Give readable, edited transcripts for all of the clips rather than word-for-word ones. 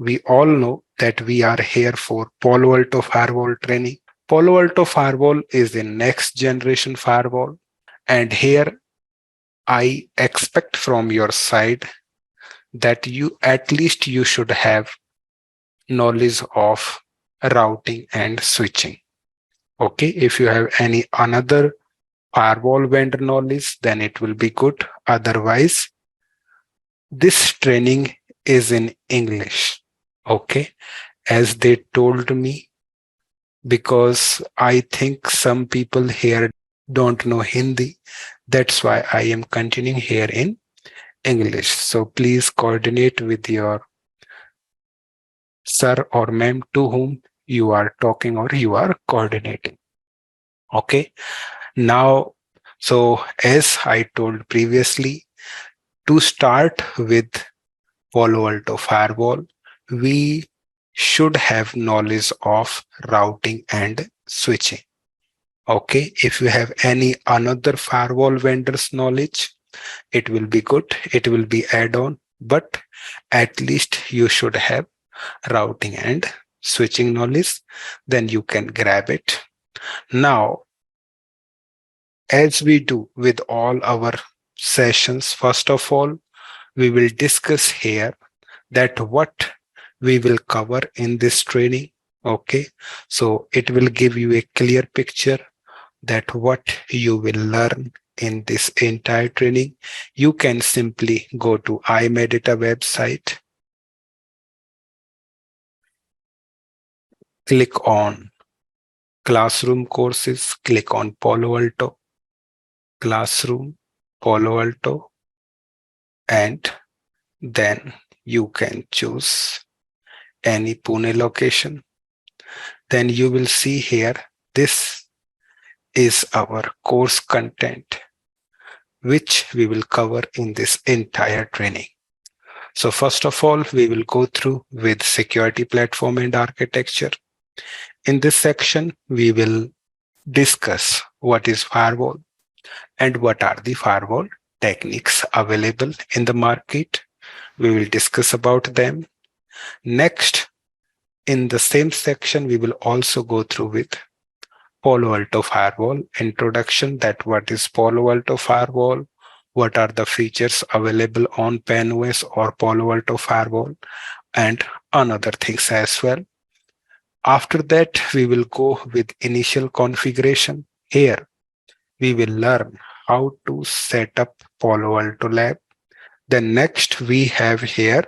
we all know that we are here for Palo Alto Firewall Training. Palo Alto Firewall is the next generation firewall, and here I expect from your side that you at least you should have knowledge of routing and switching. Okay, if you have any another firewall vendor knowledge, then it will be good. Otherwise, this training is in English. Okay, as they told me, because I think some people here don't know Hindi. That's why I am continuing here in English. So please coordinate with your sir or ma'am to whom you are talking or you are coordinating. Okay. Now, so as I told previously, to start with Palo Alto Firewall, we should have knowledge of routing and switching. Okay, if you have any another firewall vendor's knowledge, it will be good. It will be add-on, but at least you should have routing and switching knowledge. Then you can grab it. Now, as we do with all our sessions, first of all, we will discuss here that what we will cover in this training. Okay, so it will give you a clear picture that what you will learn in this entire training. You can simply go to I-MEDITA website, click on classroom courses, click on Palo Alto, classroom, Palo Alto, and then you can choose any Pune location. Then you will see here, this is our course content, which we will cover in this entire training. So first of all, we will go through with security platform and architecture. In this section, we will discuss what is firewall and what are the firewall techniques available in the market. We will discuss about them. Next, in the same section, we will also go through with Palo Alto Firewall introduction, that what is Palo Alto Firewall, what are the features available on PCNSE or Palo Alto Firewall, and another things as well. After that, we will go with initial configuration. Here, we will learn how to set up Palo Alto Lab. Then next, we have here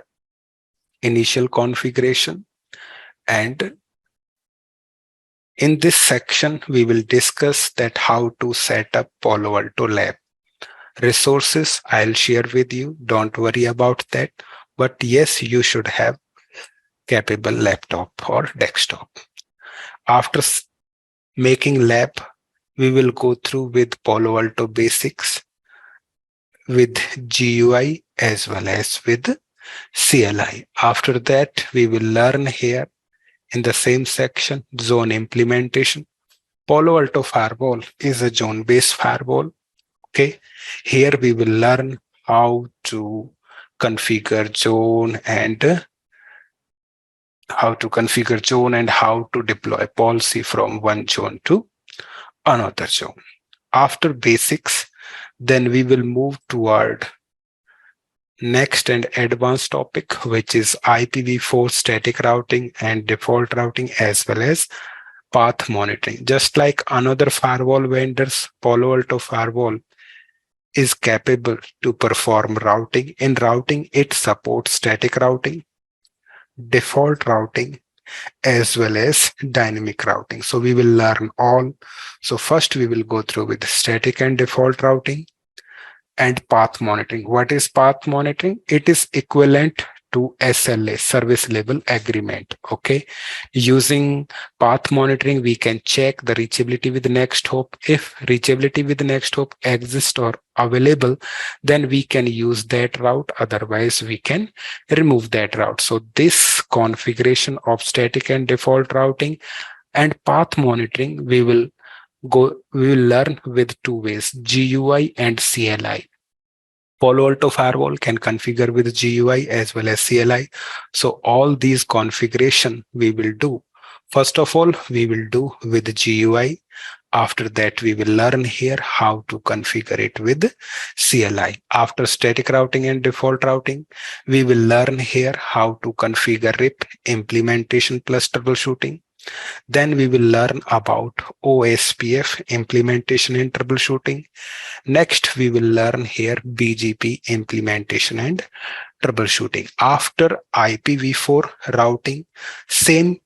initial configuration, and in this section, we will discuss that how to set up Palo Alto Lab. Resources I'll share with you. Don't worry about that. But yes, you should have capable laptop or desktop. After making lab, we will go through with Palo Alto basics, with GUI as well as with CLI. After that, we will learn here in the same section, zone implementation. Palo Alto Firewall is a zone-based firewall. Okay, here we will learn how to configure zone and how to deploy policy from one zone to another zone. After basics, then we will move toward next and advanced topic, which is IPv4 static routing and default routing, as well as path monitoring. Just like another firewall vendors, Palo Alto Firewall is capable to perform routing. In routing, it supports static routing, default routing, as well as dynamic routing. So we will learn all. So first we will go through with static and default routing and path monitoring. What is path monitoring? It is equivalent to SLA, service level agreement. Okay, using path monitoring, we can check the reachability with next hop. If reachability with next hop exists or available, then we can use that route. Otherwise, we can remove that route. So this configuration of static and default routing and path monitoring, we will learn with two ways, GUI and CLI. Palo Alto Firewall can configure with GUI as well as CLI. So all these configuration we will do. First of all, we will do with GUI. After that, we will learn here how to configure it with CLI. After static routing and default routing, we will learn here how to configure RIP implementation plus troubleshooting. Then we will learn about OSPF implementation and troubleshooting. Next, we will learn here BGP implementation and troubleshooting. After IPv4 routing, same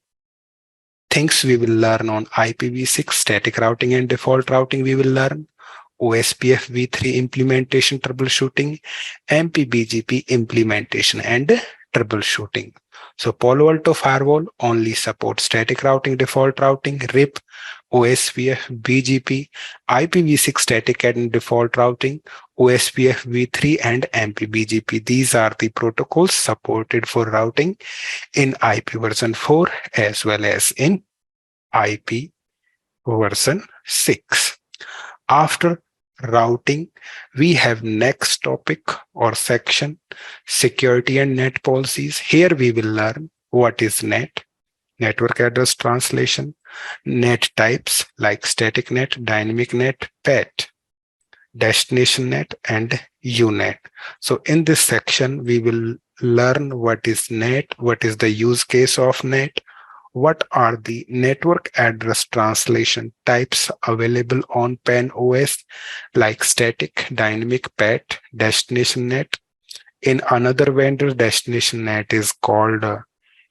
things we will learn on IPv6 static routing and default routing. We will learn OSPF v3 implementation troubleshooting, MPBGP implementation and troubleshooting. So Palo Alto Firewall only supports static routing, default routing, RIP, OSPF, BGP, IPv6 static and default routing, OSPF v3 and MPBGP. These are the protocols supported for routing in IP version 4 as well as in IP version 6. After routing, we have next topic or section, security and net policies. Here we will learn what is net, network address translation, net types like static net, dynamic net, PAT, destination net and UNet. So in this section, we will learn what is net, what is the use case of net, what are the network address translation types available on PAN OS like static, dynamic, PAT, destination net. In another vendor, destination net is called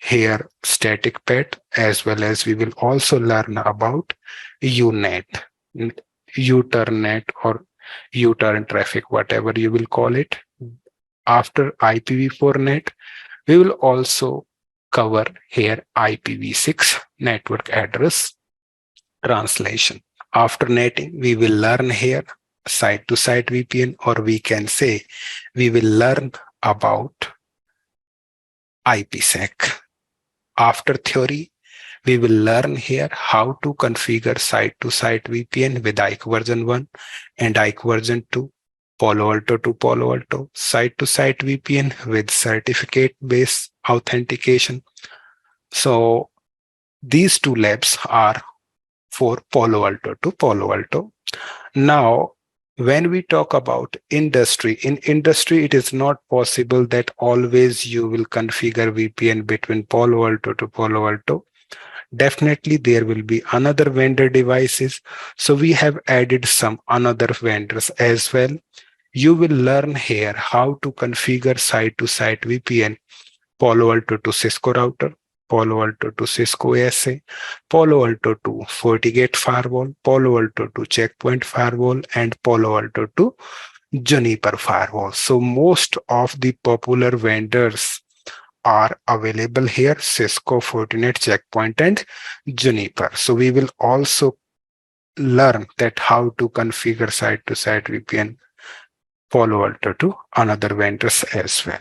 here static PAT, as well as we will also learn about UNet, U-turn net or U-turn traffic, whatever you will call it. After IPv4 net, we will also cover here IPv6 network address translation. After netting, we will learn here site-to-site VPN, or we can say we will learn about IPsec. After theory, we will learn here how to configure site-to-site VPN with IKE version 1 and IKE version 2. Palo Alto to Palo Alto, site-to-site VPN with certificate-based authentication. So these two labs are for Palo Alto to Palo Alto. Now, when we talk about industry, in industry, it is not possible that always you will configure VPN between Palo Alto to Palo Alto. Definitely there will be another vendor devices. So we have added some another vendors as well. You will learn here how to configure site-to-site VPN, Palo Alto to Cisco router, Palo Alto to Cisco SA, Palo Alto to FortiGate firewall, Palo Alto to Checkpoint firewall, and Palo Alto to Juniper firewall. So most of the popular vendors are available here: Cisco, Fortinet, Checkpoint, and Juniper. So we will also learn that how to configure site-to-site VPN Palo Alto to another vendors as well.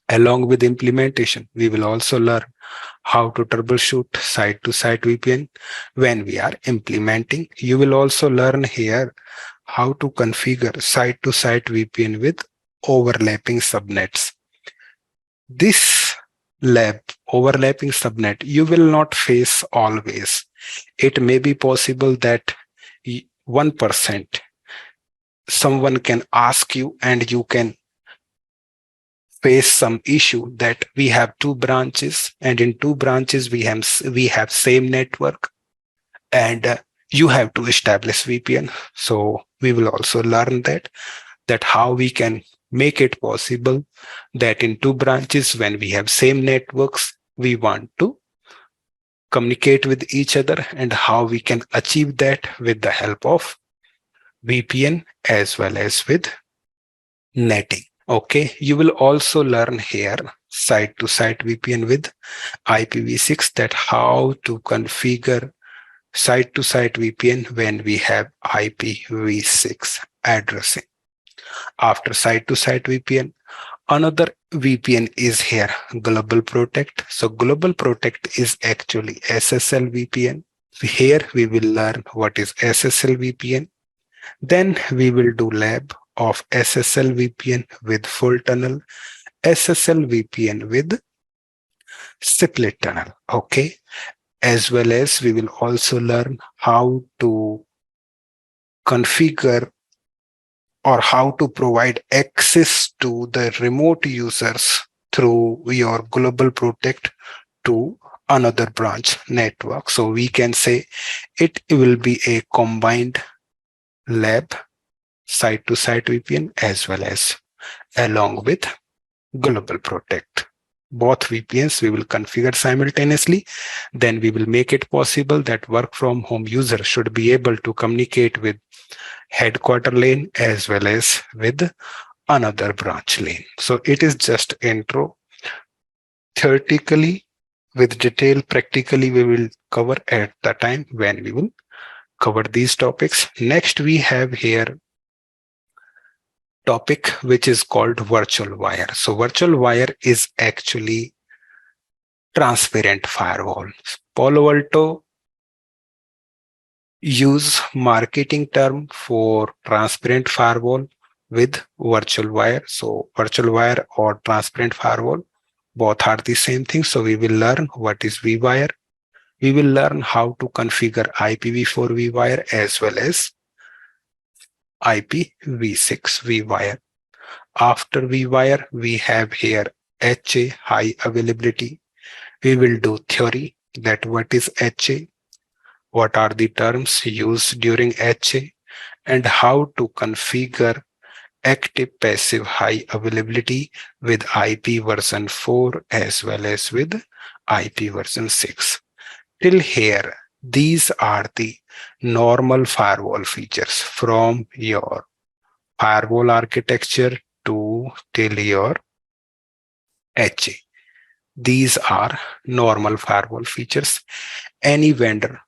Along with implementation, we will also learn how to troubleshoot site-to-site VPN when we are implementing. You will also learn here how to configure site-to-site VPN with overlapping subnets. This lab, overlapping subnet, you will not face always. It may be possible that 1% someone can ask you and you can face some issue that we have two branches, and in two branches we have same network, and you have to establish VPN. So we will also learn that how we can make it possible that in two branches, when we have same networks, we want to communicate with each other, and how we can achieve that with the help of VPN as well as with netting. Okay, you will also learn here site-to-site VPN with IPv6, that how to configure site-to-site VPN when we have IPv6 addressing. After site-to-site VPN, another VPN is here, Global Protect. So Global Protect is actually SSL VPN. Here we will learn what is SSL VPN. Then we will do lab of SSL VPN with full tunnel, SSL VPN with split tunnel. Okay. As well as we will also learn how to configure or how to provide access to the remote users through your global protect to another branch network. So we can say it will be a combined lab site to site VPN as well as along with global protect. Both VPNs we will configure simultaneously. Then we will make it possible that work from home user should be able to communicate with headquarter lane as well as with another branch lane. So it is just intro. Theoretically, with detail, practically we will cover at the time when we will cover these topics. Next, we have here topic which is called virtual wire. So virtual wire is actually transparent firewall. Palo Alto use marketing term for transparent firewall with virtual wire. So virtual wire or transparent firewall, both are the same thing. So we will learn what is vWire. We will learn how to configure IPv4 vWire as well as IPv6 vWire. After vWire, we have here HA, high availability. We will do theory, that what is HA, what are the terms used during HA, and how to configure active passive high availability with IP version 4 as well as with IP version 6. Till here, these are the normal firewall features from your firewall architecture to till your HA. These are normal firewall features. Any vendor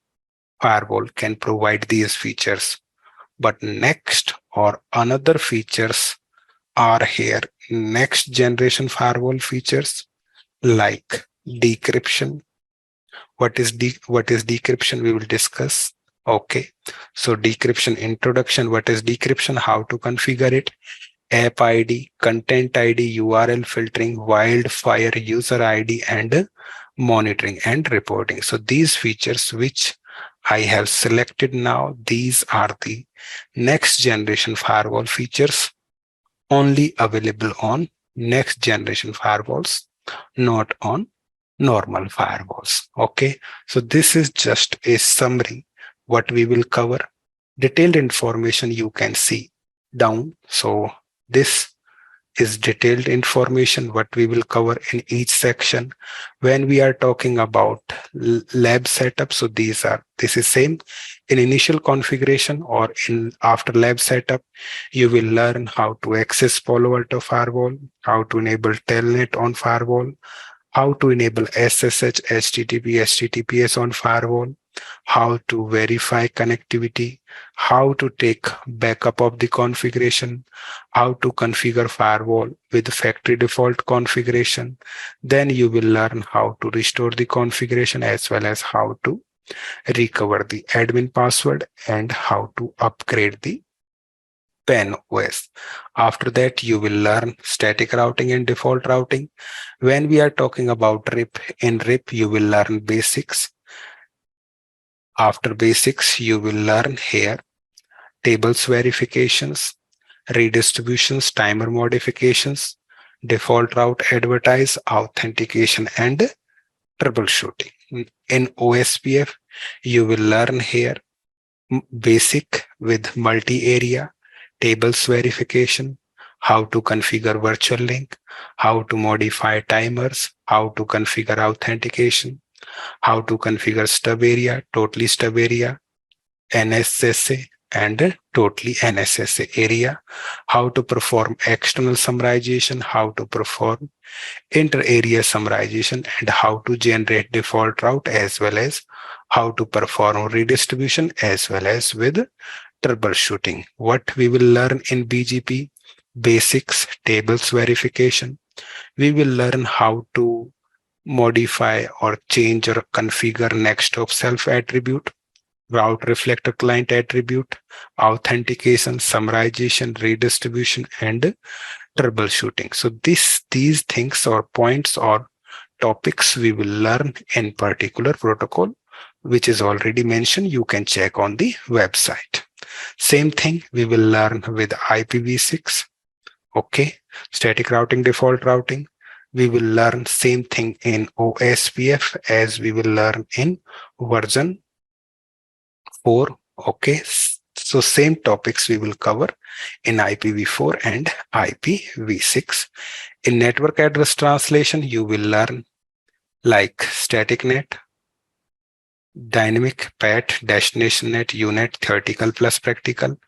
firewall can provide these features. But next or another features are here next generation firewall features like decryption. What is decryption? We will discuss. Okay. So decryption introduction. What is decryption? How to configure it? App ID, content ID, URL filtering, wildfire user ID, and monitoring and reporting. So these features which I have selected now, these are the next generation firewall features only available on next generation firewalls, not on normal firewalls. Okay, so this is just a summary what we will cover. Detailed information you can see down. So this is detailed information what we will cover in each section. When we are talking about lab setup, so this is same in initial configuration or in after lab setup. You will learn how to access Palo Alto firewall, how to enable telnet on firewall, how to enable SSH, HTTP, HTTPS on firewall, how to verify connectivity, how to take backup of the configuration, how to configure firewall with factory default configuration. Then you will learn how to restore the configuration as well as how to recover the admin password and how to upgrade the PAN OS. After that, you will learn static routing and default routing. When we are talking about RIP, in RIP, you will learn basics. After basics, you will learn here tables verifications, redistributions, timer modifications, default route advertise, authentication, and troubleshooting. In OSPF, you will learn here basic with multi-area, tables verification, how to configure virtual link, how to modify timers, how to configure authentication, how to configure stub area, totally stub area, NSSA, and totally NSSA area, how to perform external summarization, how to perform inter-area summarization, and how to generate default route, as well as how to perform redistribution as well as with troubleshooting. What we will learn in BGP, basics, tables verification. We will learn how to modify or change or configure next of self attribute. route reflector client attribute, authentication, summarization, redistribution, and troubleshooting. So these things or points or topics we will learn in particular protocol, which is already mentioned. You can check on the website. Same thing we will learn with IPv6. Okay, static routing, default routing. We will learn same thing in OSPF as we will learn in version 4. Okay, so same topics we will cover in IPv4 and IPv6. In network address translation, you will learn like static net, dynamic, PAT, destination net, UNet, theoretical plus practical.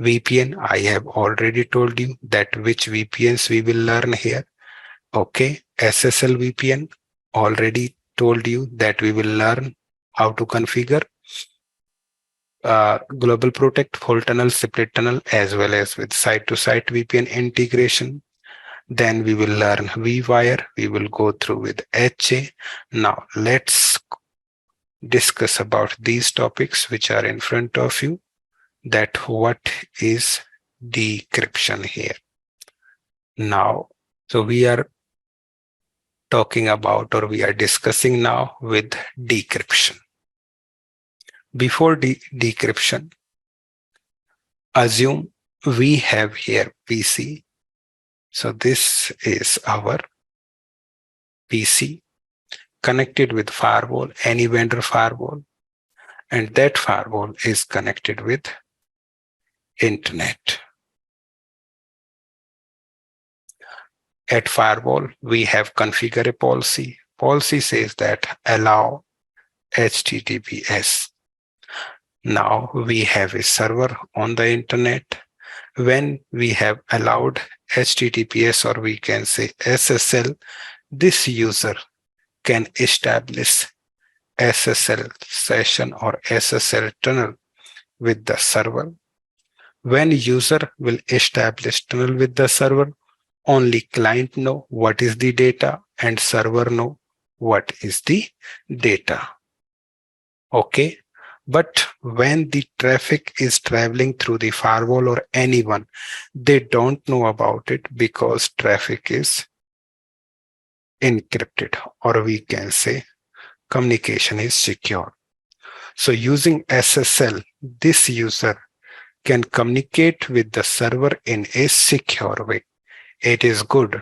VPN, I have already told you that which VPNs we will learn here. Okay, SSL VPN, already told you that we will learn how to configure global protect, full tunnel, split tunnel, as well as with site-to-site VPN integration. Then we will learn vWire. We will go through with HA. Now let's discuss about these topics which are in front of you, that what is decryption here. Now, so we are talking about, or we are discussing now with decryption. Before decryption, assume we have here PC. So this is our PC connected with firewall, any vendor firewall, and that firewall is connected with internet. At firewall, we have configure a policy. Policy says that allow HTTPS. Now we have a server on the internet. When we have allowed HTTPS, or we can say SSL, this user can establish SSL session or SSL tunnel with the server. When user will establish tunnel with the server, only client know what is the data and server know what is the data. Okay. But when the traffic is traveling through the firewall or anyone, they don't know about it because traffic is encrypted, or we can say communication is secure. So using SSL, this user can communicate with the server in a secure way. It is good,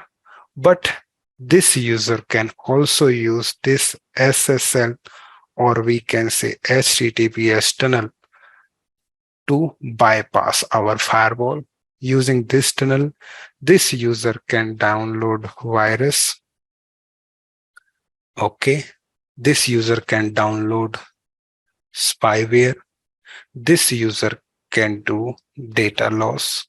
but this user can also use this SSL, or we can say HTTPS tunnel, to bypass our firewall. Using this tunnel, this user can download virus. Okay, this user can download spyware. This user can do data loss.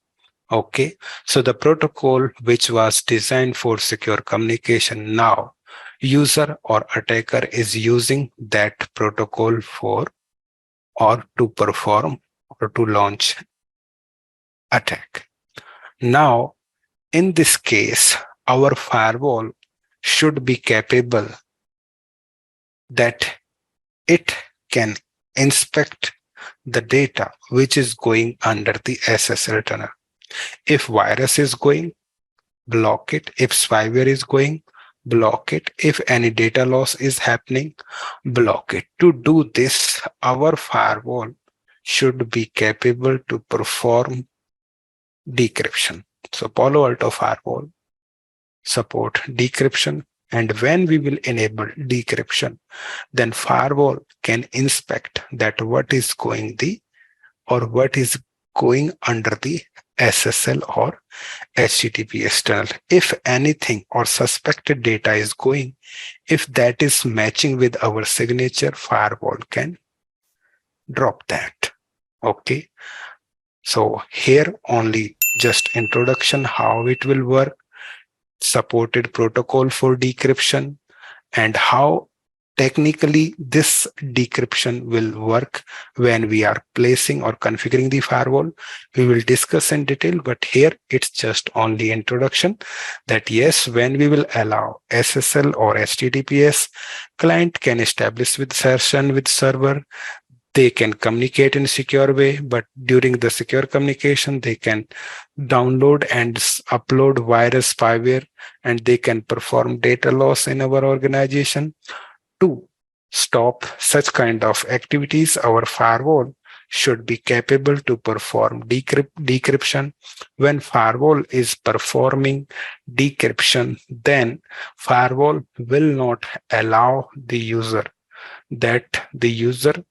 Okay, so the protocol which was designed for secure communication, now user or attacker is using that protocol for, or to perform, or to launch attack. Now, in this case, our firewall should be capable that it can inspect the data which is going under the SSL tunnel. If virus is going, block it. If spyware is going, block it. If any data loss is happening, block it. To do this, our firewall should be capable to perform decryption. So Palo Alto Firewall support decryption, and when we will enable decryption, then firewall can inspect that what is going what is going under the SSL or HTTPS tunnel. If anything or suspected data is going, if that is matching with our signature, firewall can drop that. Okay, so here only just introduction how it will work, supported protocol for decryption, and how technically this decryption will work when we are placing or configuring the firewall. We will discuss in detail, but here it's just only introduction that yes, when we will allow SSL or HTTPS, client can establish with session with server, They can communicate in secure way, but during the secure communication, they can download and upload virus spyware, and they can perform data loss in our organization. To stop such kind of activities, our firewall should be capable to perform decryption. When firewall is performing decryption, then firewall will not allow the user that the user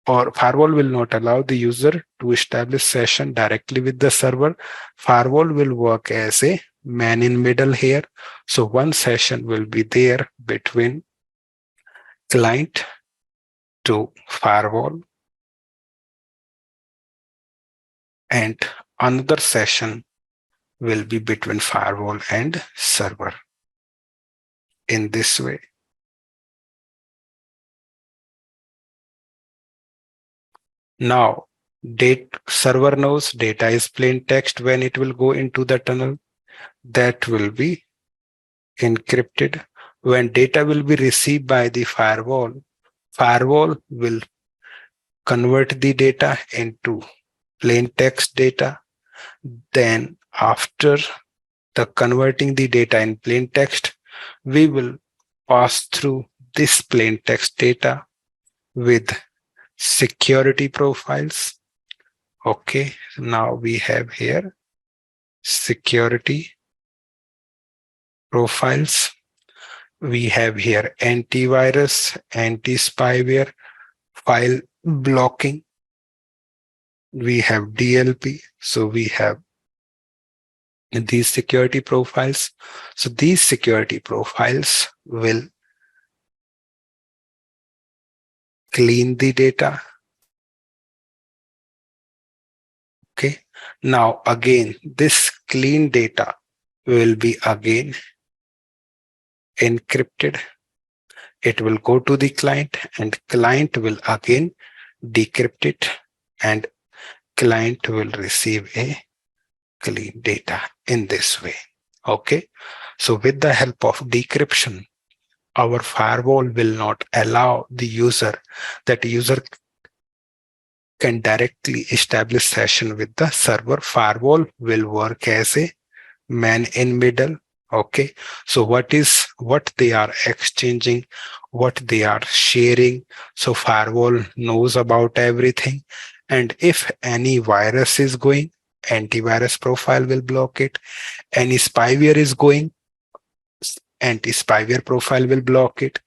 or firewall will not allow the user to establish session directly with the server. Firewall will work as a man in middle here. So one session will be there between client to firewall, and another session will be between firewall and server. In this way, now server knows data is plain text. When it will go into the tunnel, that will be encrypted. When data will be received by the firewall, firewall will convert the data into plain text data. Then after the converting the data in plain text, we will pass through this plain text data with security profiles. Okay, now we have here security profiles. We have here antivirus, anti-spyware, file blocking. We have DLP. So we have these security profiles. So these security profiles will clean the data. Okay. Now again, this clean data will be again encrypted. It will go to the client, and client will again decrypt it, and client will receive a clean data in this way. Okay. So with the help of decryption, our firewall will not allow the user can directly establish session with the server. Firewall will work as a man in middle. Okay. So what they are exchanging, what they are sharing. So firewall knows about everything. And if any virus is going, antivirus profile will block it. Any spyware is going, anti-spyware profile will block it.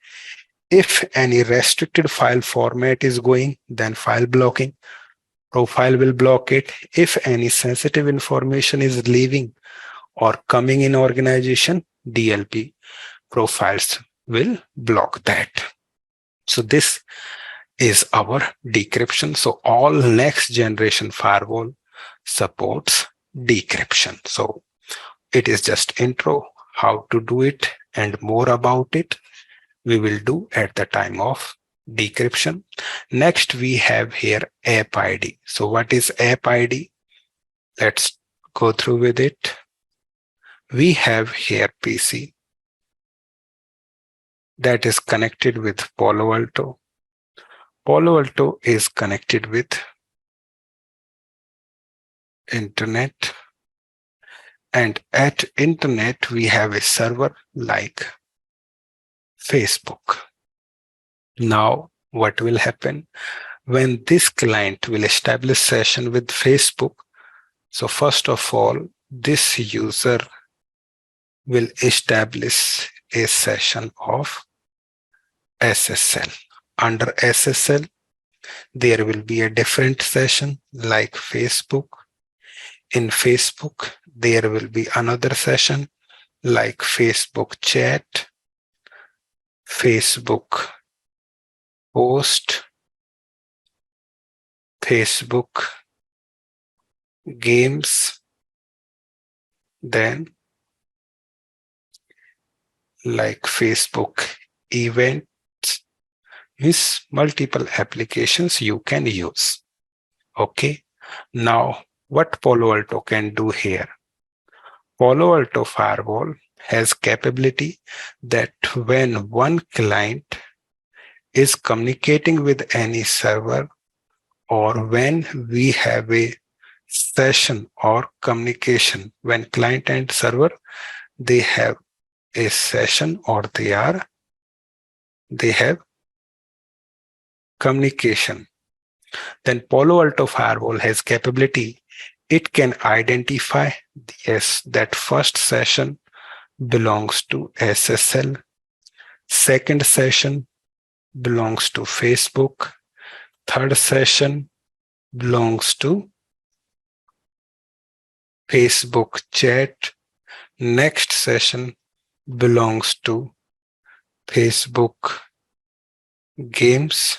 If any restricted file format is going, then file blocking profile will block it. If any sensitive information is leaving or coming in organization, DLP profiles will block that. So this is our decryption. So all next generation firewall supports decryption. So it is just intro how to do it, and more about it we will do at the time of decryption. Next we have here app ID. So what is app ID? Let's go through with it. We have here PC that is connected with Palo Alto. Palo Alto is connected with internet, and at internet we have a server like Facebook. Now what will happen when this client will establish session with Facebook? So first of all, this user will establish a session of SSL. Under SSL, there will be a different session like Facebook. In Facebook, there will be another session like Facebook chat, Facebook post, Facebook games, then like Facebook events. Means multiple applications you can use. Okay. Now what Palo Alto can do here? Palo Alto Firewall has capability that when one client is communicating with any server, or when we have a session or communication, when client and server, they have a session or they have communication, then Palo Alto Firewall has capability. It can identify, yes, that first session belongs to SSL, second session belongs to Facebook, third session belongs to Facebook chat, next session belongs to Facebook games,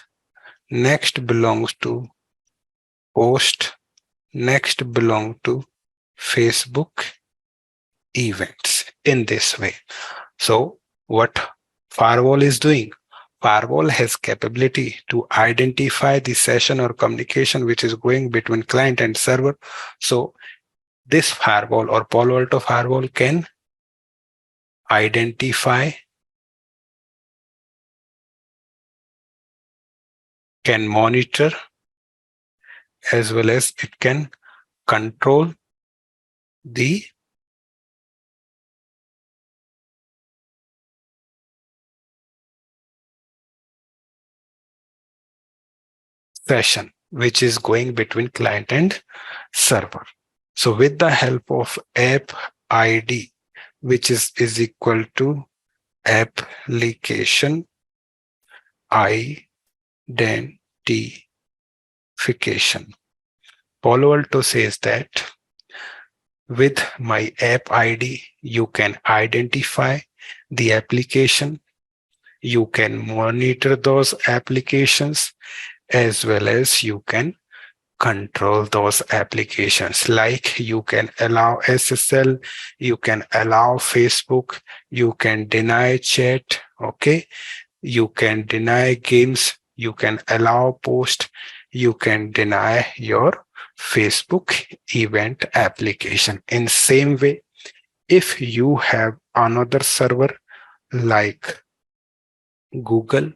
next belongs to post, next belong to Facebook events, in this way. So what firewall is doing? Firewall has capability to identify the session or communication which is going between client and server. So this firewall or Palo Alto firewall can identify, can monitor, as well as it can control the session which is going between client and server. So with the help of app ID, which is equal to application identification, Palo Alto says that with my app ID, you can identify the application, you can monitor those applications, as well as you can control those applications. Like you can allow SSL, you can allow Facebook, you can deny chat, okay? You can deny games, you can allow post, you can deny your Facebook event application. In same way, if you have another server like Google,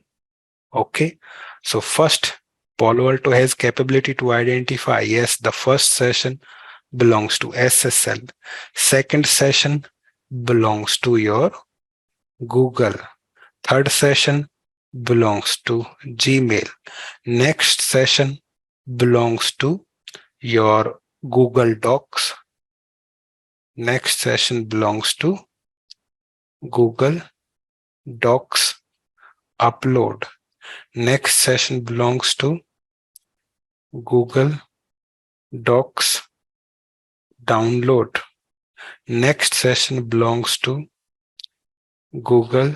okay, so first Palo Alto has capability to identify, yes, the first session belongs to SSL, second session belongs to your Google, third session belongs to Gmail, next session belongs to your Google Docs, next session belongs to Google Docs upload, next session belongs to Google Docs download, next session belongs to Google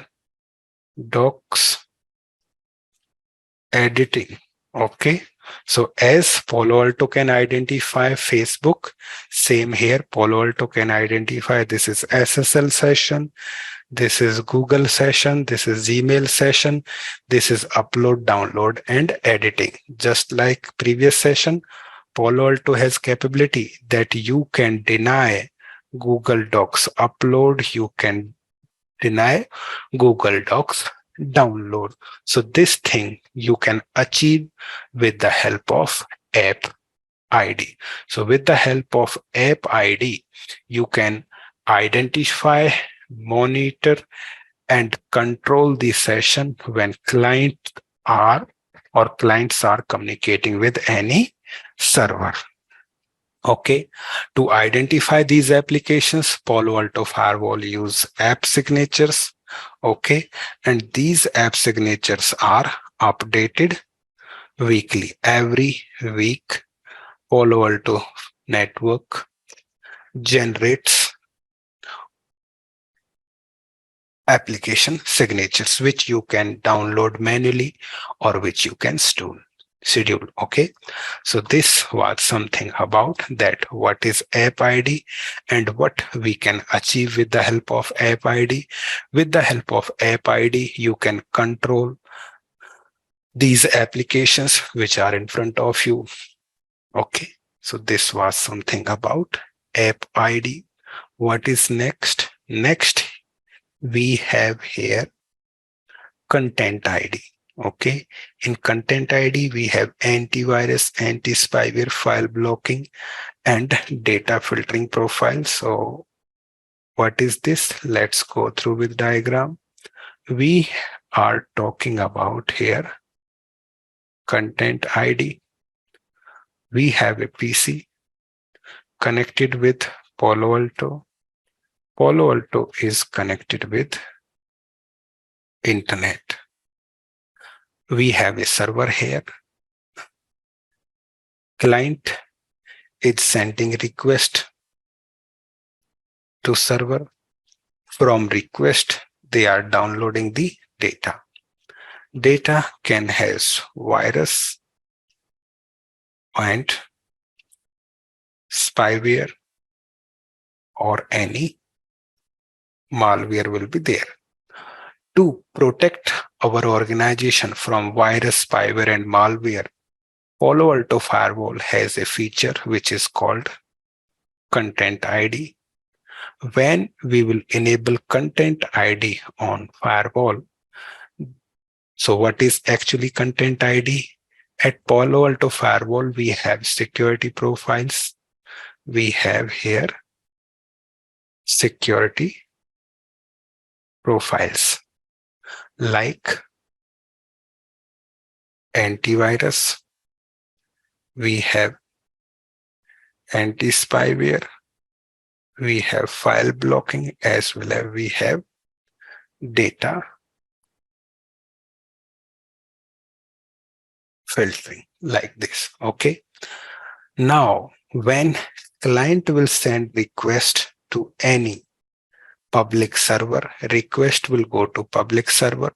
Docs editing. Okay, so as Palo Alto can identify Facebook, same here, Palo Alto can identify this is SSL session, this is Google session, this is Gmail session, this is upload, download, and editing. Just like previous session, Palo Alto has capability that you can deny Google Docs upload, you can deny Google Docs download. So this thing you can achieve with the help of app ID. So with the help of app ID, you can identify, monitor, and control the session when clients are communicating with any server. Okay, to identify these applications, Palo Alto Firewall use app signatures. Okay, and these app signatures are updated weekly. Every week, Palo Alto network generates application signatures, which you can download manually or which you can schedule. Okay, so this was something about that, what is app ID and what we can achieve with the help of app ID. With the help of app ID, you can control these applications which are in front of you. Okay, so this was something about app ID. What is next? Next, we have here content ID. Okay. In content ID, we have antivirus, anti-spyware, file blocking, and data filtering profile. So what is this? Let's go through with diagram. We are talking about here content ID. We have a PC connected with Palo Alto. Palo Alto is connected with internet. We have a server here. Client is sending request to server. From request, they are downloading the data. Data can has virus and spyware or any malware will be there. To protect our organization from virus, spyware, and malware, Palo Alto Firewall has a feature which is called Content ID. When we will enable Content ID on firewall, so what is actually Content ID? At Palo Alto Firewall, we have security profiles. We have here security profiles like antivirus. We have anti-spyware. We have file blocking as well as we have data filtering like this. Okay. Now, when client will send request to any public server, request will go to public server.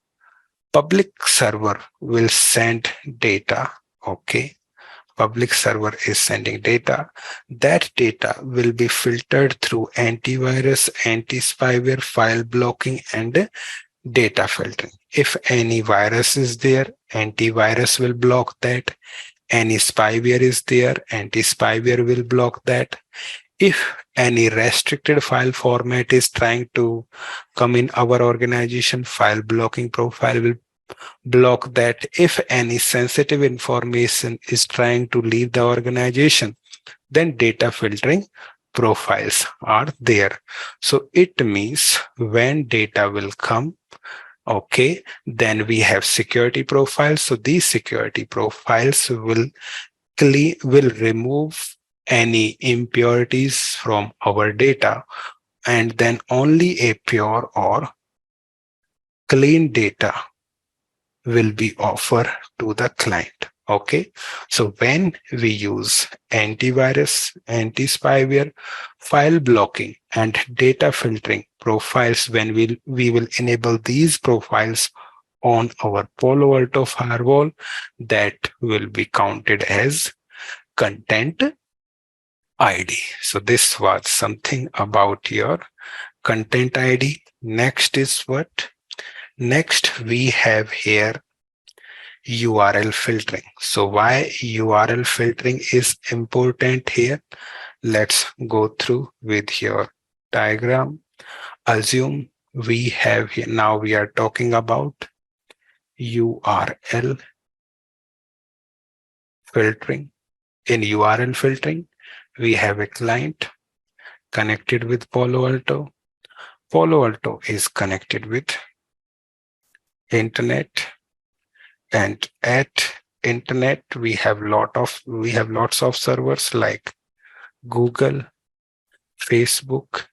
Public server will send data. Okay. Public server is sending data. That data will be filtered through antivirus, anti-spyware, file blocking, and data filtering. If any virus is there, antivirus will block that. Any spyware is there, anti-spyware will block that. If any restricted file format is trying to come in our organization, file blocking profile will block that. If any sensitive information is trying to leave the organization, then data filtering profiles are there. So it means when data will come, okay, then we have security profiles. So these security profiles will remove any impurities from our data, and then only a pure or clean data will be offered to the client. Okay, so when we use antivirus, anti-spyware, file blocking, and data filtering profiles, when we will enable these profiles on our Palo Alto firewall, that will be counted as content ID. So this was something about your content ID. Next is what? Next we have here URL filtering. So why URL filtering is important here? Let's go through with your diagram. Assume we have here, now we are talking about URL filtering. In URL filtering, we have a client connected with Palo Alto. Palo Alto is connected with internet, and at internet we have lots of servers like Google, Facebook,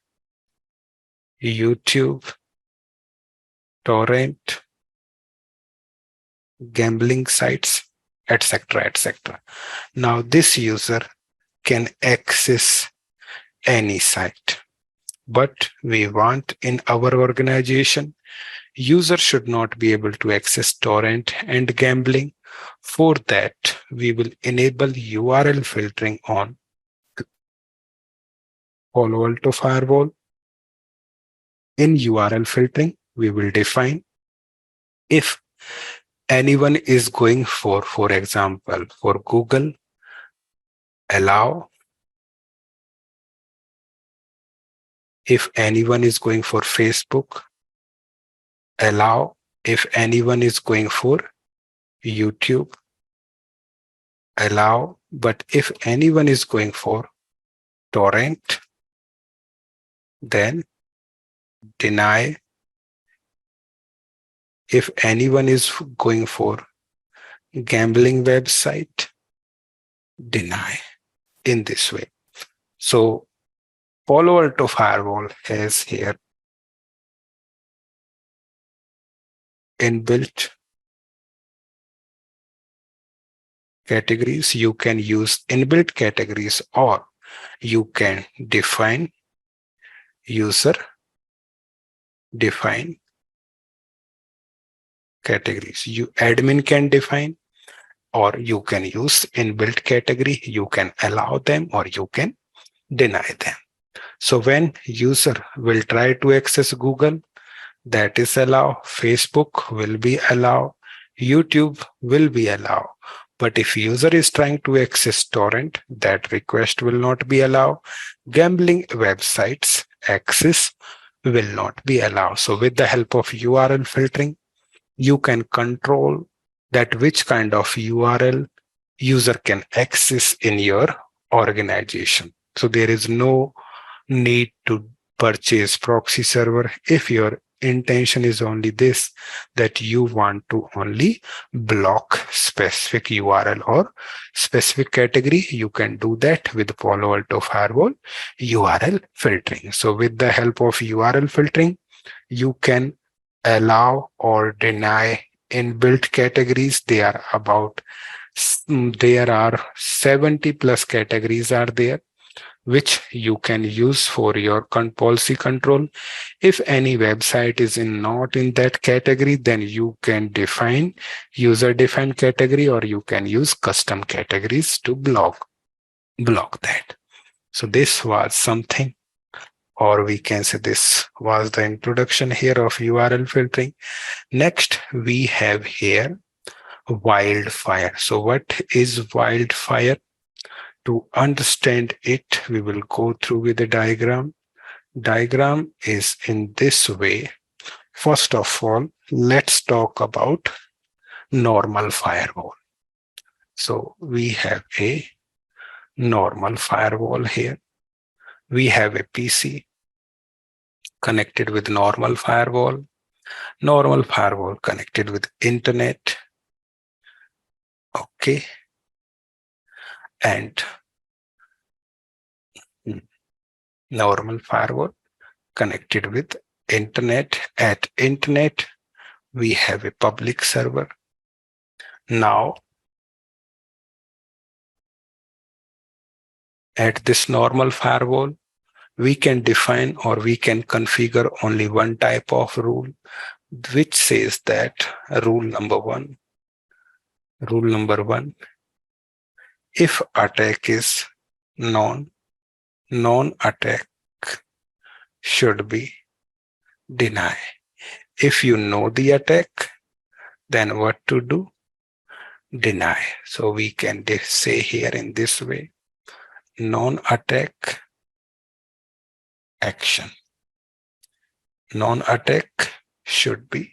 YouTube, torrent, gambling sites, etc., etc. Now this user can access any site, but we want in our organization user should not be able to access torrent and gambling. For that, we will enable URL filtering on Palo Alto Firewall. In URL filtering, we will define if anyone is going for example, for Google, allow. If anyone is going for Facebook, allow. If anyone is going for YouTube, allow, but if anyone is going for torrent, then deny. If anyone is going for gambling website, deny in this way. So Palo Alto Firewall has here inbuilt categories. You can use inbuilt categories or you can define user define categories. You admin can define or you can use inbuilt category. You can allow them or you can deny them. So when user will try to access Google, that is allow. Facebook will be allow. YouTube will be allow. But if user is trying to access torrent, that request will not be allowed. Gambling websites access will not be allowed. So with the help of URL filtering, you can control that which kind of URL user can access in your organization. So there is no need to purchase proxy server if your intention is only this, that you want to only block specific URL or specific category. You can do that with Palo Alto Firewall URL filtering. So with the help of URL filtering, you can allow or deny inbuilt categories. There are 70 plus categories are there, which you can use for your policy control. If any website is not in that category, then you can define user defined category or you can use custom categories to block that. So this was something, or we can say this was the introduction here of URL filtering. Next, we have here wildfire. So what is wildfire? To understand it, we will go through with the diagram. Diagram is in this way. First of all, let's talk about normal firewall. So we have a normal firewall here. We have a PC connected with normal firewall connected with internet. Okay. And normal firewall connected with internet. At internet, we have a public server. Now, at this normal firewall, we can define or we can configure only one type of rule, which says that rule number one, if attack is non-attack should be deny. If you know the attack, then what to do? Deny. So we can say here in this way, non-attack action. Non-attack should be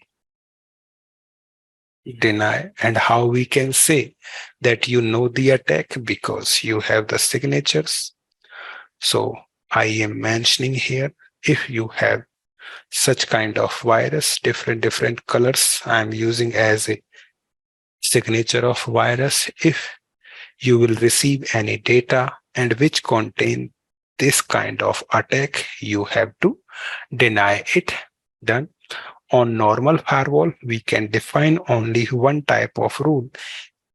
deny. And how we can say that you know the attack? Because you have the signatures. So I am mentioning here, if you have such kind of virus, different colors I'm using as a signature of virus. If you will receive any data and which contain this kind of attack, you have to deny it. Done. On normal firewall, we can define only one type of rule.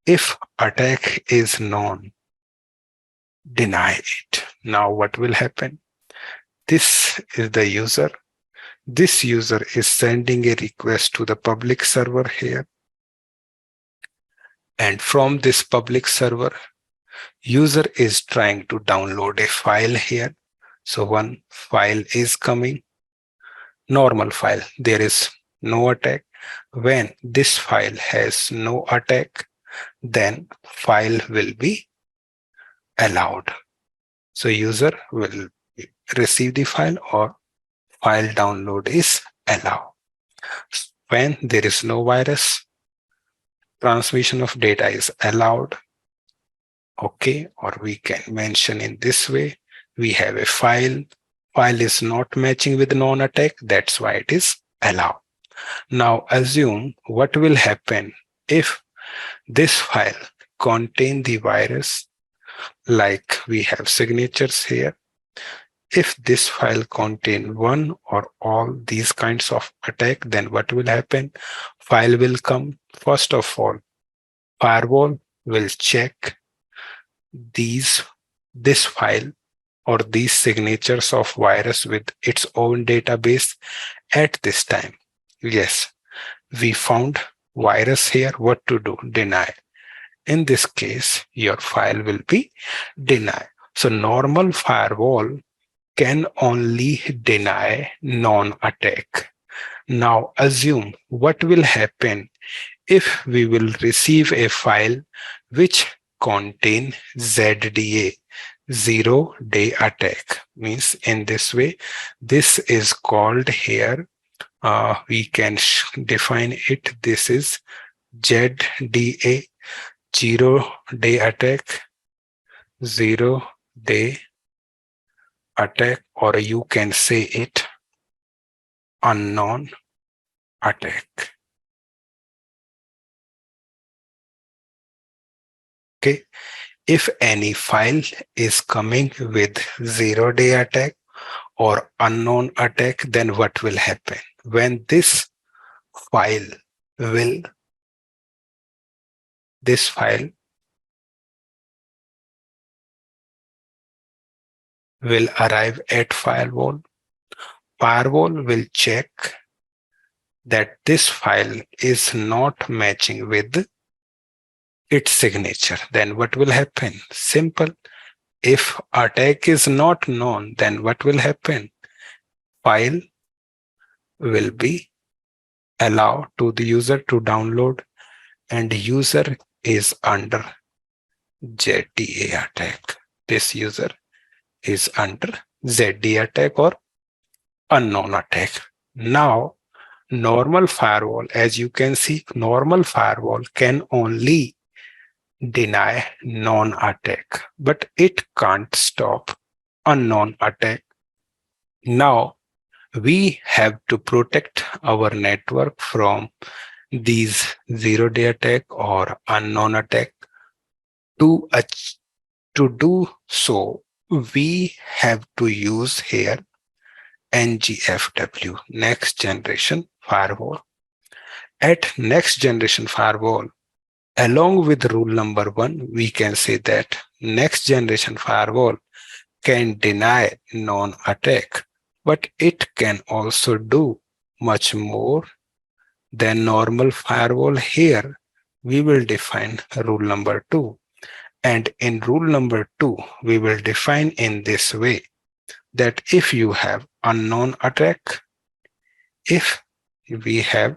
If attack is known, deny it. Now what will happen? This is the user. This user is sending a request to the public server here. And from this public server, user is trying to download a file here. So one file is coming, normal file. There is no attack. When this file has no attack, then file will be allowed. So user will receive the file or file download is allowed. When there is no virus, transmission of data is allowed. Okay, or we can mention in this way, we have a file is not matching with non-attack, that's why it is allowed. Now assume what will happen if this file contain the virus, like we have signatures here. If this file contain one or all these kinds of attack, then what will happen? File will come. First of all, firewall will check this file or these signatures of virus with its own database at this time. Yes, we found virus here. What to do? Deny. In this case, your file will be denied. So normal firewall can only deny non-attack. Now assume what will happen if we will receive a file which contain ZDA, 0-day attack. Means in this way, this is called here, we can define it. This is ZDA, 0-day attack, 0-day attack, or you can say it unknown attack. Okay, if any file is coming with 0-day attack or unknown attack, then what will happen? When this file will arrive at firewall will check that this file is not matching with its signature. Then what will happen? Simple. If attack is not known, then what will happen? File will be allowed to the user to download, and user is under ZDA attack. This user is under ZDA attack or unknown attack. Now, normal firewall, as you can see, normal firewall can only deny non-attack, but it can't stop unknown attack. Now, we have to protect our network from these 0-day attack or unknown attack. To do so, we have to use here NGFW, next generation firewall. At next generation firewall, along with rule number 1, we can say that next generation firewall can deny non-attack, but it can also do much more than normal firewall. Here, we will define rule number 2. And in rule number 2, we will define in this way that if you have unknown attack, if we have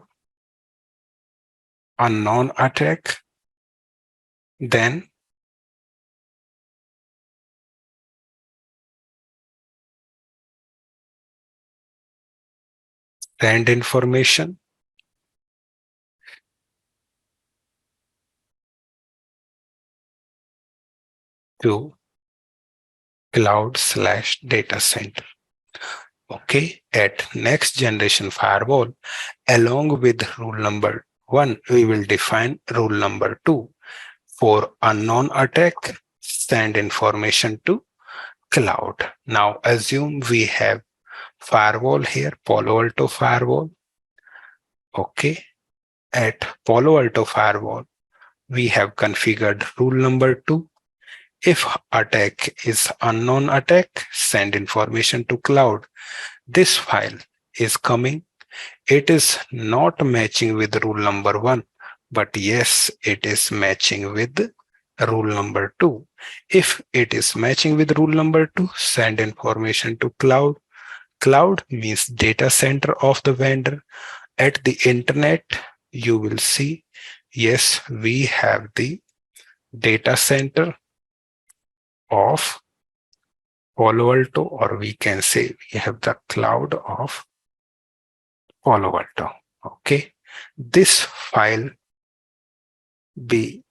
unknown attack, then send information to cloud/data center. Okay, at next generation firewall, along with rule number 1, we will define rule number 2. For unknown attack, send information to cloud. Now assume we have firewall here, Palo Alto Firewall. Okay, at Palo Alto Firewall, we have configured rule number 2. If attack is unknown attack, send information to cloud. This file is coming. It is not matching with rule number 1, but yes, it is matching with rule number 2. If it is matching with rule number 2, send information to cloud. Cloud means data center of the vendor. At the internet, you will see, yes, we have the data center of Palo Alto, or we can say we have the cloud of Palo Alto. Okay, this file be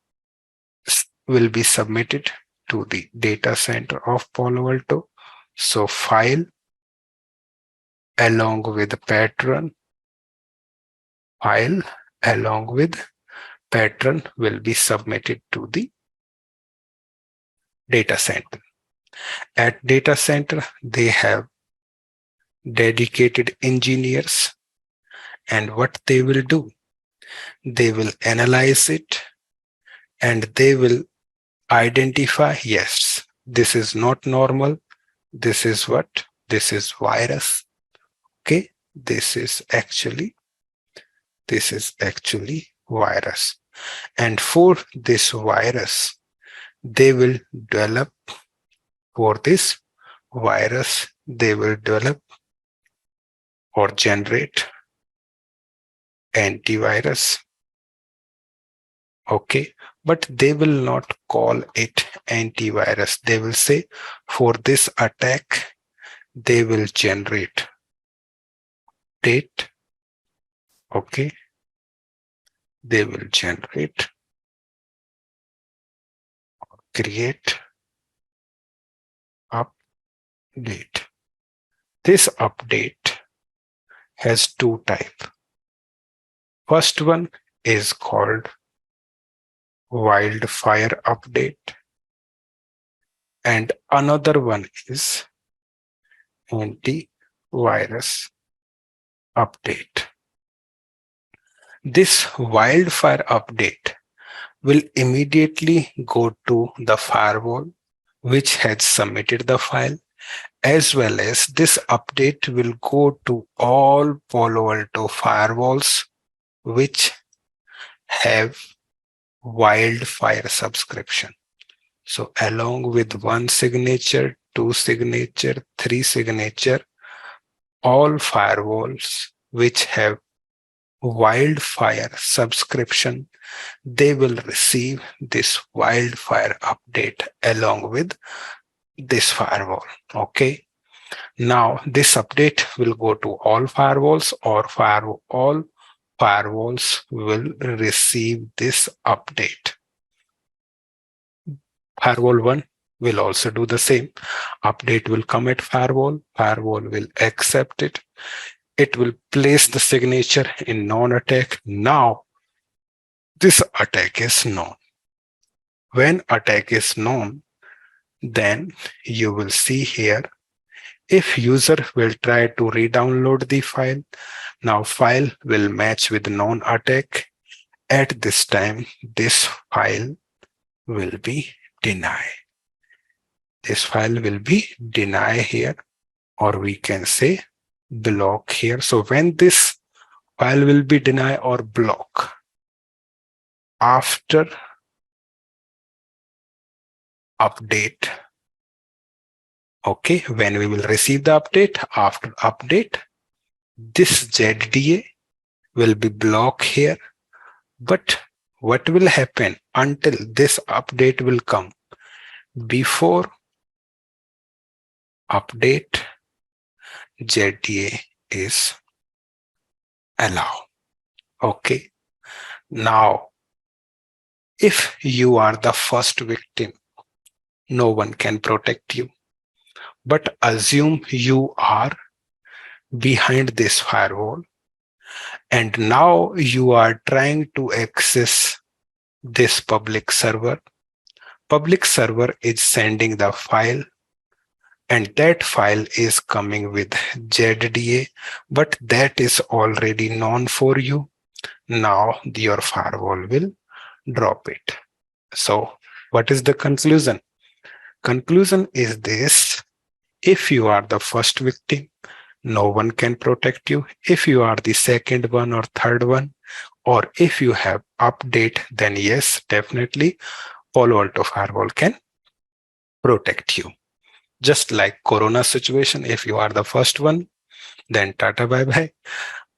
will be submitted to the data center of Palo Alto. So file along with pattern, file along with pattern will be submitted to the data center. At data center, they have dedicated engineers, and what they will do, they will analyze it and they will identify, yes, this is not normal. This is what? This is virus. Okay. This is actually virus. And for this virus, they will develop or generate antivirus. Okay, but they will not call it antivirus. They will say for this attack, they will generate date. Okay, they will generate, create update. This update has two types. First one is called wildfire update, and another one is antivirus update. This wildfire update will immediately go to the firewall which has submitted the file, as well as this update will go to all Palo Alto firewalls which have wildfire subscription. So along with one signature, two signature, three signature, all firewalls which have wildfire subscription, they will receive this wildfire update along with this firewall. Okay. Now this update will go to all firewalls, or all firewalls will receive this update. Firewall 1 will also do the same. Update will come at firewall. Firewall will accept it. It will place the signature in non-attack. Now, this attack is known. When attack is known, then you will see here, if user will try to re-download the file, now file will match with non-attack. At this time, this file will be denied. This file will be denied here, or we can say block here. So when this file will be denied or block, after update, okay, when we will receive the update, after update, this ZDA will be blocked here. But what will happen until this update will come? Before update, ZDA is allowed. Okay. Now, if you are the first victim, no one can protect you. But assume you are behind this firewall, and now you are trying to access this public server. Public server is sending the file, and that file is coming with ZDA, but that is already known for you. Now your firewall will drop it. So what is the conclusion? Conclusion is this: if you are the first victim, no one can protect you. If you are the second one or third one, or if you have update, then yes, definitely Palo Alto Firewall can protect you. Just like Corona situation, if you are the first one, then tata bye bye.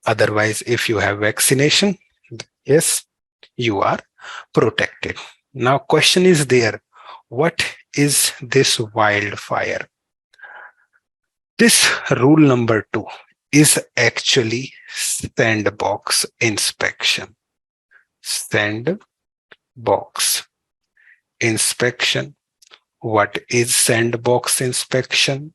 Otherwise, if you have vaccination, yes, you are protected. Now question is there, what is this wildfire? This rule number 2 is actually sandbox inspection. Sandbox sandbox inspection. What is sandbox inspection?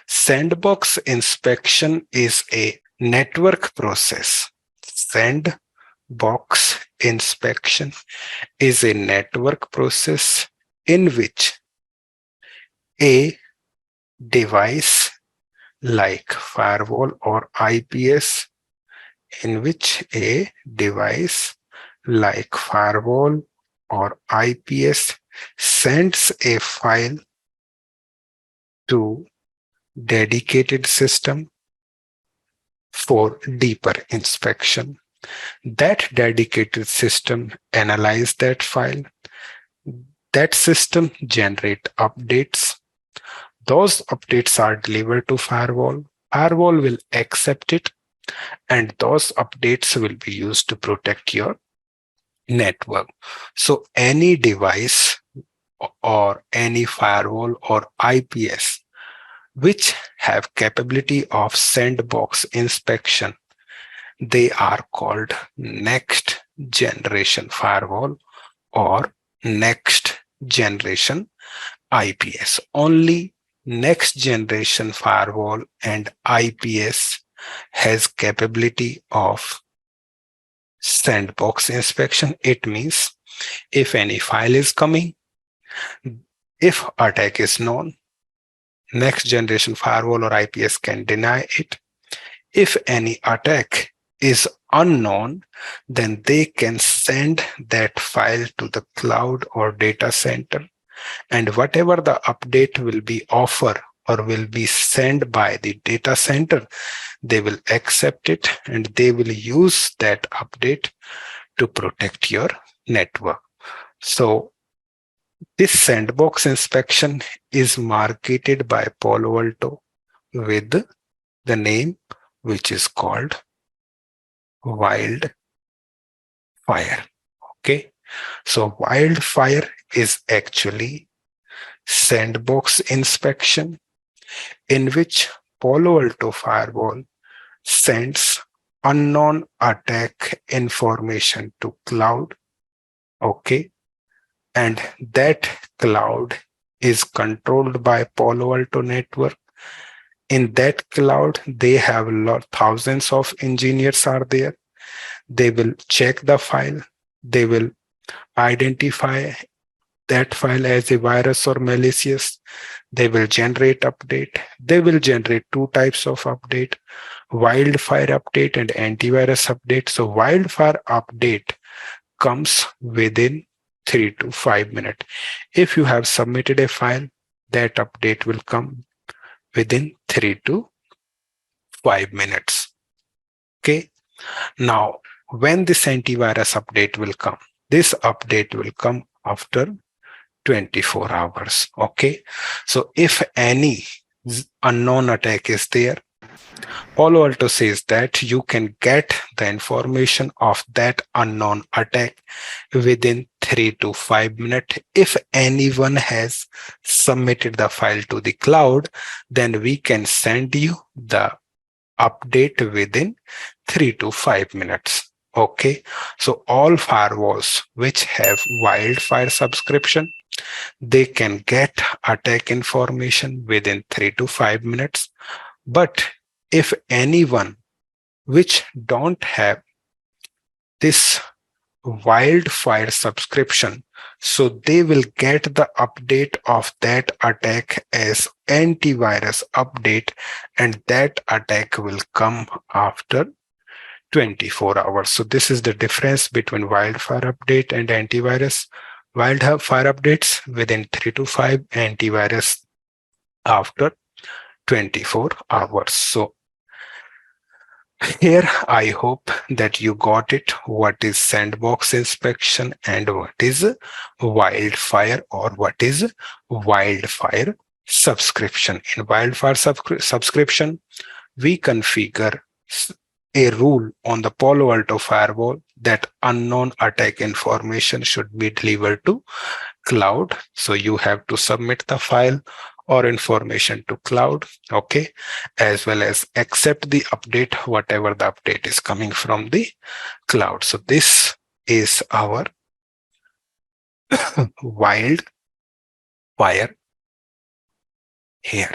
Sandbox inspection is a network process. Sandbox inspection is a network process in which a device like firewall or IPS, in which a device like firewall or IPS sends a file to dedicated system for deeper inspection. That dedicated system analyze that file. That system generate updates. Those updates are delivered to firewall. Firewall will accept it, and those updates will be used to protect your network. So any device or any firewall or IPS which have capability of sandbox inspection, they are called next generation firewall or next generation IPS. Only next generation firewall and IPS has capability of sandbox inspection. It means if any file is coming, if attack is known, next generation firewall or IPS can deny it. If any attack is unknown, then they can send that file to the cloud or data center, and whatever the update will be offered or will be sent by the data center, they will accept it and they will use that update to protect your network. So this sandbox inspection is marketed by Palo Alto with the name which is called Wildfire. Okay, so Wildfire is actually sandbox inspection in which Palo Alto Firewall sends unknown attack information to cloud. Okay, and that cloud is controlled by Palo Alto network. In that cloud, they have thousands of engineers are there. They will check the file. They will identify that file as a virus or malicious. They will generate update. They will generate two types of update, wildfire update and antivirus update. So wildfire update comes within 3 to 5 minutes. If you have submitted a file, that update will come within 3 to 5 minutes. Okay. Now, when this antivirus update will come, this update will come after 24 hours. Okay. So if any unknown attack is there, Palo Alto says that you can get the information of that unknown attack within 3 to 5 minutes. If anyone has submitted the file to the cloud, then we can send you the update within 3 to 5 minutes. Okay, so all firewalls which have wildfire subscription, they can get attack information within 3 to 5 minutes. But if anyone which don't have this wildfire subscription, so they will get the update of that attack as antivirus update, and that attack will come after 24 hours. So this is the difference between wildfire update and antivirus. Wildfire updates within 3 to 5, antivirus after 24 hours. So here, I hope that you got it. What is sandbox inspection and what is wildfire or what is wildfire subscription? In wildfire subscription, we configure a rule on the Palo Alto firewall that unknown attack information should be delivered to cloud. So you have to submit the file or information to cloud, okay, as well as accept the update, whatever the update is coming from the cloud. So this is our wildfire here.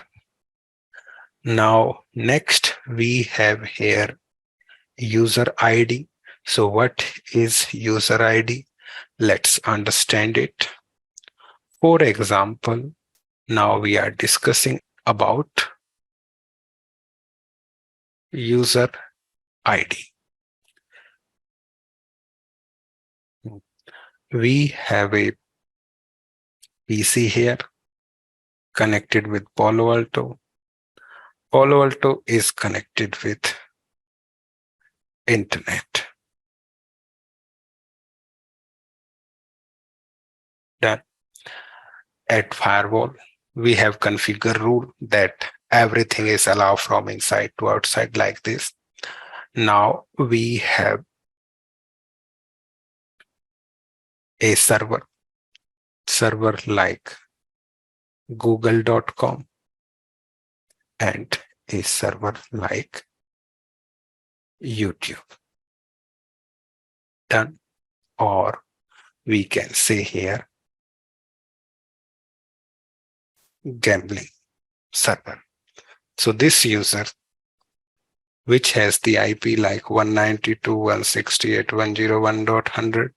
Now, next we have here user ID. So what is user ID? Let's understand it. For example, now we are discussing about user ID. We have a PC here connected with Palo Alto. Palo Alto is connected with internet. Done. At firewall, we have configured rule that everything is allowed from inside to outside like this. Now we have a server like google.com and a server like YouTube. Done. Or we can say here gambling server. So this user, which has the IP like 192.168.101.100,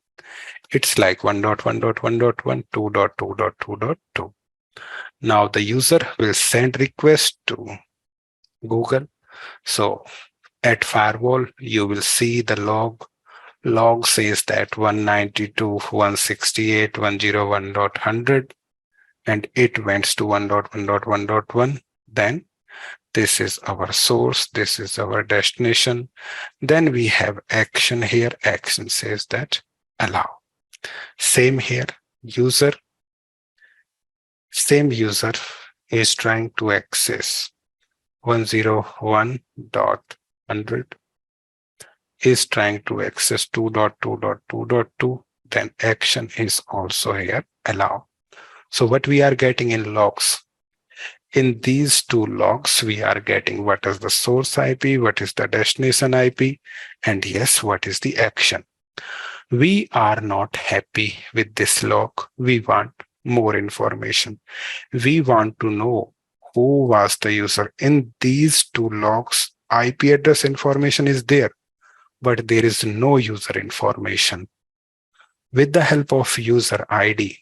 it's like 1.1.1.1, 2.2.2.2. Now the user will send request to Google. So at firewall, you will see the log. Log says that 192.168.101.100 and it went to 1.1.1.1. Then this is our source, this is our destination. Then we have action here. Action says that allow. Same here, user. Same user is trying to access 101.100, is trying to access 2.2.2.2. Then action is also here, allow. So what we are getting in logs, in these two logs, we are getting what is the source IP, what is the destination IP, and yes, what is the action. We are not happy with this log. We want more information. We want to know who was the user. In these two logs, IP address information is there, but there is no user information. With the help of user ID,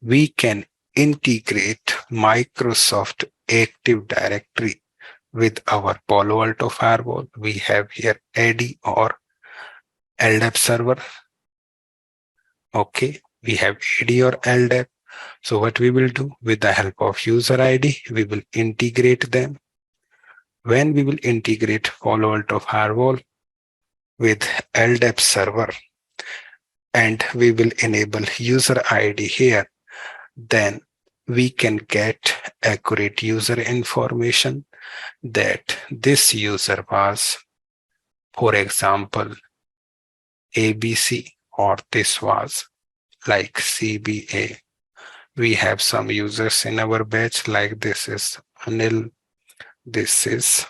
we can integrate Microsoft Active Directory with our Palo Alto Firewall. We have here AD or LDAP server. Okay, we have AD or LDAP. So what we will do with the help of user ID, we will integrate them. When we will integrate Palo Alto Firewall with LDAP server and we will enable user ID here, then we can get accurate user information that this user was, for example, ABC, or this was like CBA. We have some users in our batch, like this is Anil, this is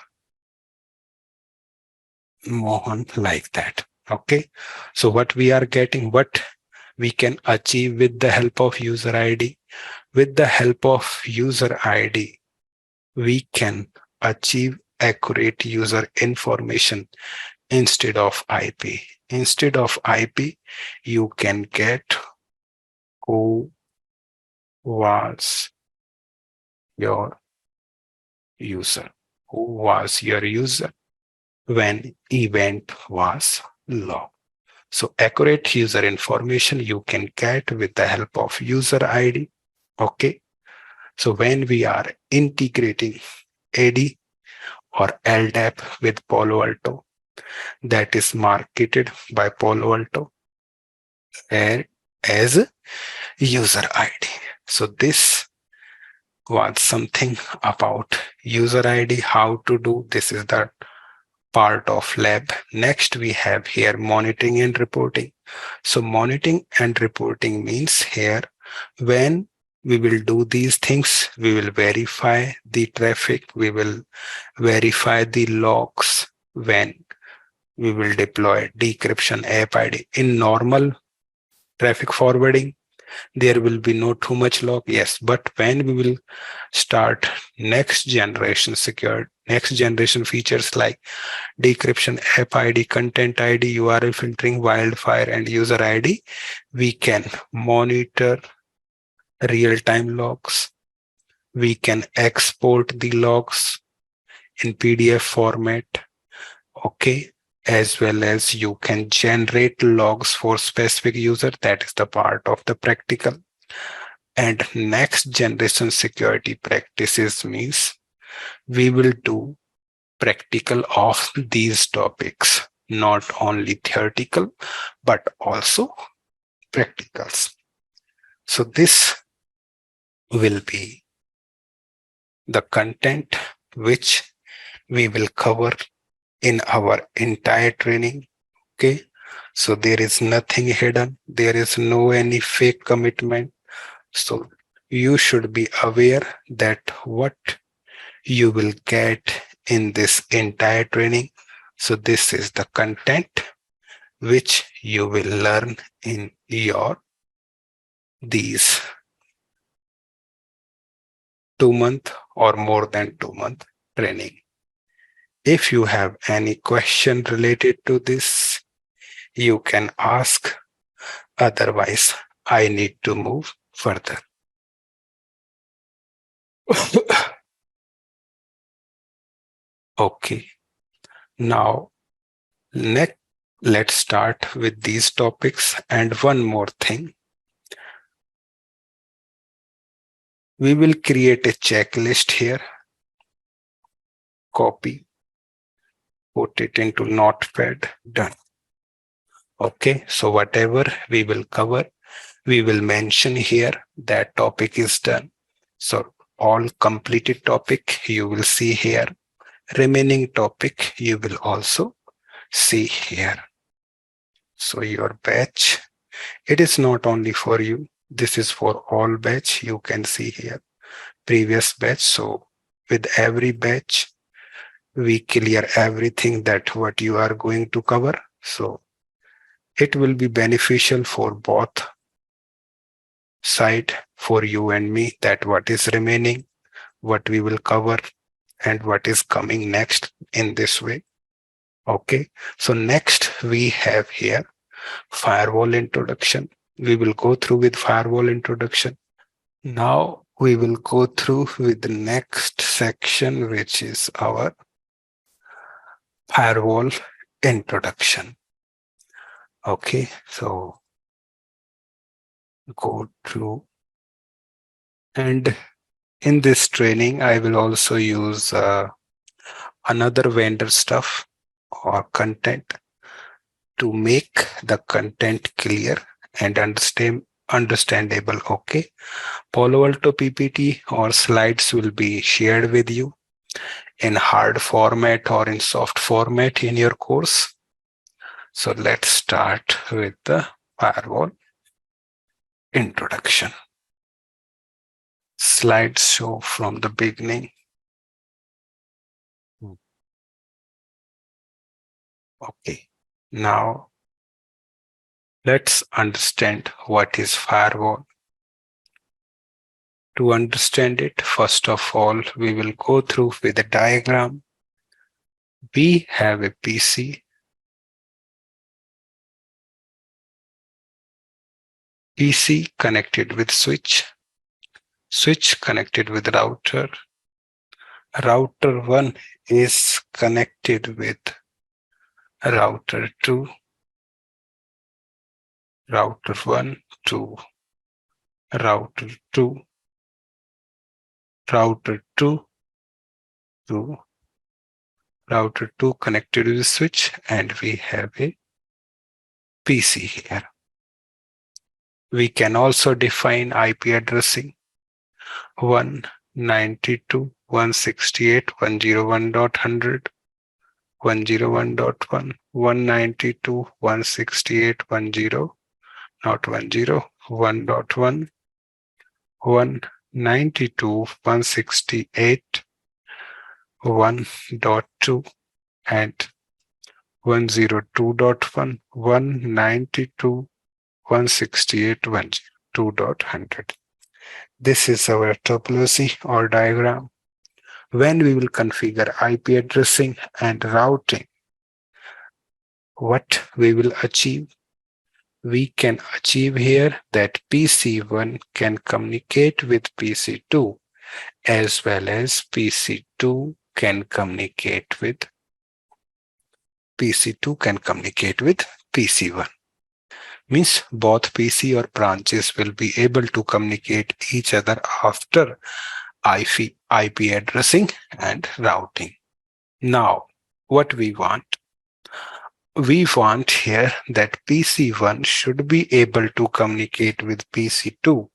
Mohan, like that. Okay, so what we are getting, what we can achieve with the help of user ID. With the help of user ID, we can achieve accurate user information instead of IP. Instead of IP, you can get who was your user, who was your user when event was logged. So accurate user information you can get with the help of user ID. Okay. So when we are integrating AD or LDAP with Palo Alto, that is marketed by Palo Alto as user ID. So this was something about user ID, how to do. This is the part of lab. Next, we have here monitoring and reporting. So monitoring and reporting means here when we will do these things, we will verify the traffic, we will verify the logs when we will deploy decryption app ID. In normal traffic forwarding, there will be no too much log. Yes, but when we will start next generation features like decryption, app ID, content ID, URL filtering, wildfire, and user ID, we can monitor real-time logs. We can export the logs in PDF format, okay, as well as you can generate logs for specific user. That is the part of the practical. And next generation security practices means we will do practical of these topics, not only theoretical, but also practicals. So this will be the content which we will cover in our entire training. Okay. So there is nothing hidden. There is no any fake commitment. So you should be aware that what you will get in this entire training. So this is the content which you will learn in your these 2 month or more than 2 month training. If you have any question related to this, you can ask. Otherwise, I need to move further. Okay. Now, let's start with these topics. And one more thing. We will create a checklist here. Copy. Put it into Notepad. Done. Okay. So whatever we will cover, we will mention here that topic is done. So all completed topic you will see here. Remaining topic you will also see here. So your batch, it is not only for you. This is for all batch. You can see here previous batch. So with every batch, we clear everything that what you are going to cover. So it will be beneficial for both side, for you and me, that what is remaining, what we will cover, and what is coming next in this way. Okay. So next we have here firewall introduction. We will go through with firewall introduction. Now we will go through with the next section, which is our firewall introduction. Okay, so go through, and in this training I will also use another vendor stuff or content to make the content clear and understandable. Okay, Palo Alto PPT or slides will be shared with you in hard format or in soft format in your course. So let's start with the firewall introduction. Slides show from the beginning. Okay, now let's understand what is firewall. To understand it, first of all, we will go through with a diagram. We have a PC. PC connected with switch. Switch connected with router. Router 1 is connected with router 2. Router 1 to router 2. Router 2 to router 2 connected with the switch, and we have a PC here. We can also define IP addressing 192.168.101.100, 101.1, 192.168.1.0, not 1.0, 1.1, 192.168.1.2, and 102.1, 192.168.1.0, 168.102.100. This is our topology or diagram. When we will configure IP addressing and routing, what we will achieve? We can achieve here that PC1 can communicate with PC2 as well as PC2 can communicate with PC1. Means both PC or branches will be able to communicate each other after IP addressing and routing. Now, what we want? We want here that PC1 should be able to communicate with PC2,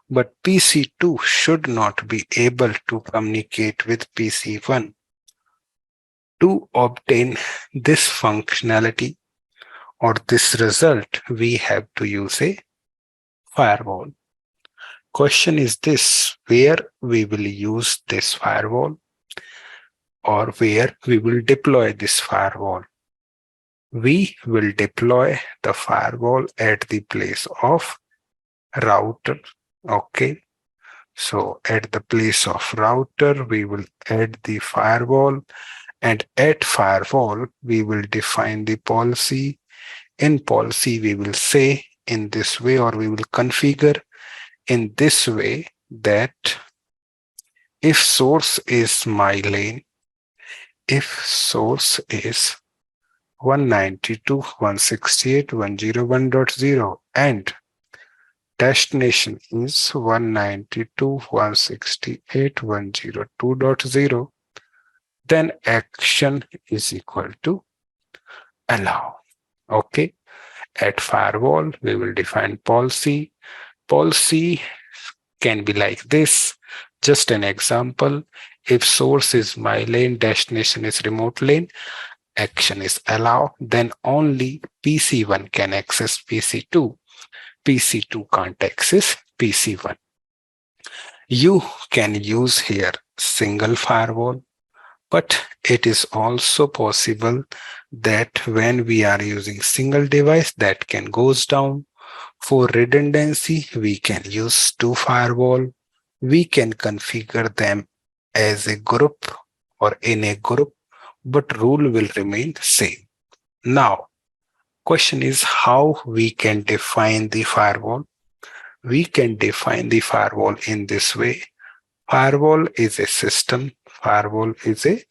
but PC2 should not be able to communicate with PC1. To obtain this functionality or this result, we have to use a firewall. Question is this: where we will use this firewall or where we will deploy this firewall? We will deploy the firewall at the place of router. Okay. So at the place of router, we will add the firewall, and at firewall, we will define the policy. In policy, we will say in this way, or we will configure in this way, that if source is my lane, if source is 192.168.101.0 and destination is 192.168.102.0, then action is equal to allow. Okay. At firewall, we will define policy. Policy can be like this. Just an example. If source is my lane, destination is remote lane, action is allow, then only PC1 can access PC2. PC2 can't access PC1. You can use here single firewall, but it is also possible that when we are using single device, that can goes down. For redundancy, we can use two firewall. We can configure them as a group or in a group, but rule will remain same. Now, question is how we can define the firewall. We can define the firewall in this way. Firewall is a system. Firewall is a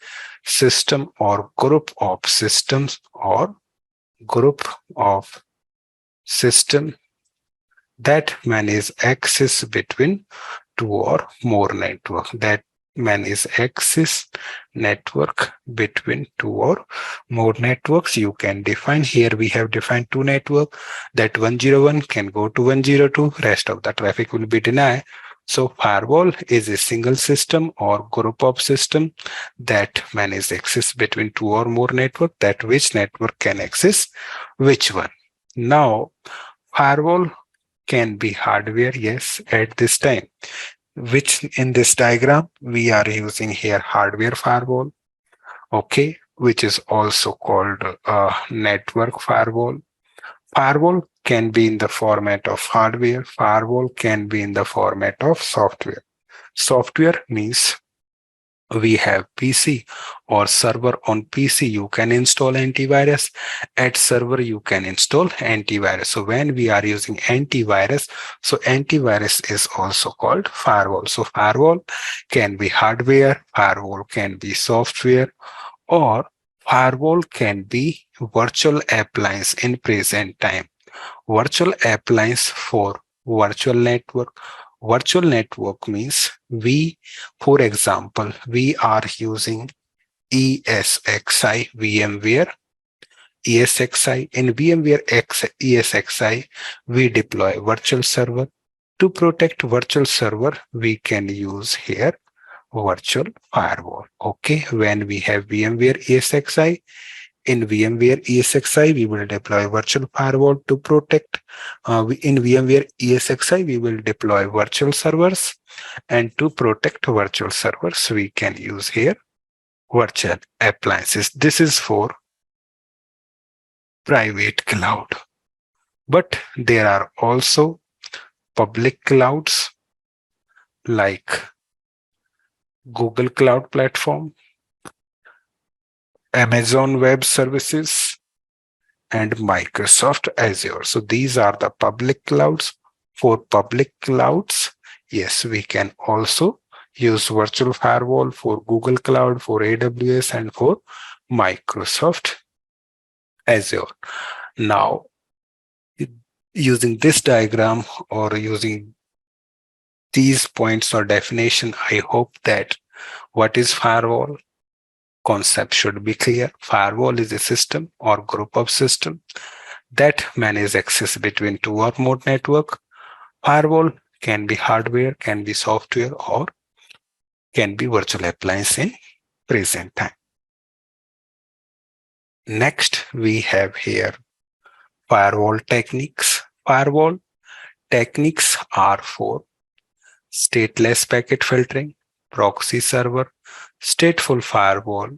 system or group of systems or group of system that manage access between two or more network. That manage access network between two or more networks. You can define here. We have defined two network, that 101 can go to 102. Rest of the traffic will be denied. So firewall is a single system or group of system that manage access between two or more network, that which network can access which one. Now, firewall can be hardware, yes, at this time, which in this diagram, we are using here hardware firewall, okay, which is also called network firewall. Firewall can be in the format of hardware. Firewall can be in the format of software. Software means we have PC or server. On PC, you can install antivirus. At server, you can install antivirus. So when we are using antivirus, so antivirus is also called firewall. So firewall can be hardware, firewall can be software, or firewall can be virtual appliance in present time. Virtual appliance for virtual network. Virtual network means for example, we are using ESXi VMware. ESXi in VMware ESXi, we deploy virtual server. To protect virtual server, we can use here virtual firewall. Okay, when we have VMware ESXi, in VMware ESXi, we will deploy virtual firewall to protect. In VMware ESXi, we will deploy virtual servers, and to protect virtual servers, we can use here virtual appliances. This is for private cloud. But there are also public clouds like Google Cloud Platform, Amazon Web Services, and Microsoft Azure. So these are the public clouds. For public clouds, yes, we can also use virtual firewall for Google Cloud, for AWS, and for Microsoft Azure. Now, using this diagram or using these points or definition, I hope that what is firewall concept should be clear. Firewall is a system or group of systems that manage access between two or more network. Firewall can be hardware, can be software, or can be virtual appliance in present time. Next, we have here firewall techniques. Firewall techniques are for stateless packet filtering, proxy server, stateful firewall,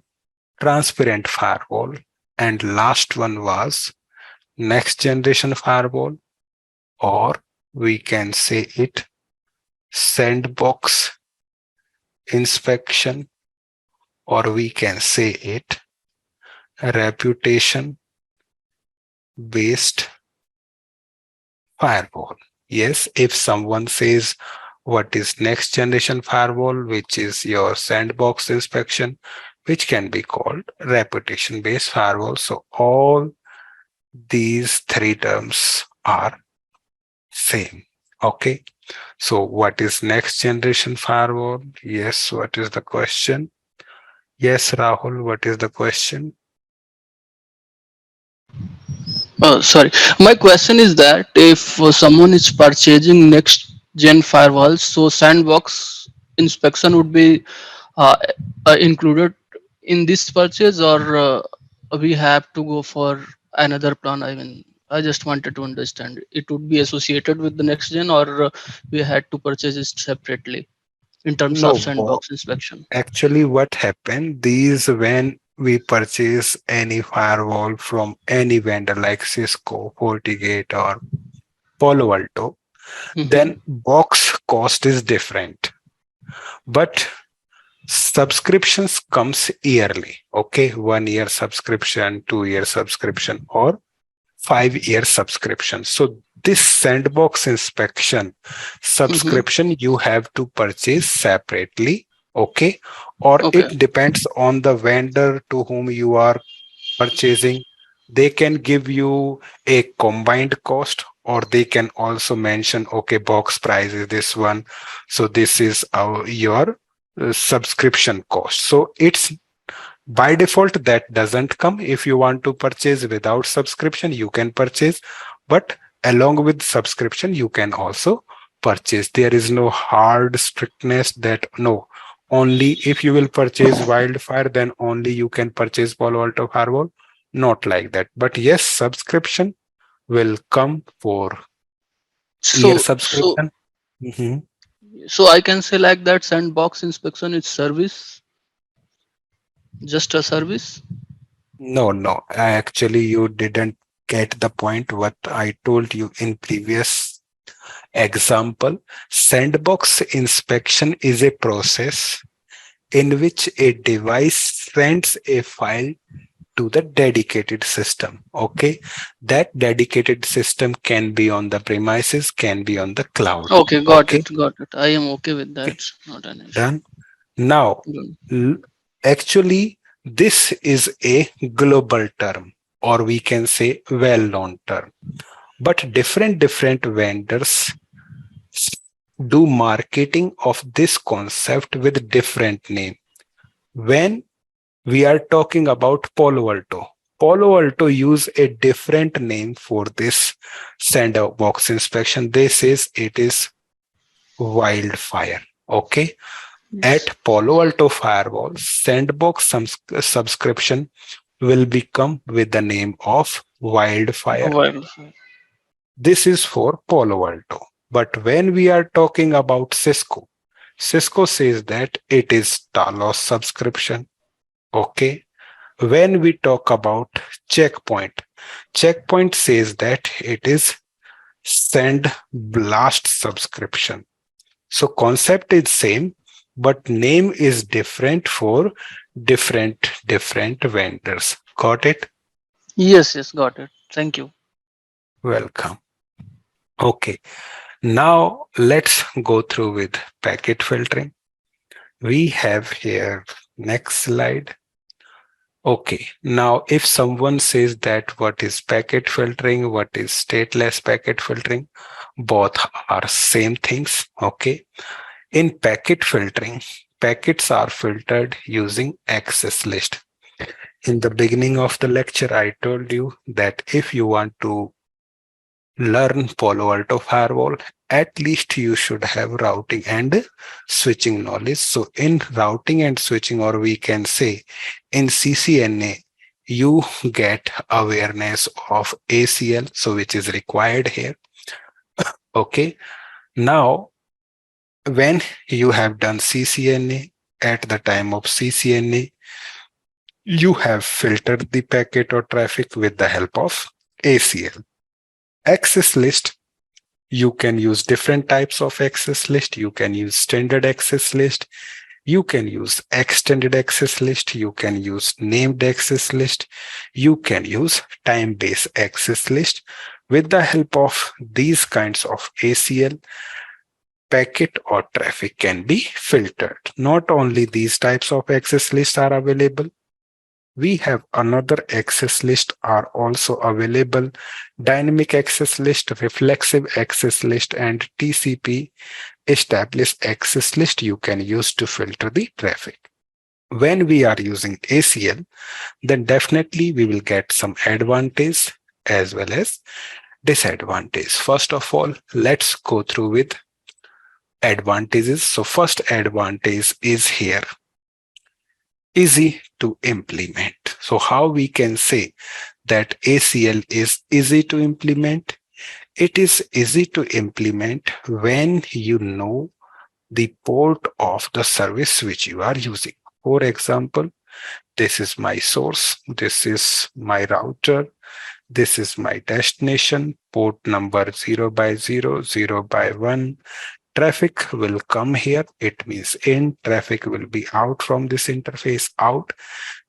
transparent firewall, and last one was next generation firewall, or we can say it sandbox inspection, or we can say it reputation based firewall. Yes, if someone says what is next generation firewall, which is your sandbox inspection, which can be called reputation based firewall. So all these three terms are same. Okay. So what is next generation firewall? Yes, what is the question? Yes, Rahul, what is the question? Sorry, my question is that if someone is purchasing next gen firewalls, so sandbox inspection would be uh, included in this purchase, or we have to go for another plan? I mean, I just wanted to understand. It would be associated with the next gen, or we had to purchase it separately in terms of No, sandbox inspection. actually what happened, these when we purchase any firewall from any vendor like Cisco, FortiGate or Palo Alto, Mm-hmm. then box cost is different. But subscriptions comes yearly. Okay, 1 year subscription, 2 year subscription, or 5 year subscription. So this sandbox inspection Mm-hmm. subscription you have to purchase separately. Okay, or it Okay. depends on the vendor to whom you are purchasing. They can give you a combined cost, or they can also mention, okay, box price is this one, so this is your subscription cost. So it's by default that doesn't come. If you want to purchase without subscription, you can purchase, but along with subscription you can also purchase. There is no hard strictness that no, only if you will purchase wildfire then only you can purchase Palo Alto firewall. Not like that, but yes, subscription will come for year So, so, subscription. Mhm. so I can say like that sandbox inspection is service, just a service. No, actually you didn't get the point what I told you in previous example. Sandbox inspection is a process in which a device sends a file to the dedicated system. Okay, that dedicated system can be on the premises, can be on the cloud. Okay, got Okay, it, got it. I am okay with that. okay, Not an issue. done. Now, Good. l- actually, this is a global term, or we can say well-known term. But different vendors do marketing of this concept with different name. When we are talking about Palo Alto, Palo Alto use a different name for this sandbox inspection. They says it is wildfire. Okay. Yes. At Palo Alto Firewall, sandbox subscription will become with the name of wildfire. Well, This is for Palo Alto. But when we are talking about Cisco, Cisco says that it is Talos subscription. Okay. When we talk about Checkpoint, Checkpoint says that it is send blast subscription. So concept is same, but name is different for different vendors. Got it? Yes, yes, got it. Thank you. Welcome. Okay. Now let's go through with packet filtering. We have here next slide. Okay, now if someone says that what is packet filtering, what is stateless packet filtering, both are same things. Okay, in packet filtering, packets are filtered using access list. In the beginning of the lecture, I told you that if you want to learn Palo Alto Firewall, at least you should have routing and switching knowledge. So in routing and switching, or we can say in CCNA, you get awareness of ACL, so which is required here. Okay. Now, when you have done CCNA, at the time of CCNA, you have filtered the packet or traffic with the help of ACL. Access list, you can use different types of access list. You can use standard access list. You can use extended access list. You can use named access list. You can use time-based access list. With the help of these kinds of ACL, packet or traffic can be filtered. Not only these types of access lists are available, we have another access list are also available: dynamic access list, reflexive access list, and TCP established access list you can use to filter the traffic. When we are using ACL, then definitely we will get some advantage as well as disadvantage. First of all, let's go through with advantages. So first advantage is here, easy to implement. So how we can say that ACL is easy to implement? It is easy to implement when you know the port of the service which you are using. For example, this is my source, this is my router, this is my destination, port number 0 by 0, 0 by 1. Traffic will come here, it means in, traffic will be out from this interface, out.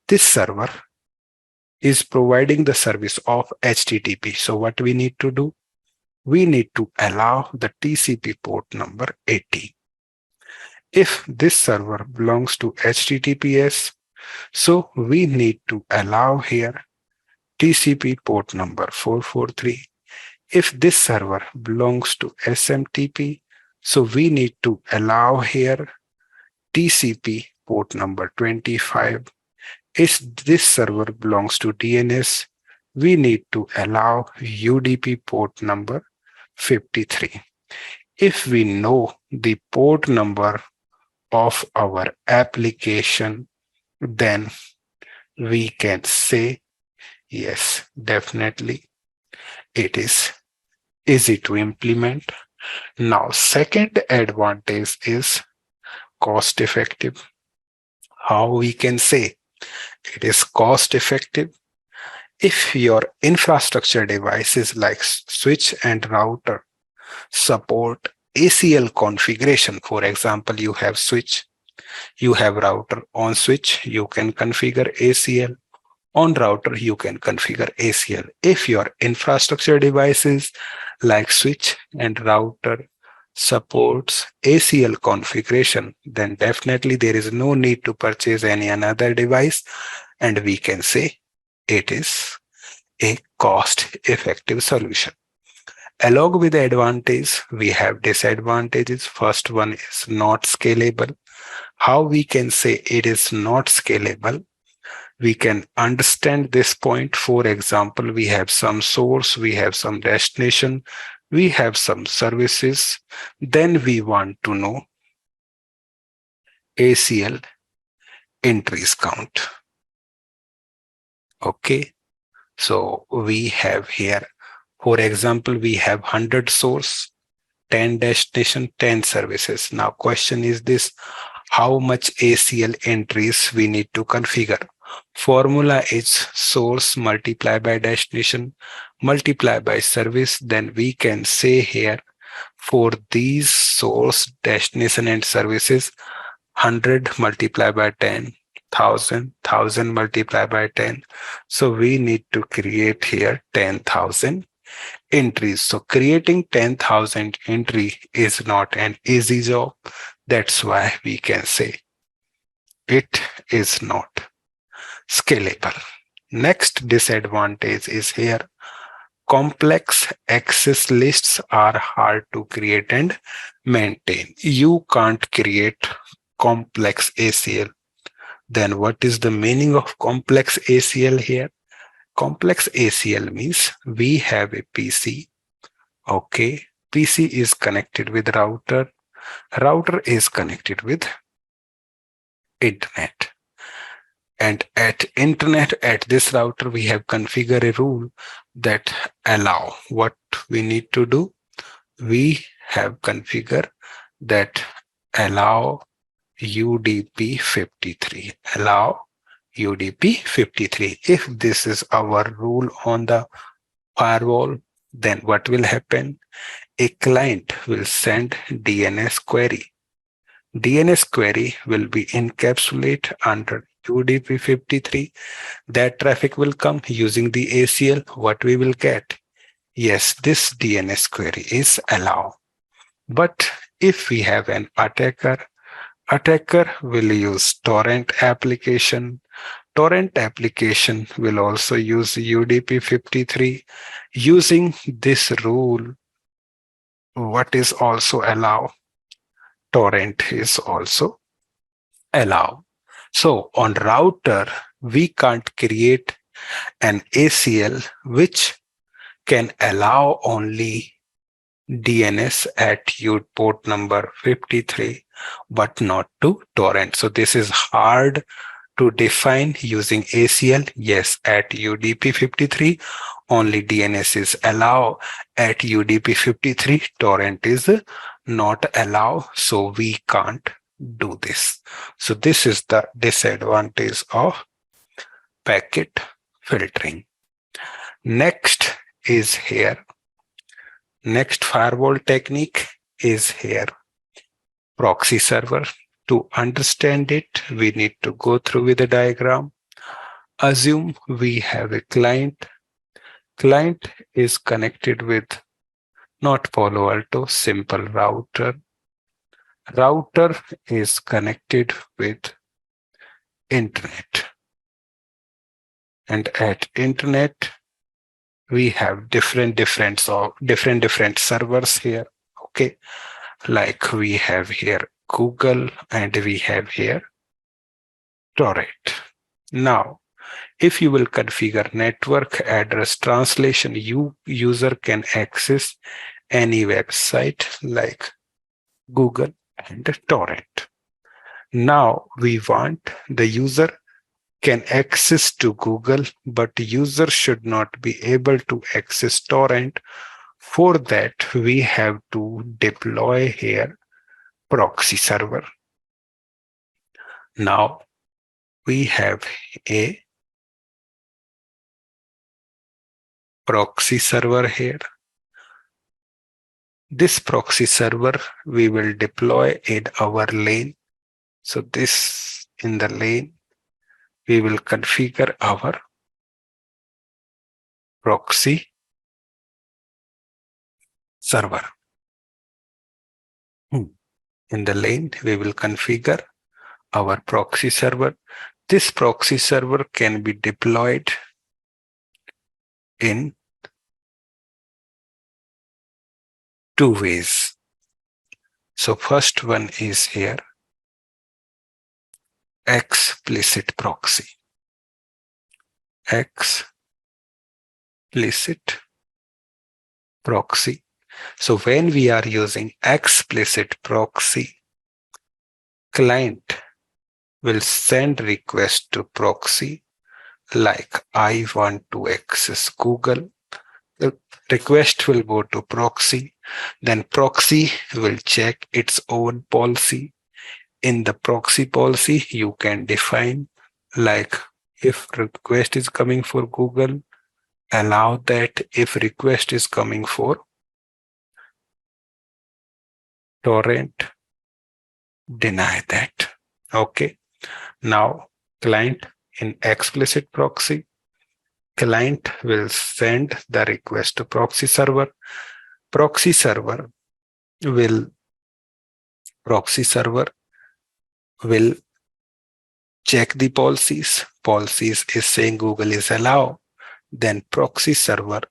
This server is providing the service of HTTP. So what we need to do? We need to allow the TCP port number 80. If this server belongs to HTTPS, so we need to allow here TCP port number 443. If this server belongs to SMTP, so we need to allow here TCP port number 25. If this server belongs to DNS, we need to allow UDP port number 53. If we know the port number of our application, then we can say, yes, definitely it is easy to implement. Now, second advantage is cost effective. How we can say it is cost effective? If your infrastructure devices like switch and router support ACL configuration, for example, you have switch, you have router. On switch, you can configure ACL. On router, you can configure ACL. If your infrastructure devices like switch and router supports ACL configuration, then definitely there is no need to purchase any another device, and we can say it is a cost-effective solution. Along with the advantage, we have disadvantages. First one is not scalable. How we can say it is not scalable? We can understand this point. For example, we have some source, we have some destination, we have some services. Then we want to know ACL entries count. Okay. So we have here, for example, we have 100 source, 10 destination, 10 services. Now question is this: how much ACL entries we need to configure? Formula is source multiplied by destination multiplied by service. Then we can say here for these source, destination and services, 100 multiplied by 10, 1000 multiplied by 10. So we need to create here 10,000 entries. So creating 10,000 entry is not an easy job. That's why we can say it is not scalable. Next disadvantage is here. Complex access lists are hard to create and maintain. You can't create complex ACL. Then what is the meaning of complex ACL here? Complex ACL means we have a PC. Okay. PC is connected with router. Router is connected with internet. And at internet, at this router, we have configured a rule that allow what we need to do. We have configured that allow UDP 53. Allow UDP 53. If this is our rule on the firewall, then what will happen? A client will send DNS query. DNS query will be encapsulated under UDP 53. That traffic will come using the ACL. What we will get? Yes, this DNS query is allowed. But if we have an attacker will use torrent application. Torrent application will also use UDP 53. Using this rule, what is also allowed? Torrent is also allowed. So on router, we can't create an ACL which can allow only DNS at port number 53, but not to torrent. So this is hard to define using ACL. Yes, at UDP 53, only DNS is allowed. At UDP 53, torrent is not allowed. So we can't do this. So this is the disadvantage of packet filtering. Next is here. Next firewall technique is here. Proxy server. To understand it, we need to go through with the diagram. Assume we have a client. Client is connected with not Palo Alto, simple router. Router is connected with internet. And at internet, we have different servers here. Okay. Like we have here Google and we have here Torrent. Now, if you will configure network address translation, user can access any website like Google and Torrent. Now we want the user can access to Google, but user should not be able to access Torrent. For that, we have to deploy here proxy server. Now we have a proxy server here. This proxy server we will deploy in our lane. So this in the lane, we will configure our proxy server. In the lane, we will configure our proxy server. This proxy server can be deployed in two ways. So first one is here, explicit proxy. Explicit proxy. So when we are using explicit proxy, client will send request to proxy like I want to access Google. The request will go to proxy. Then proxy will check its own policy. In the proxy policy, you can define like If request is coming for Google, allow that. If request is coming for torrent, deny that. Okay. Now, client in explicit proxy, client will send the request to proxy server. Proxy server will proxy server will check the policies. Policies is saying Google is allowed. Then proxy server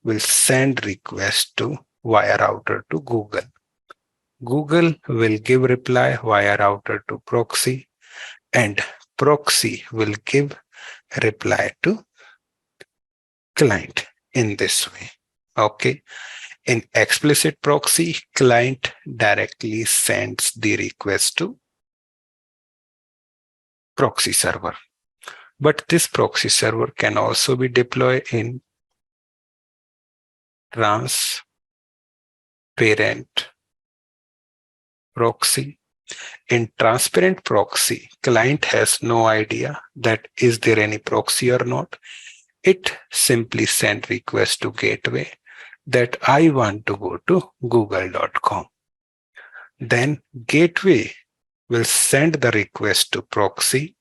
will send request to via router to Google. Google will give reply via router to proxy, and proxy will give reply to client in this way. Okay. In explicit proxy, client directly sends the request to proxy server. But this proxy server can also be deployed in transparent proxy. In transparent proxy, client has no idea that is there any proxy or not. It simply send request to gateway that I want to go to google.com. Then gateway will send the request to proxy.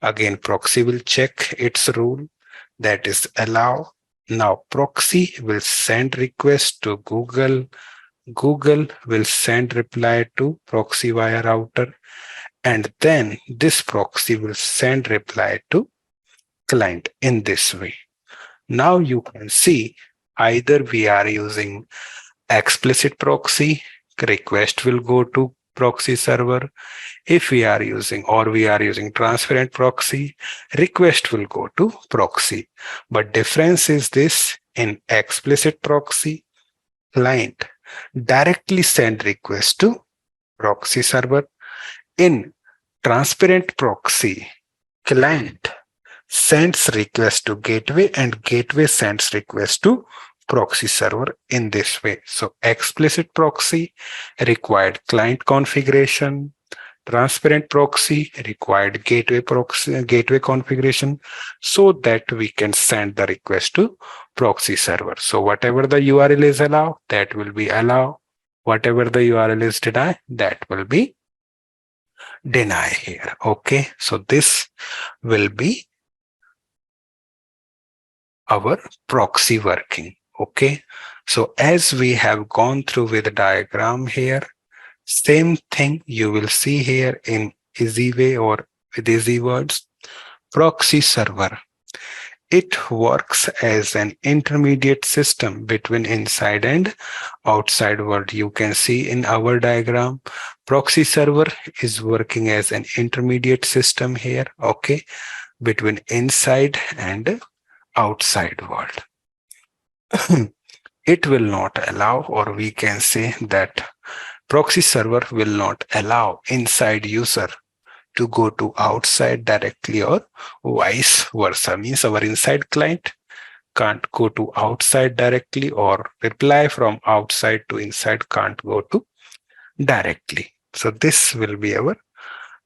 Again, proxy will check its rule, that is allow. Now proxy will send request to Google. Google will send reply to proxy via router, and then this proxy will send reply to client in this way. Now you can see either we are using explicit proxy, request will go to proxy server. If we are using transparent proxy, request will go to proxy. But difference is this: in explicit proxy, client directly send request to proxy server. In transparent proxy, client sends request to gateway and gateway sends request to proxy server in this way. So explicit proxy required client configuration, transparent proxy required gateway configuration, so that we can send the request to proxy server. So whatever the URL is allow, that will be allow. Whatever the URL is deny, that will be deny here. Okay, so this will be our proxy working. Okay, so as we have gone through with the diagram here, same thing you will see here in easy way or with easy words. Proxy server, it works as an intermediate system between inside and outside world. You can see in our diagram, proxy server is working as an intermediate system here, okay, between inside and outside world. It will not allow, or we can say that proxy server will not allow inside user to go to outside directly, or vice versa. Means our inside client can't go to outside directly, or reply from outside to inside can't go to directly. So this will be our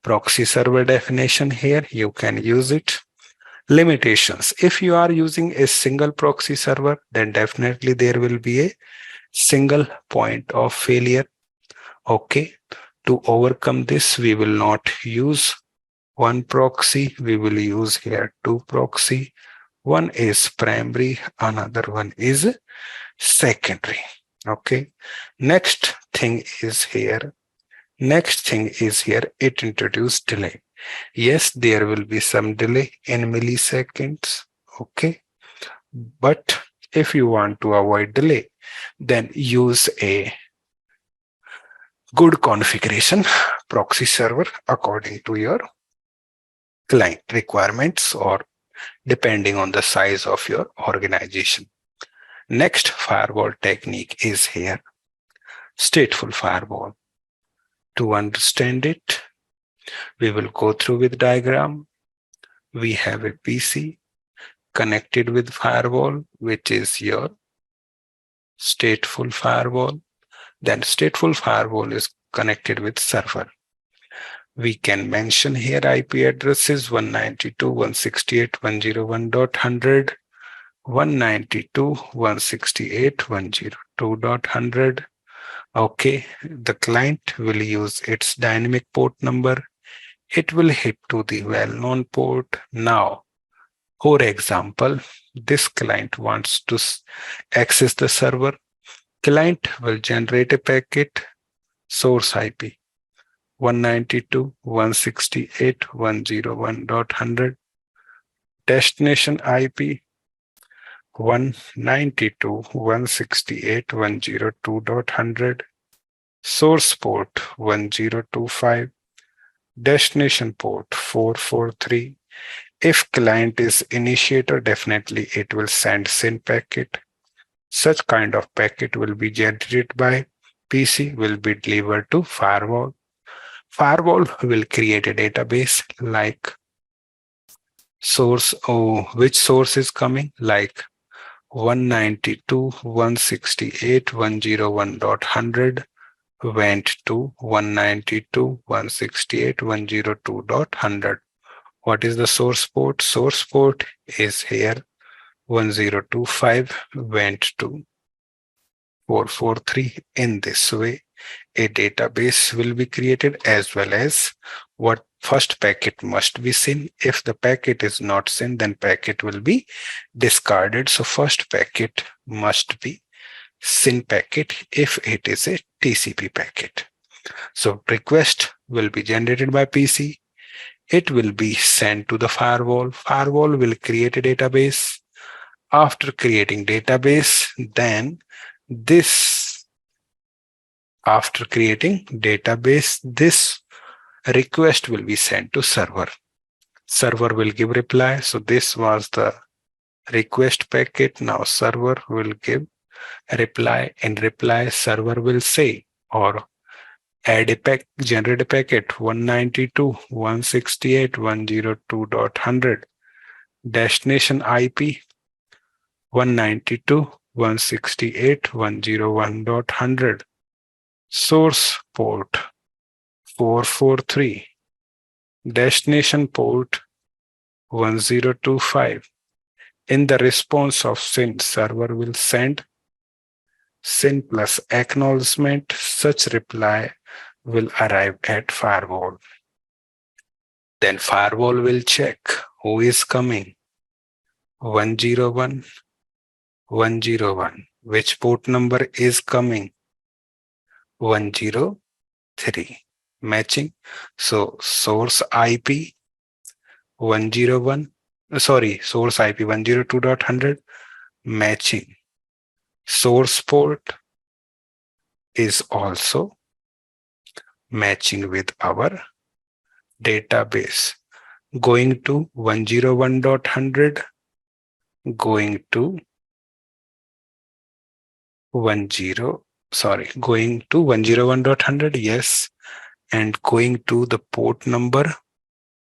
proxy server definition here. You can use it. Limitations: if you are using a single proxy server, then definitely there will be a single point of failure. Okay, to overcome this, we will not use one proxy, we will use here two proxy. One is primary, another one is secondary. Okay, next thing is here, it introduced delay. Yes, there will be some delay in milliseconds. Okay, but if you want to avoid delay, then use a good configuration proxy server according to your client requirements or depending on the size of your organization. Next firewall technique is here, stateful firewall. To understand it, we will go through with diagram. We have a PC connected with firewall, which is your stateful firewall. Then stateful firewall is connected with server. We can mention here IP addresses 192.168.101.100, 192.168.102.100. Okay, the client will use its dynamic port number. It will hit to the well-known port. Now, for example, this client wants to access the server. Client will generate a packet, source IP 192.168.101.100, destination IP 192.168.102.100, source port 1025, destination port 443. If client is initiator, definitely it will send SYN packet. Such kind of packet will be generated by PC, will be delivered to firewall. Firewall will create a database like source, which source is coming, like 192.168.101.100 went to 192.168.102.100. What is the source port? Source port is here 1025 went to 443. In this way, a database will be created, as well as what first packet must be seen. If the packet is not seen, then packet will be discarded. So first packet must be SYN packet if it is a TCP packet. So request will be generated by PC. It will be sent to the firewall. Firewall will create a database. After creating database, then this after creating database, this request will be sent to server. Server will give reply. So this was the request packet. Now server will give a reply. In reply, server will say or add a generate a packet 192.168.102.100, destination IP 192.168.101.100, source port 443, destination port 1025. In the response of SYN, server will send SYN plus acknowledgement. Such reply will arrive at firewall. Then firewall will check who is coming. 101, 101. Which port number is coming? 103. Matching. So source IP 101, source IP 102.100 matching. Source port is also matching with our database. Going to 101.100, going to going to 101.100, yes, and going to the port number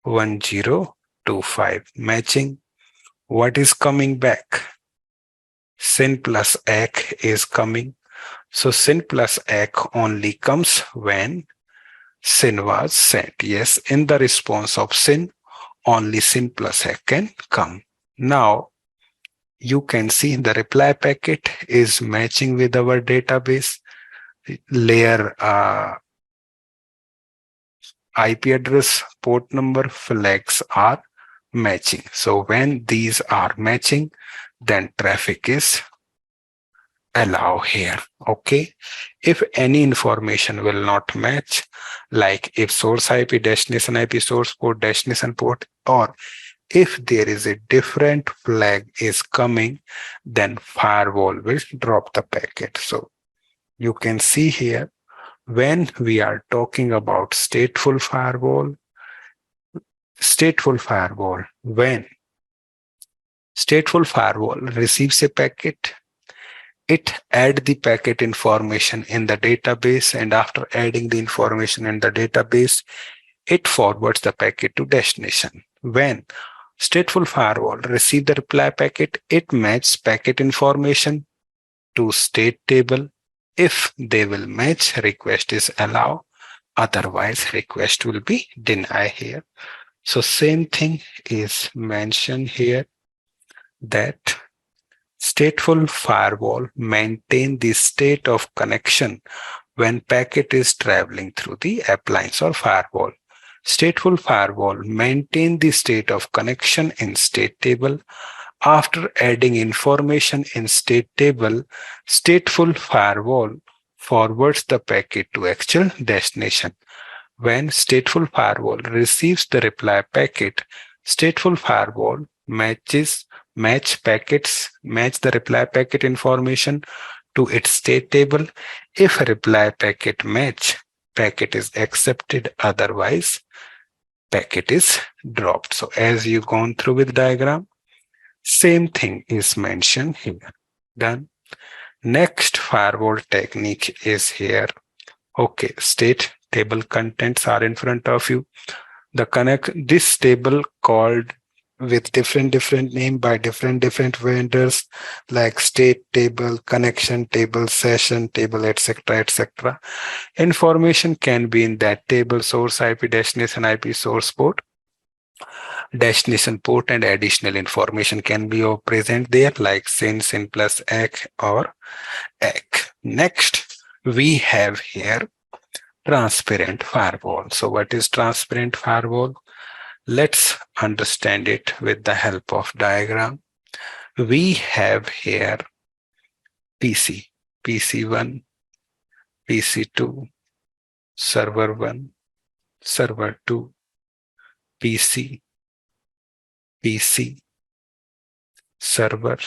1025, matching. What is coming back? SYN plus ACK is coming. So SYN plus ACK only comes when SYN was sent. Yes, in the response of SYN, only SYN plus ACK can come. Now, you can see the reply packet is matching with our database layer IP address, port number, flags are matching. So when these are matching, then traffic is allow here. Okay. If any information will not match, like if source IP, destination IP, source port, destination port, or if there is a different flag is coming, then firewall will drop the packet. So you can see here, when we are talking about stateful firewall, when stateful firewall receives a packet, it adds the packet information in the database, and after adding the information in the database, it forwards the packet to destination. When stateful firewall receives the reply packet, it matches packet information to state table. If they will match, request is allowed. Otherwise, request will be denied here. So same thing is mentioned here, that stateful firewall maintain the state of connection when packet is traveling through the appliance or firewall. Stateful firewall maintain the state of connection in state table. After adding information in state table, stateful firewall forwards the packet to actual destination. When stateful firewall receives the reply packet, stateful firewall match the reply packet information to its state table. If a reply packet match, packet is accepted. Otherwise, packet is dropped. So as you gone through with diagram, same thing is mentioned here. Done. Next firewall technique is here. Okay, state table contents are in front of you. This table called with different name by different vendors, like state table, connection table, session table, etc. Information can be in that table: source IP, destination IP, source port, destination port, and additional information can be present there, like sin plus ACK or ACK. Next, we have here transparent firewall. So what is transparent firewall? Let's understand it with the help of diagram. We have here PC1, PC2, server 1, server 2, PC, server.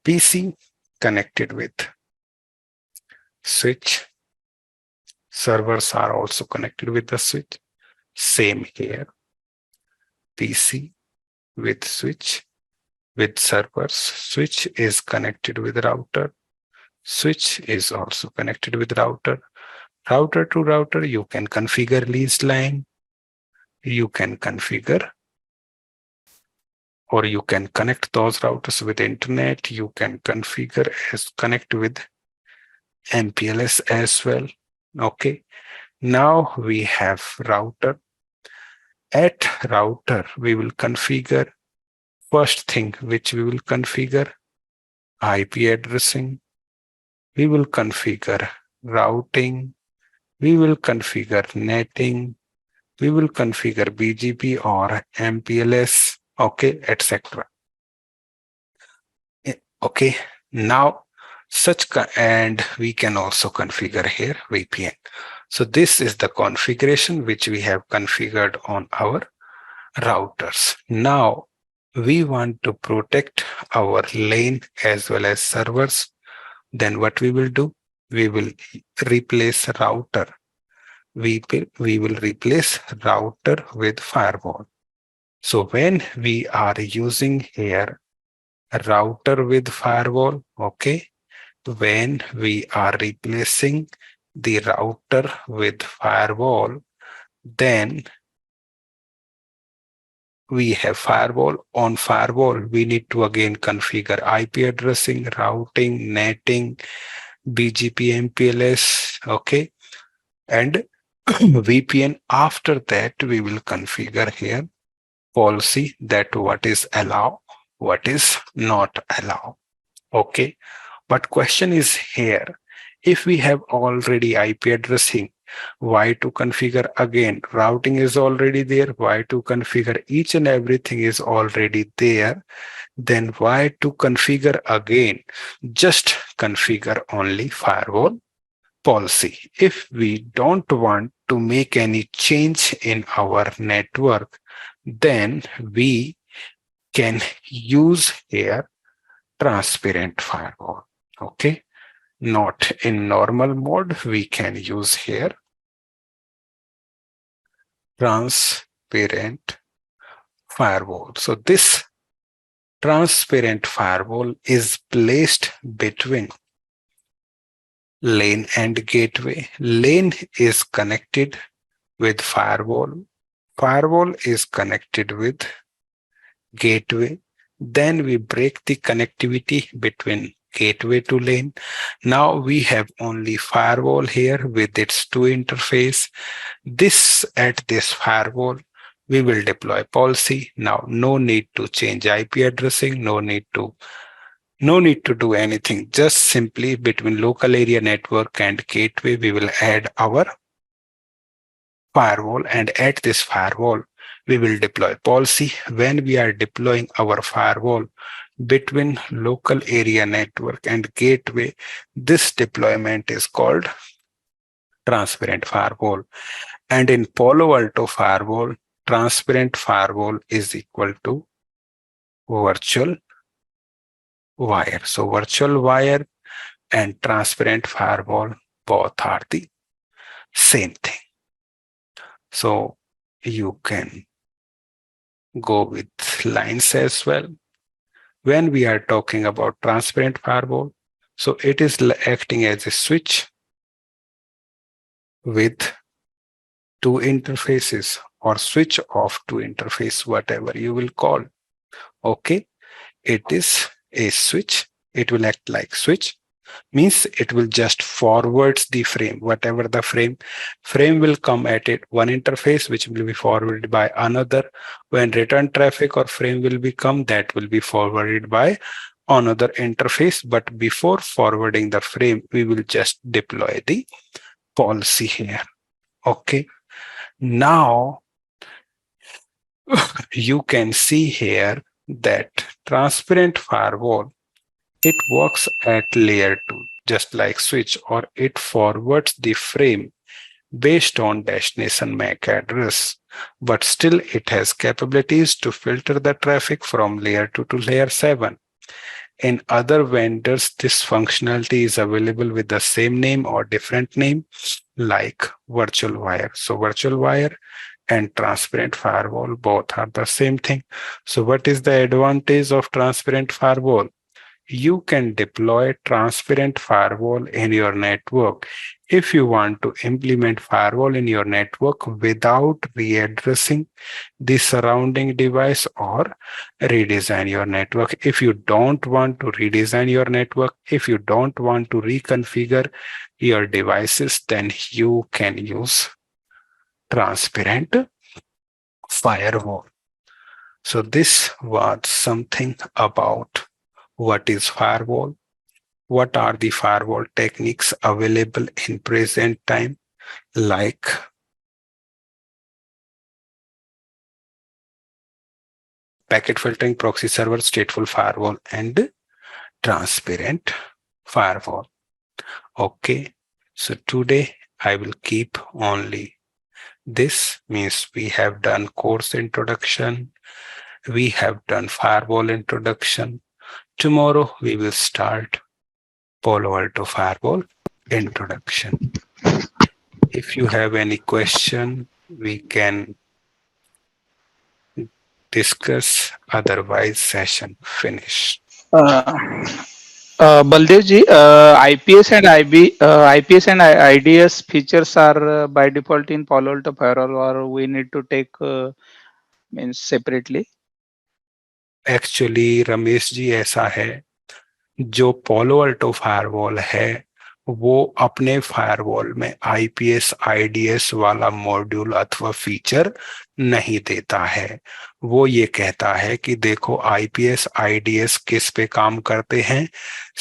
PC connected with switch. Servers are also connected with the switch. Same here. PC with switch with servers. Switch is connected with router. Switch is also connected with router. Router to router, you can configure leased line. You can configure, or you can connect those routers with internet. You can configure as connect with MPLS as well. Okay. Now we have router. At router, we will configure, first thing which we will configure, IP addressing. We will configure routing. We will configure netting. We will configure BGP or MPLS, okay, etc. Okay, now and we can also configure here VPN. So this is the configuration which we have configured on our routers. Now we want to protect our lane as well as servers. Then what we will do? We will replace router. We will replace router with firewall. So when we are using here a router with firewall, okay, when we are replacing the router with firewall, then we have firewall. On firewall, we need to again configure IP addressing, routing, netting, BGP, MPLS, okay, and VPN. After that, we will configure here policy that what is allow, what is not allow. Okay, but question is here, if we have already IP addressing, why to configure again? Routing is already there. Why to configure? Each and everything is already there. Then why to configure again? Just configure only firewall policy. If we don't want to make any change in our network, then we can use here transparent firewall. Okay, not in normal mode. We can use here transparent firewall. So this transparent firewall is placed between lane and gateway. Lane is connected with firewall. Firewall is connected with gateway. Then we break the connectivity between gateway to LAN. Now we have only firewall here with its two interface. At this firewall, we will deploy policy. Now, no need to change IP addressing, no need to do anything. Just simply between local area network and gateway, we will add our firewall, and at this firewall, we will deploy policy. When we are deploying our firewall between local area network and gateway, this deployment is called transparent firewall. And in Palo Alto firewall, transparent firewall is equal to virtual wire. So virtual wire and transparent firewall both are the same thing. So you can go with lines as well. When we are talking about transparent firewall, so it is acting as a switch with two interfaces or switch of two interface, whatever you will call. Okay, it is a switch. It will act like switch, means it will just forwards the frame, whatever the frame will come at it one interface, which will be forwarded by another. When return traffic or frame will become, that will be forwarded by another interface. But before forwarding the frame, we will just deploy the policy here. Okay, now you can see here that transparent firewall, it works at layer 2, just like switch, or it forwards the frame based on destination MAC address, but still it has capabilities to filter the traffic from layer 2 to layer 7. In other vendors, this functionality is available with the same name or different name, like virtual wire. So virtual wire and transparent firewall both are the same thing. So what is the advantage of transparent firewall? You can deploy transparent firewall in your network if you want to implement firewall in your network without readdressing the surrounding device or redesign your network. If you don't want to redesign your network, if you don't want to reconfigure your devices, then you can use transparent firewall. So this was something about what is firewall, what are the firewall techniques available in present time, like packet filtering, proxy server, stateful firewall, and transparent firewall. Okay, so today I will keep only this, means we have done course introduction, we have done firewall introduction. Tomorrow we will start Palo Alto Firewall introduction. If you have any question, we can discuss. Otherwise, session finished. Baldev ji, IPS and IPS and IDS features are by default in Palo Alto Firewall, or we need to take means separately. Actually, Ramesh ji ऐसा है, जो पोलो Alto firewall है वो अपने firewall में IPS IDs वाला module अथवा feature नहीं देता है। वो ये कहता है कि देखो आईपीएस आईडीएस किस पे काम करते हैं,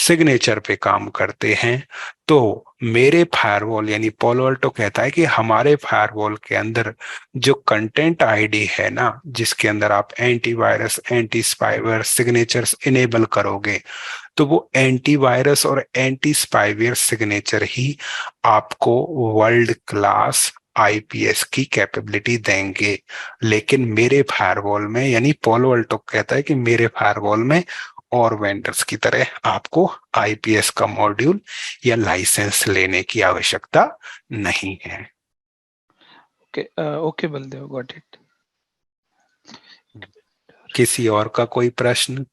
सिग्नेचर पे काम करते हैं। तो मेरे फायरवॉल यानी पोलो अल्टो कहता है कि हमारे फायरवॉल के अंदर जो कंटेंट आईडी है ना, जिसके अंदर आप antivirus anti spyware signatures enable करोगे, तो वो एंटीवायरस और एंटी स्पाईवेयर सिग्नेचर ही आपको वर्ल्ड क्लास आईपीएस की कैपेबिलिटी देंगे। लेकिन मेरे फायरवॉल में यानी पोलो अल्टो कहता है कि मेरे फायरवॉल में और वेंडर्स की तरह आपको आईपीएस का मॉड्यूल या लाइसेंस लेने की आवश्यकता नहीं है। Okay Baldev, got it. किसी और का कोई प्रश्न?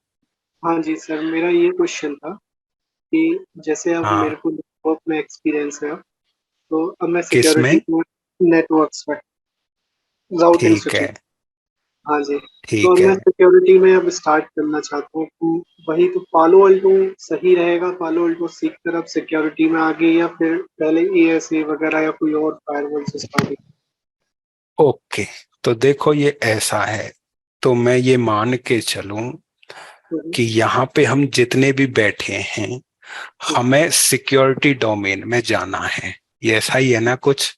हाँ जी सर, मेरा ये क्वेश्चन था कि जैसे अब मेरे को नेटवर्क में एक्सपीरियंस है, तो अब मैं सिक्योरिटी नेटवर्क्स में राउटिंग ठीक है, हाँ जी। तो ठीक मैं है। सिक्योरिटी में अब स्टार्ट करना चाहता हूँ, तो वही तो पालो अल्टो सही रहेगा, पालो अल्टो सीख कर अब सिक्योरिटी में आगे, या फिर पहले एएसए वगैरह या कोई और फायरवॉल से स्टार्टिंग? ओके, तो देखो ये ऐसा है, तो मैं ये मान के चलूं कि यहाँ पे हम जितने भी बैठे हैं हमें सिक्योरिटी डोमेन में जाना है, ये ऐसा ही है ना कुछ?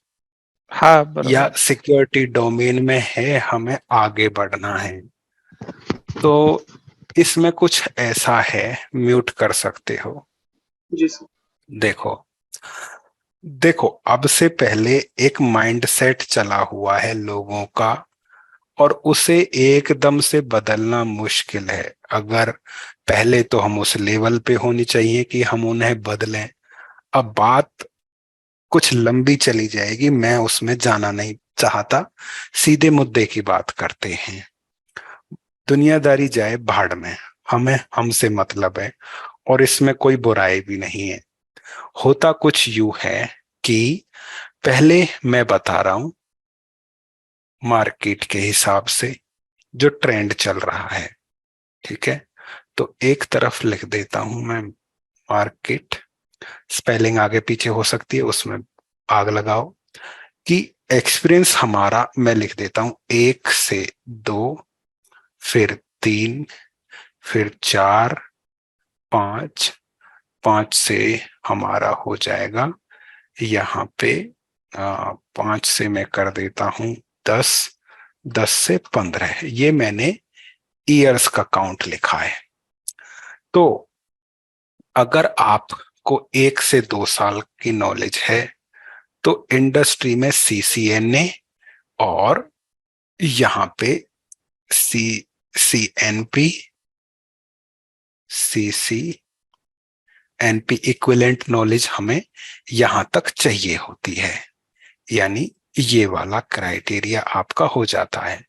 हाँ या बरोबर. सिक्योरिटी डोमेन में है, हमें आगे बढ़ना है। तो इसमें कुछ ऐसा है, म्यूट कर सकते हो। जी सर। देखो देखो, अब से पहले एक माइंडसेट चला हुआ है लोगों का, और उसे एकदम से बदलना मुश्किल है। अगर पहले तो हम उस लेवल पे होनी चाहिए कि हम उन्हें बदलें। अब बात कुछ लंबी चली जाएगी, मैं उसमें जाना नहीं चाहता, सीधे मुद्दे की बात करते हैं। दुनियादारी जाए भाड़ में, हमें हमसे मतलब है, और इसमें कोई बुराई भी नहीं है। होता कुछ यूं है कि पहले मैं बता रहा हूं मार्केट के हिसाब से जो ट्रेंड चल रहा है, ठीक है? तो एक तरफ लिख देता हूं मैं मार्केट, स्पेलिंग आगे पीछे हो सकती है, उसमें आग लगाओ। कि एक्सपीरियंस हमारा मैं लिख देता हूं 1 से 2, फिर 3, फिर 4, 5, 5 से हमारा हो जाएगा यहाँ पे 5 से मैं कर देता हूं 10, 10 से 15, ये मैंने ईयर्स का काउंट लिखा है। तो अगर आपको 1 से 2 साल की नॉलेज है तो इंडस्ट्री में सीसीएनए और यहाँ पे सी सीएनपी सीसीएनपी इक्विवेलेंट नॉलेज हमें यहाँ तक चाहिए होती है, यानी ये वाला क्राइटेरिया आपका हो जाता है।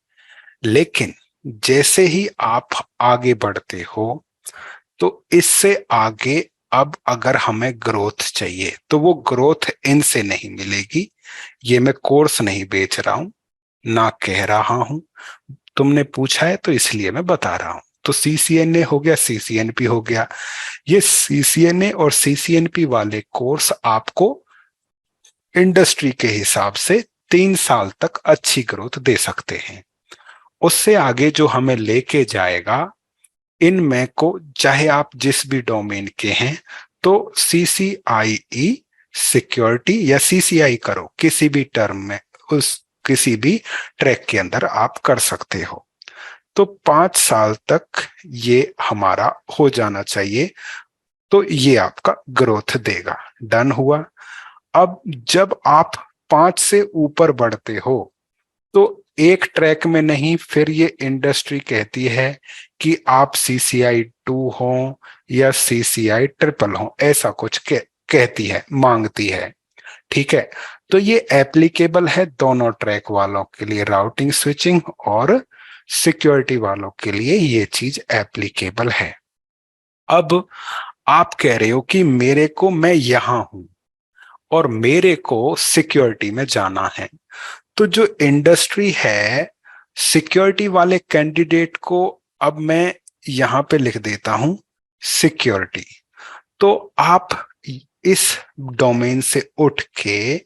लेकिन जैसे ही आप आगे बढ़ते हो तो इससे आगे अब अगर हमें ग्रोथ चाहिए तो वो ग्रोथ इनसे नहीं मिलेगी। ये मैं कोर्स नहीं बेच रहा हूं, ना कह रहा हूं, तुमने पूछा है तो इसलिए मैं बता रहा हूं। तो सीसीएनए हो गया, सीसीएनपी हो गया, ये सीसीएनए और सीसीएनपी वाले कोर्स आपको इंडस्ट्री के हिसाब से 3 साल तक अच्छी ग्रोथ दे सकते हैं। उससे आगे जो हमें लेके जाएगा इनमें को, चाहे आप जिस भी डोमेन के हैं, तो सीसीआईई सिक्योरिटी या सीसीआई करो, किसी भी टर्म में, उस किसी भी ट्रैक के अंदर आप कर सकते हो। तो 5 साल तक ये हमारा हो जाना चाहिए, तो ये आपका ग्रोथ देगा। डन हुआ। अब जब आप 5 से ऊपर बढ़ते हो तो एक ट्रैक में नहीं, फिर ये इंडस्ट्री कहती है कि आप CCI 2 हो या CCI ट्रिपल हो, ऐसा कुछ कहती है, मांगती है। ठीक है, तो ये एप्लीकेबल है दोनों ट्रैक वालों के लिए, राउटिंग स्विचिंग और सिक्योरिटी वालों के लिए ये चीज एप्लीकेबल है। अब आप कह रहे हो कि मेरे को, मैं यहां हूं और मेरे को सिक्योरिटी में जाना है, तो जो इंडस्ट्री है सिक्योरिटी वाले कैंडिडेट को, अब मैं यहां पे लिख देता हूं सिक्योरिटी। तो आप इस डोमेन से उठ के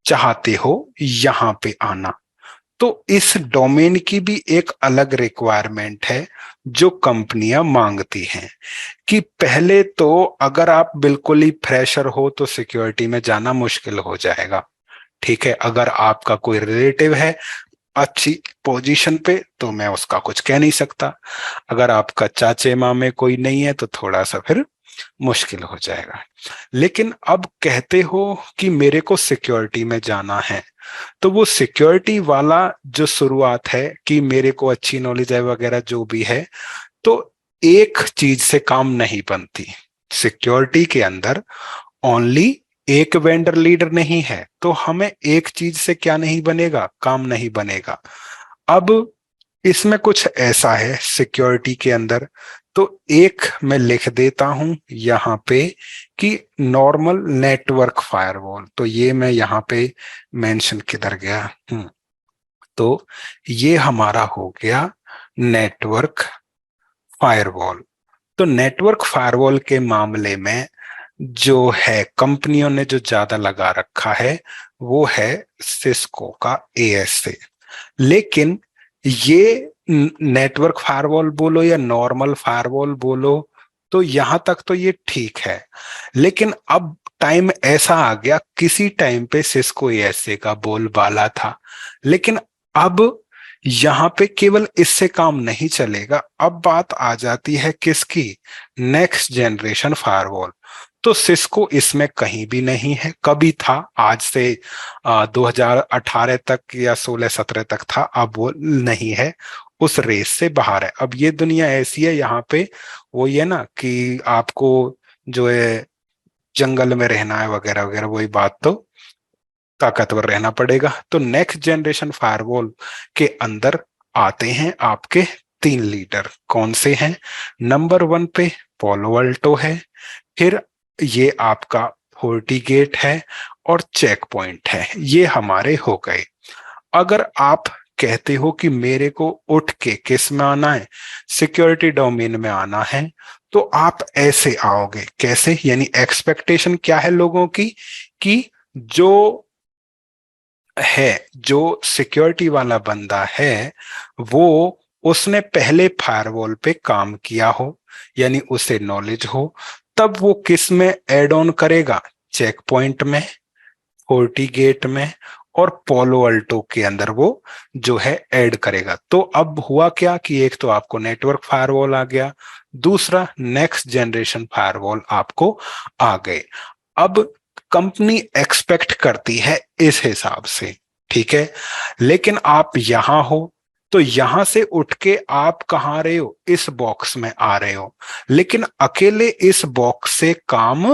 चाहते हो यहां पे आना, तो इस डोमेन की भी एक अलग रिक्वायरमेंट है जो कंपनियां मांगती हैं। कि पहले तो अगर आप बिल्कुल ही फ्रेशर हो तो सिक्योरिटी में जाना मुश्किल हो जाएगा। ठीक है, अगर आपका कोई रिलेटिव है अच्छी पोजीशन पे तो मैं उसका कुछ कह नहीं सकता, अगर आपका चाचे मामे कोई नहीं है तो थोड़ा सा फिर मुश्किल हो जाएगा। लेकिन अब कहते हो कि मेरे को सिक्योरिटी में जाना है, तो वो सिक्योरिटी वाला जो शुरुआत है कि मेरे को अच्छी नॉलेज है वगैरह जो भी है, तो एक चीज से काम नहीं बनती। सिक्योरिटी के अंदर ओनली एक वेंडर लीडर नहीं है, तो हमें एक चीज से क्या नहीं बनेगा, काम नहीं बनेगा। अब इसमें कुछ ऐसा है सिक्योरिटी के अंदर, तो एक मैं लिख देता हूं यहां पे कि नॉर्मल नेटवर्क फायरवॉल, तो ये मैं यहां पे मेंशन किधर गया, तो ये हमारा हो गया नेटवर्क फायरवॉल। तो नेटवर्क फायरवॉल के मामले में जो है कंपनियों ने जो ज्यादा लगा रखा है वो है सिस्को का एएसए। लेकिन ये नेटवर्क फायरवॉल बोलो या नॉर्मल फायरवॉल बोलो, तो यहां तक तो ये ठीक है। लेकिन अब टाइम ऐसा आ गया, किसी टाइम पे सिस्को एएसए का बोलबाला था, लेकिन अब यहां पे केवल इससे काम नहीं चलेगा। अब बात आ जाती है किसकी? Next generation firewall. तो सिस्को इसमें कहीं भी नहीं है, कभी था, आज से 2018 तक या 16-17 तक था, अब वो नहीं है, उस रेस से बाहर है। अब ये दुनिया ऐसी है, यहाँ पे वो ये ना कि आपको जो है जंगल में रहना है वगैरह वगैरह, वही बात, तो ताकतवर रहना पड़ेगा। तो नेक्स्ट जनरेशन फायरवॉल के अंदर आते हैं आपके 3 लीडर। कौन से हैं? नंबर 1 पे पोलो अल्टो है, फिर ये आपका फोर्टीगेट है और चेक पॉइंट है। ये हमारे हो गए। अगर आप कहते हो कि मेरे को उठ के किस में आना है, सिक्योरिटी डोमेन में आना है, तो आप ऐसे आओगे। कैसे? यानी एक्सपेक्टेशन क्या है लोगों की कि जो है, जो सिक्योरिटी वाला बंदा है, वो उसने पहले फायरवॉल पे काम किया हो, यानी उसे नॉलेज हो, तब वो किस में एड ऑन करेगा? चेक पॉइंट में, फोर्टीगेट में और पोलो अल्टो के अंदर वो जो है ऐड करेगा। तो अब हुआ क्या कि एक तो आपको नेटवर्क फायरवॉल आ गया, दूसरा नेक्स्ट जनरेशन फायरवॉल आपको आ गए। अब कंपनी एक्सपेक्ट करती है इस हिसाब से, ठीक है। लेकिन आप यहां हो, तो यहां से उठ के आप कहां रहे हो? इस बॉक्स में आ रहे हो। लेकिन अकेले इस बॉक्स से काम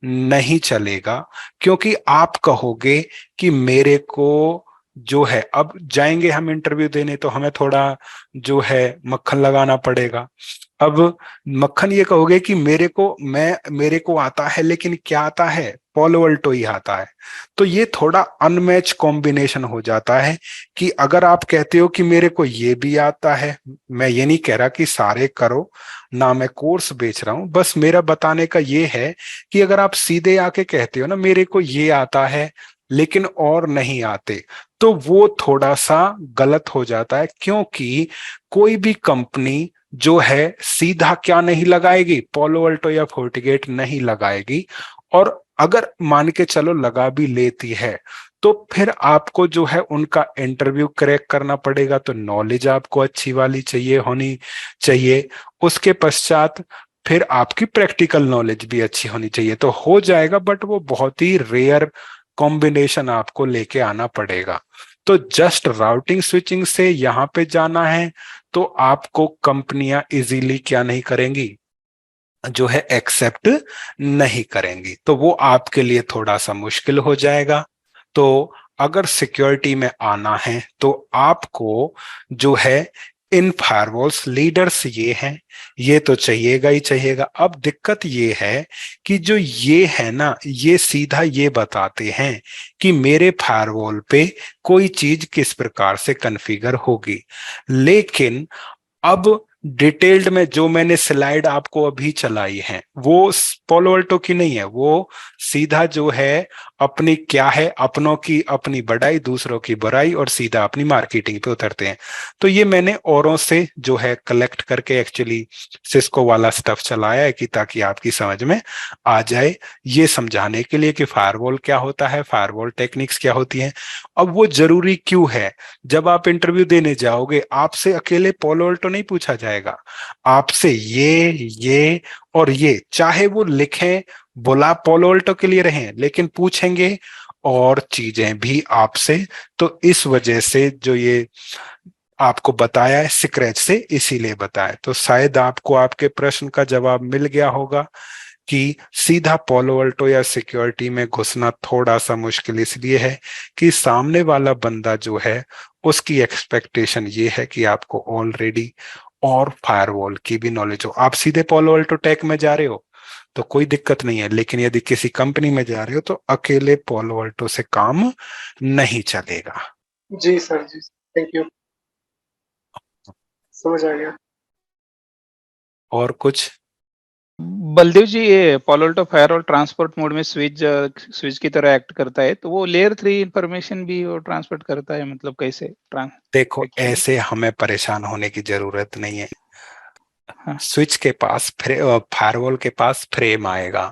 नहीं चलेगा, क्योंकि आप कहोगे कि मेरे को जो है, अब जाएंगे हम इंटरव्यू देने तो हमें थोड़ा जो है मक्खन लगाना पड़ेगा। अब मक्खन ये कहोगे कि मेरे को आता है, लेकिन क्या आता है? पोलो अल्टो ही आता है। तो ये थोड़ा अनमैच कॉम्बिनेशन हो जाता है कि अगर आप कहते हो कि मेरे को ये भी आता है, मैं ये नहीं कह रहा कि सारे करो ना, मैं कोर्स बेच रहा हूं, बस मेरा बताने का ये है कि अगर आप सीधे आके कहते हो ना मेरे को ये आता है लेकिन और नहीं आते, तो वो थोड़ा सा गलत हो जाता है। क्योंकि कोई भी कंपनी जो है सीधा क्या नहीं लगाएगी? पोलो अल्टो या फोर्टीगेट नहीं लगाएगी। और अगर मान के चलो लगा भी लेती है, तो फिर आपको जो है उनका इंटरव्यू क्रैक करना पड़ेगा। तो नॉलेज आपको अच्छी वाली चाहिए, होनी चाहिए। उसके पश्चात फिर आपकी प्रैक्टिकल नॉलेज भी अच्छी होनी चाहिए। तो हो जाएगा, बट वो बहुत ही रेयर कॉम्बिनेशन आपको लेके आना पड़ेगा। तो जस्ट राउटिंग स्विचिंग से यहां पे जाना है, तो आपको कंपनियां इजीली क्या नहीं करेंगी? जो है एक्सेप्ट नहीं करेंगी। तो वो आपके लिए थोड़ा सा मुश्किल हो जाएगा। तो अगर सिक्योरिटी में आना है तो आपको जो है इन फायरवॉल्स लीडर्स ये हैं, ये तो चाहिएगा ही चाहिएगा। अब दिक्कत ये है कि जो ये है ना, ये सीधा ये बताते हैं कि मेरे फायरवॉल पे कोई चीज किस प्रकार से कॉन्फ़िगर होगी। लेकिन अब डिटेल्ड में जो मैंने स्लाइड आपको अभी चलाई है वो पोलो अल्टो की नहीं है, वो सीधा जो है अपनी क्या है, अपनों की अपनी बढ़ाई, दूसरों की बुराई, और सीधा अपनी मार्केटिंग पे उतरते हैं। तो ये मैंने औरों से जो है कलेक्ट करके एक्चुअली सिस्को वाला स्टफ चलाया है कि ताकि आपकी समझ में आ जाए, ये समझाने के लिए कि फायरवॉल क्या होता है, फायरवॉल टेक्निक्स क्या होती हैं। अब वो जरूरी क्यों है? जब आप इंटरव्यू देने जाओगे, आपसे अकेले पोलो अल्टो नहीं पूछा जाएगा, आपसे ये और ये, चाहे वो लिखें बोला पोलो अल्टो के लिए रहें, लेकिन पूछेंगे और चीजें भी आपसे। तो इस वजह से जो ये आपको बताया है स्क्रैच से, इसीलिए बताया। तो शायद आपको आपके प्रश्न का जवाब मिल गया होगा कि सीधा पोलो अल्टो या सिक्योरिटी में घुसना थोड़ा सा मुश्किल इसलिए है कि सामने वाला बंदा जो है उसकी एक्सपेक्टेशन ये है कि आपको ऑलरेडी और फायरवॉल की भी नॉलेज हो। आप सीधे पोलो अल्टो टेक में जा रहे हो तो कोई दिक्कत नहीं है, लेकिन यदि किसी कंपनी में जा रहे हो तो अकेले पोलो अल्टो से काम नहीं चलेगा। जी सर, जी। थैंक यू, समझ आ गया। और कुछ? बलदेव जी, ये पालो अल्टो फायरवॉल ट्रांसपोर्ट मोड में स्विच की तरह एक्ट करता है, तो वो लेयर 3 इंफॉर्मेशन भी वो ट्रांसपोर्ट करता है, मतलब कैसे ट्रांस देखो, एक्चुअली? ऐसे हमें परेशान होने की जरूरत नहीं है। हाँ स्विच के पास फायरवॉल के पास फ्रेम आएगा,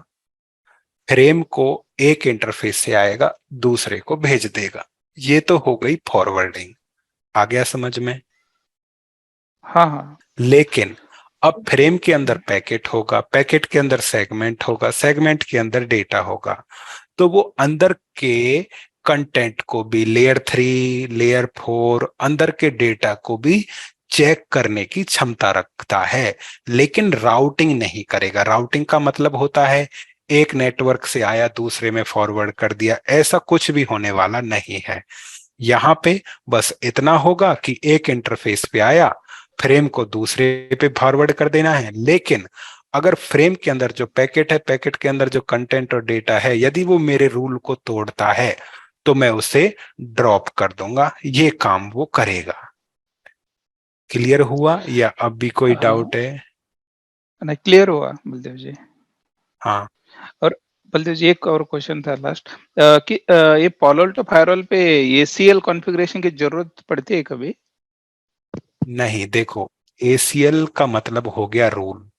फ्रेम को एक इंटरफेस से आएगा, दूसरे को भेज देगा। ये तो हो गई फॉरवर्डिंग। आ गया समझ में? हाँ हाँ। लेकिन अब फ्रेम के अंदर पैकेट होगा, पैकेट के अंदर सेगमेंट होगा, सेगमेंट के अंदर डेटा होगा। तो वो अंदर के कंटेंट को भी, लेयर 3 लेयर 4 अंदर के डेटा को भी चेक करने की क्षमता रखता है, लेकिन राउटिंग नहीं करेगा। राउटिंग का मतलब होता है एक नेटवर्क से आया दूसरे में फॉरवर्ड कर दिया, ऐसा कुछ भी होने वाला नहीं है। यहाँ पे बस इतना होगा कि एक इंटरफेस पे आया, फ्रेम को दूसरे पे फॉरवर्ड कर देना है। लेकिन अगर फ्रेम के अंदर जो पैकेट है, पैकेट के अंदर जो कंटेंट और डेटा है, यदि वो मेरे रूल को तोड़ता है तो मैं उसे ड्रॉप कर दूंगा। ये काम वो करेगा। क्लियर हुआ या अब भी कोई डाउट है? नहीं, क्लियर हुआ बलदेव जी। हाँ। और बलदेव जी, एक और क्वेश्चन था लास्ट, कि ये पालो अल्टो फायरवॉल पे एसीएल कॉन्फ़िगरेशन की जरूरत पड़ती है कभी? नहीं, देखो, एसीएल का मतलब हो गया रूल।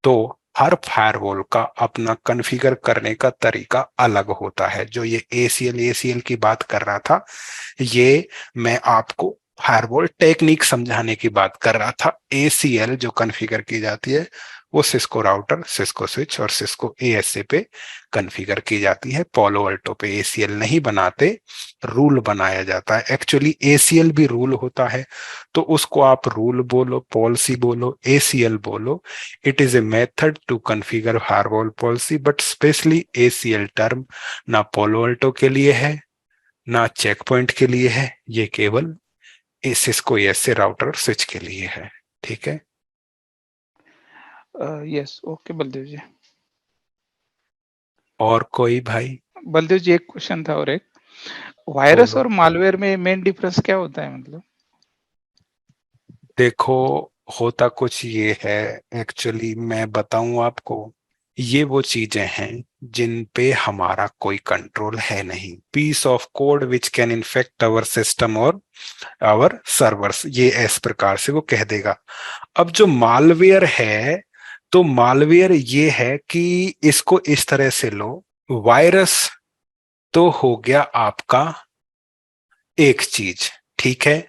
तो हर फायरवॉल का अपना कॉन्फ़िगर करने का तरीका अलग होता है। जो ये एसीएल की बात कर रहा था, ये मैं आपको फायरवॉल टेक्निक समझाने की बात कर रहा था। एसीएल जो कॉन्फ़िगर की जाती है वो सिस्को राउटर, सिस्को स्विच और सिस्को एएसए पे कॉन्फ़िगर की जाती है। पालो अल्टो पे एसीएल नहीं बनाते, रूल बनाया जाता है। एक्चुअली एसीएल भी रूल होता है, तो उसको आप रूल बोलो, पॉलिसी बोलो, एसीएल बोलो। It is a method to configure firewall policy, but specially ACL term ना पालो अल्टो के लिए है ना चेक पॉइंट के लिए है। ये केवल सिस्को एएसए राउटर स्विच के लिए है। ठीक है? यस, ओके बलदेव जी। और कोई भाई? बलदेव जी, एक क्वेश्चन था, और एक वायरस बोलो। और मालवेयर में मेन डिफरेंस क्या होता है, मतलब? देखो, होता कुछ ये है, एक्चुअली मैं बताऊं आपको, ये वो चीजें हैं जिन पे हमारा कोई कंट्रोल है नहीं। Piece of code which can infect our system और आवर सर्वर्स, ये इस प्रकार से वो कह देगा। अब जो मालवेयर है, तो मालवेयर ये है कि इसको इस तरह से लो। वायरस तो हो गया आपका एक चीज, ठीक है।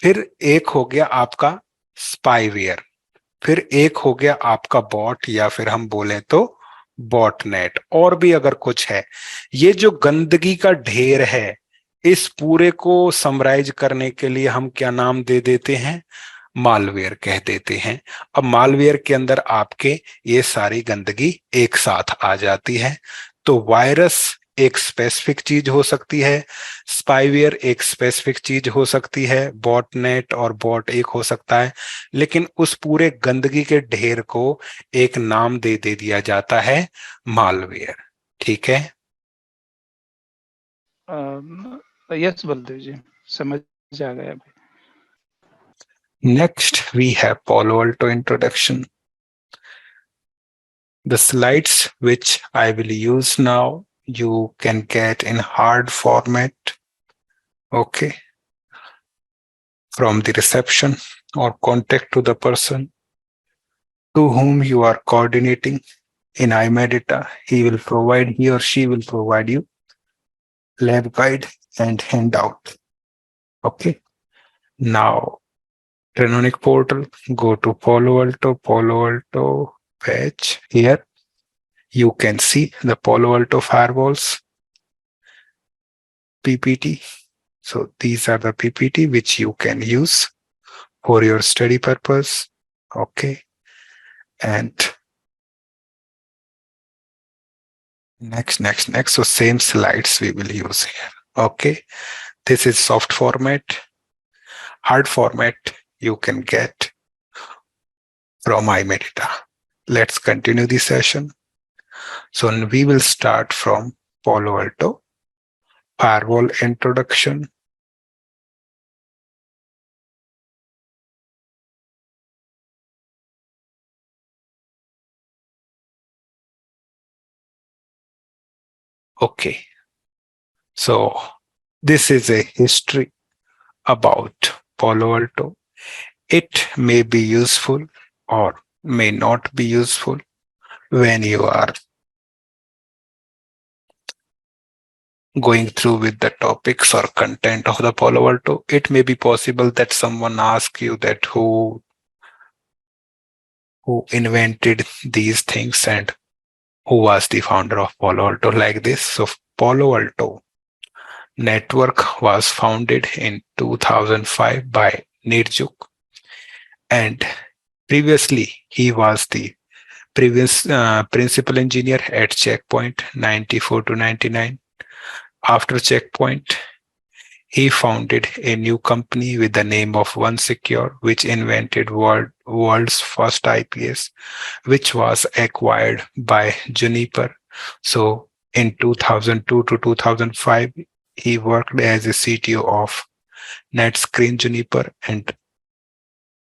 फिर एक हो गया आपका स्पाईवेयर, फिर एक हो गया आपका बॉट, या फिर हम बोले तो बॉटनेट। और भी अगर कुछ है, ये जो गंदगी का ढेर है, इस पूरे को समराइज करने के लिए हम क्या नाम दे देते हैं? मालवेयर कह देते हैं। अब मालवेयर के अंदर आपके ये सारी गंदगी एक साथ आ जाती है। तो वायरस एक स्पेसिफिक चीज हो सकती है, स्पाईवेयर एक स्पेसिफिक चीज हो सकती है, बॉटनेट और बॉट एक हो सकता है। लेकिन उस पूरे गंदगी के ढेर को एक नाम दे दिया जाता है मालवेयर। ठीक है? यस बलदेव जी, समझ आ गया अभी। Next we have Palo Alto introduction. The slides which I will use now, you can get in hard format, okay, from the reception, or contact to the person to whom you are coordinating in I-MEDITA. He or she will provide you lab guide and handout. Okay. Now, Trenonic portal, go to Palo Alto page. Here you can see the Palo Alto firewalls PPT. So these are the PPT which you can use for your study purpose. Okay. And next. So same slides we will use here. Okay. This is soft format. Hard format you can get from I-MEDITA. Let's continue the session. So we will start from Palo Alto firewall introduction. Okay, so this is a history about Palo Alto. It may be useful or may not be useful when you are going through with the topics or content of the Palo Alto. It may be possible that someone asks you that who invented these things and who was the founder of Palo Alto, like this. So Palo Alto network was founded in 2005 by Nirjuk, and previously he was the previous principal engineer at Checkpoint 94 to 99. After Checkpoint, he founded a new company with the name of OneSecure, which invented world's first IPS, which was acquired by Juniper. So in 2002 to 2005, he worked as a CTO of NetScreen Juniper, and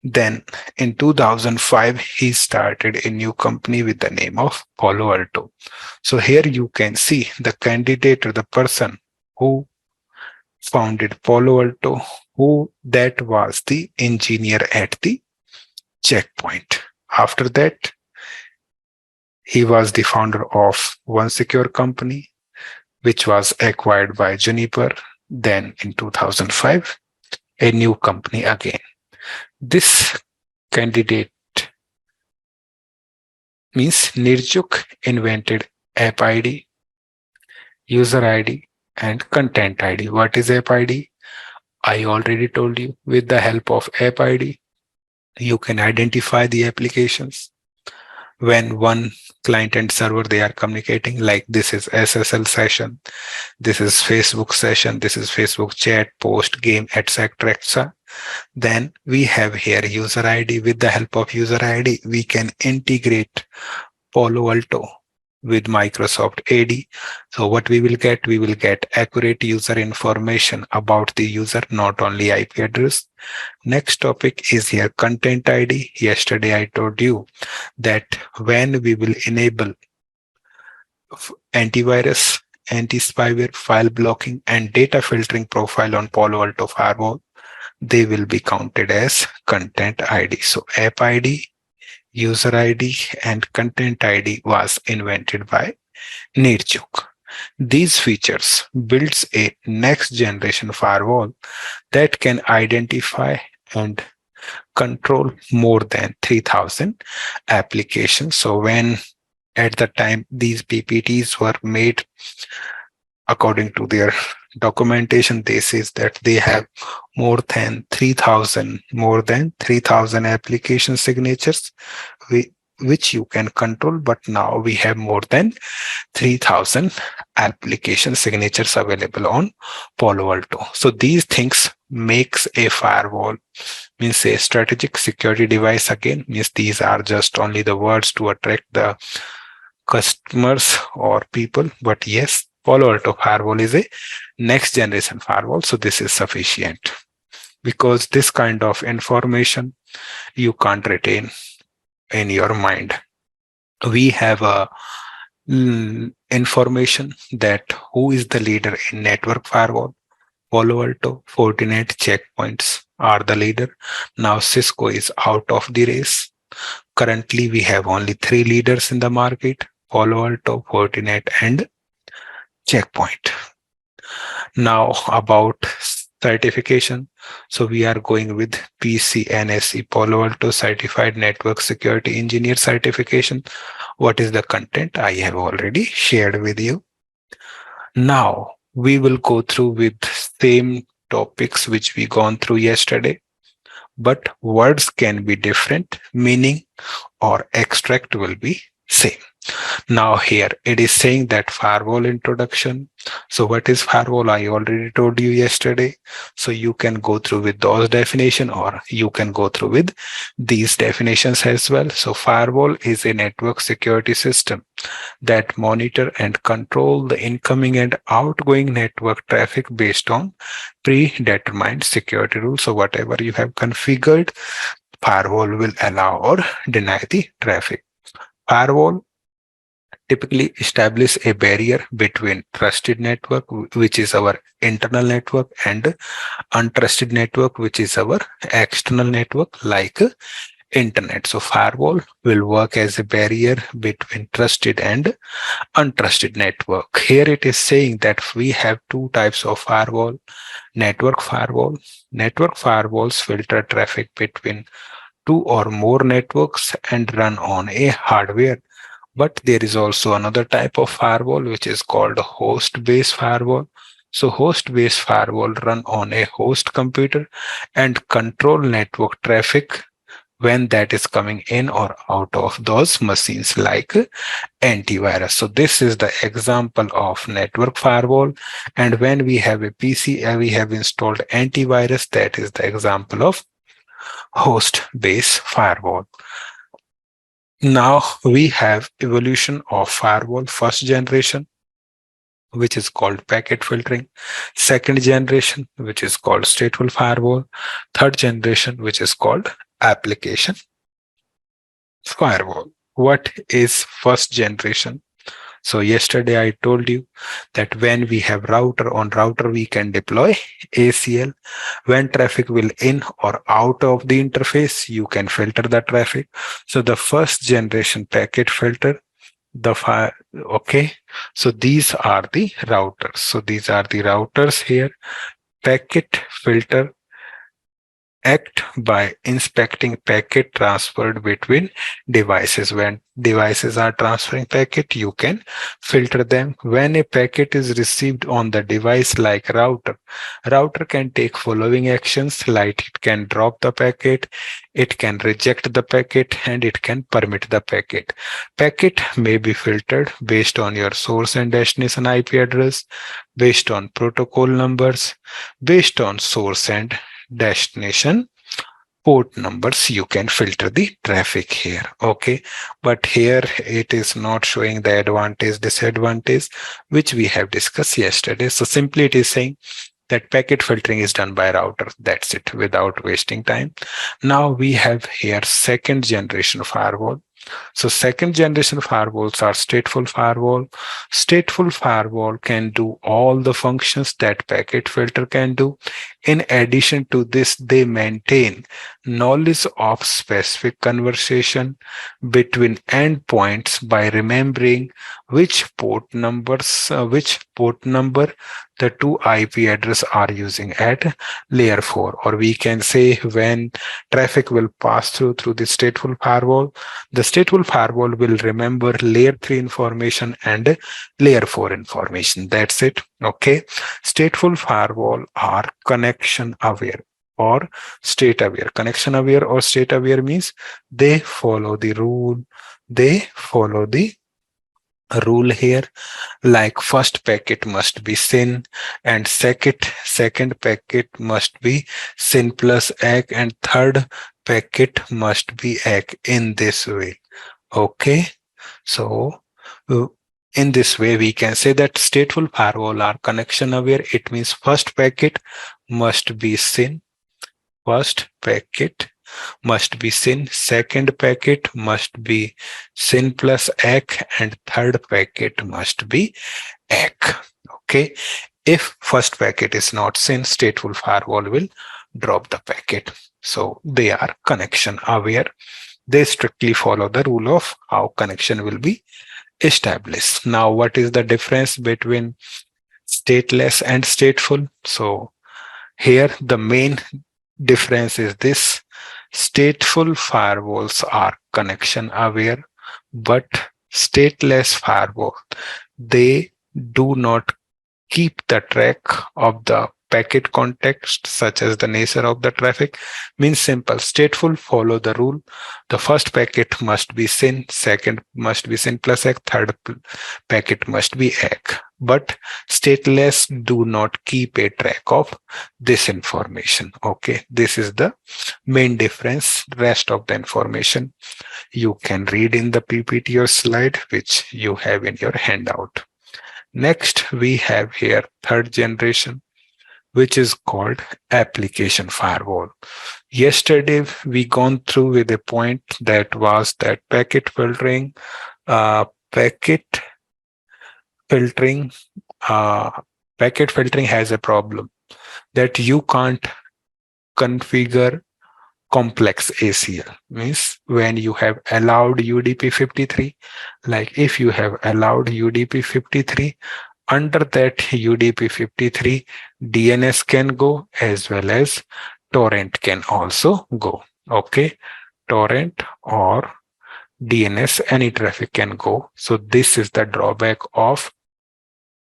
then in 2005, he started a new company with the name of Palo Alto. So here you can see the candidate or the person who founded Palo Alto, who that was the engineer at the Checkpoint. After that, he was the founder of OneSecure company, which was acquired by Juniper. Then in 2005, a new company again. This candidate means Nirjuk invented App ID, User ID, and Content ID. What is App ID? I already told you. With the help of App ID, you can identify the applications. When one client and server, they are communicating, like this is SSL session, this is Facebook session, this is Facebook chat, post, game, etc., etc. Then we have here user ID. With the help of user ID, we can integrate Palo Alto with Microsoft AD. So what we will get accurate user information about the user, not only IP address. Next topic is here content ID. Yesterday I told you that when we will enable antivirus, anti-spyware, file blocking, and data filtering profile on Palo Alto Firewall, they will be counted as content ID. So app ID, user ID, and content ID was invented by Nirjuk. These features builds a next generation firewall that can identify and control more than 3,000 applications. So when at the time these PPTs were made, according to their documentation, they says that they have more than 3,000 application signatures which you can control, but now we have more than 3,000 application signatures available on Palo Alto. So these things makes a firewall, means a strategic security device. Again, means these are just only the words to attract the customers or people, but yes, Palo Alto Firewall is a next generation firewall. So this is sufficient, because this kind of information you can't retain in your mind. We have a information that who is the leader in network firewall. Palo Alto, Fortinet, Checkpoints are the leader. Now Cisco is out of the race. Currently, we have only 3 leaders in the market: Palo Alto, Fortinet, and Checkpoint. Now about certification. So we are going with PCNSE, Palo Alto Certified Network Security Engineer certification. What is the content? I have already shared with you. Now we will go through with same topics which we gone through yesterday, but words can be different, meaning or extract will be same. Now here it is saying that firewall introduction. So what is firewall? I already told you yesterday. So you can go through with those definition, or you can go through with these definitions as well. So firewall is a network security system that monitor and control the incoming and outgoing network traffic based on predetermined security rules. So whatever you have configured, firewall will allow or deny the traffic. Firewall typically establish a barrier between trusted network, which is our internal network, and untrusted network, which is our external network, like internet. So firewall will work as a barrier between trusted and untrusted network. Here it is saying that we have two types of firewall. Network firewall. Network firewalls filter traffic between two or more networks and run on a hardware. But there is also another type of firewall which is called host-based firewall. So host-based firewall run on a host computer and control network traffic when that is coming in or out of those machines, like antivirus. So this is the example of network firewall. And when we have a PC, we have installed antivirus, that is the example of host-based firewall. Now we have evolution of firewall. First generation, which is called packet filtering. Second generation, which is called stateful firewall. Third generation, which is called application firewall. What is first generation? So yesterday I told you that when we have router, on router we can deploy ACL. When traffic will in or out of the interface, you can filter the traffic. So the first generation packet filter, okay. So these are the routers. So these are the routers here. Packet filter act by inspecting packet transferred between devices. When devices are transferring packet, you can filter them. When a packet is received on the device, like router can take following actions, like it can drop the packet, it can reject the packet, and it can permit the packet. Packet may be filtered based on your source and destination IP address, based on protocol numbers, based on source and destination port numbers. You can filter the traffic here. Okay, but here it is not showing the advantage, disadvantage, which we have discussed yesterday. So simply it is saying that packet filtering is done by router. That's it, without wasting time. Now we have here second generation firewall. So second generation firewalls are stateful firewall. Stateful firewall can do all the functions that packet filter can do. In addition to this, they maintain knowledge of specific conversation between endpoints by remembering which port number the two IP address are using at layer 4. Or we can say when traffic will pass through the stateful firewall, the stateful firewall will remember layer 3 information and layer 4 information. That's it. Okay. Stateful firewall are connection aware or state aware. Connection aware or state aware means they follow the rule. They follow the rule here, like first packet must be SYN and second packet must be SYN plus ACK and third packet must be ACK, in this way. Okay, so in this way we can say that stateful firewall are connection aware. It means first packet must be SYN, first packet must be SYN, second packet must be SYN plus ACK, and third packet must be ACK. Okay, if first packet is not SYN, stateful firewall will drop the packet. So they are connection aware. They strictly follow the rule of how connection will be established. Now, what is the difference between stateless and stateful? So here the main difference is this: stateful firewalls are connection aware, but stateless firewall, they do not keep the track of the packet context, such as the nature of the traffic. Means simple, stateful follow the rule. The first packet must be SYN, second must be SYN plus ACK, third packet must be ACK. But stateless do not keep a track of this information. Okay, this is the main difference. Rest of the information you can read in the PPT or slide which you have in your handout. Next, we have here third generation, which is called application firewall. Yesterday, we gone through with a point that was that packet filtering packet filtering, uh, packet filtering has a problem that you can't configure complex ACL. Means when you have allowed UDP 53, like if you have allowed UDP 53, under that UDP 53, DNS can go as well as torrent can also go. Okay, torrent or DNS, any traffic can go. So this is the drawback of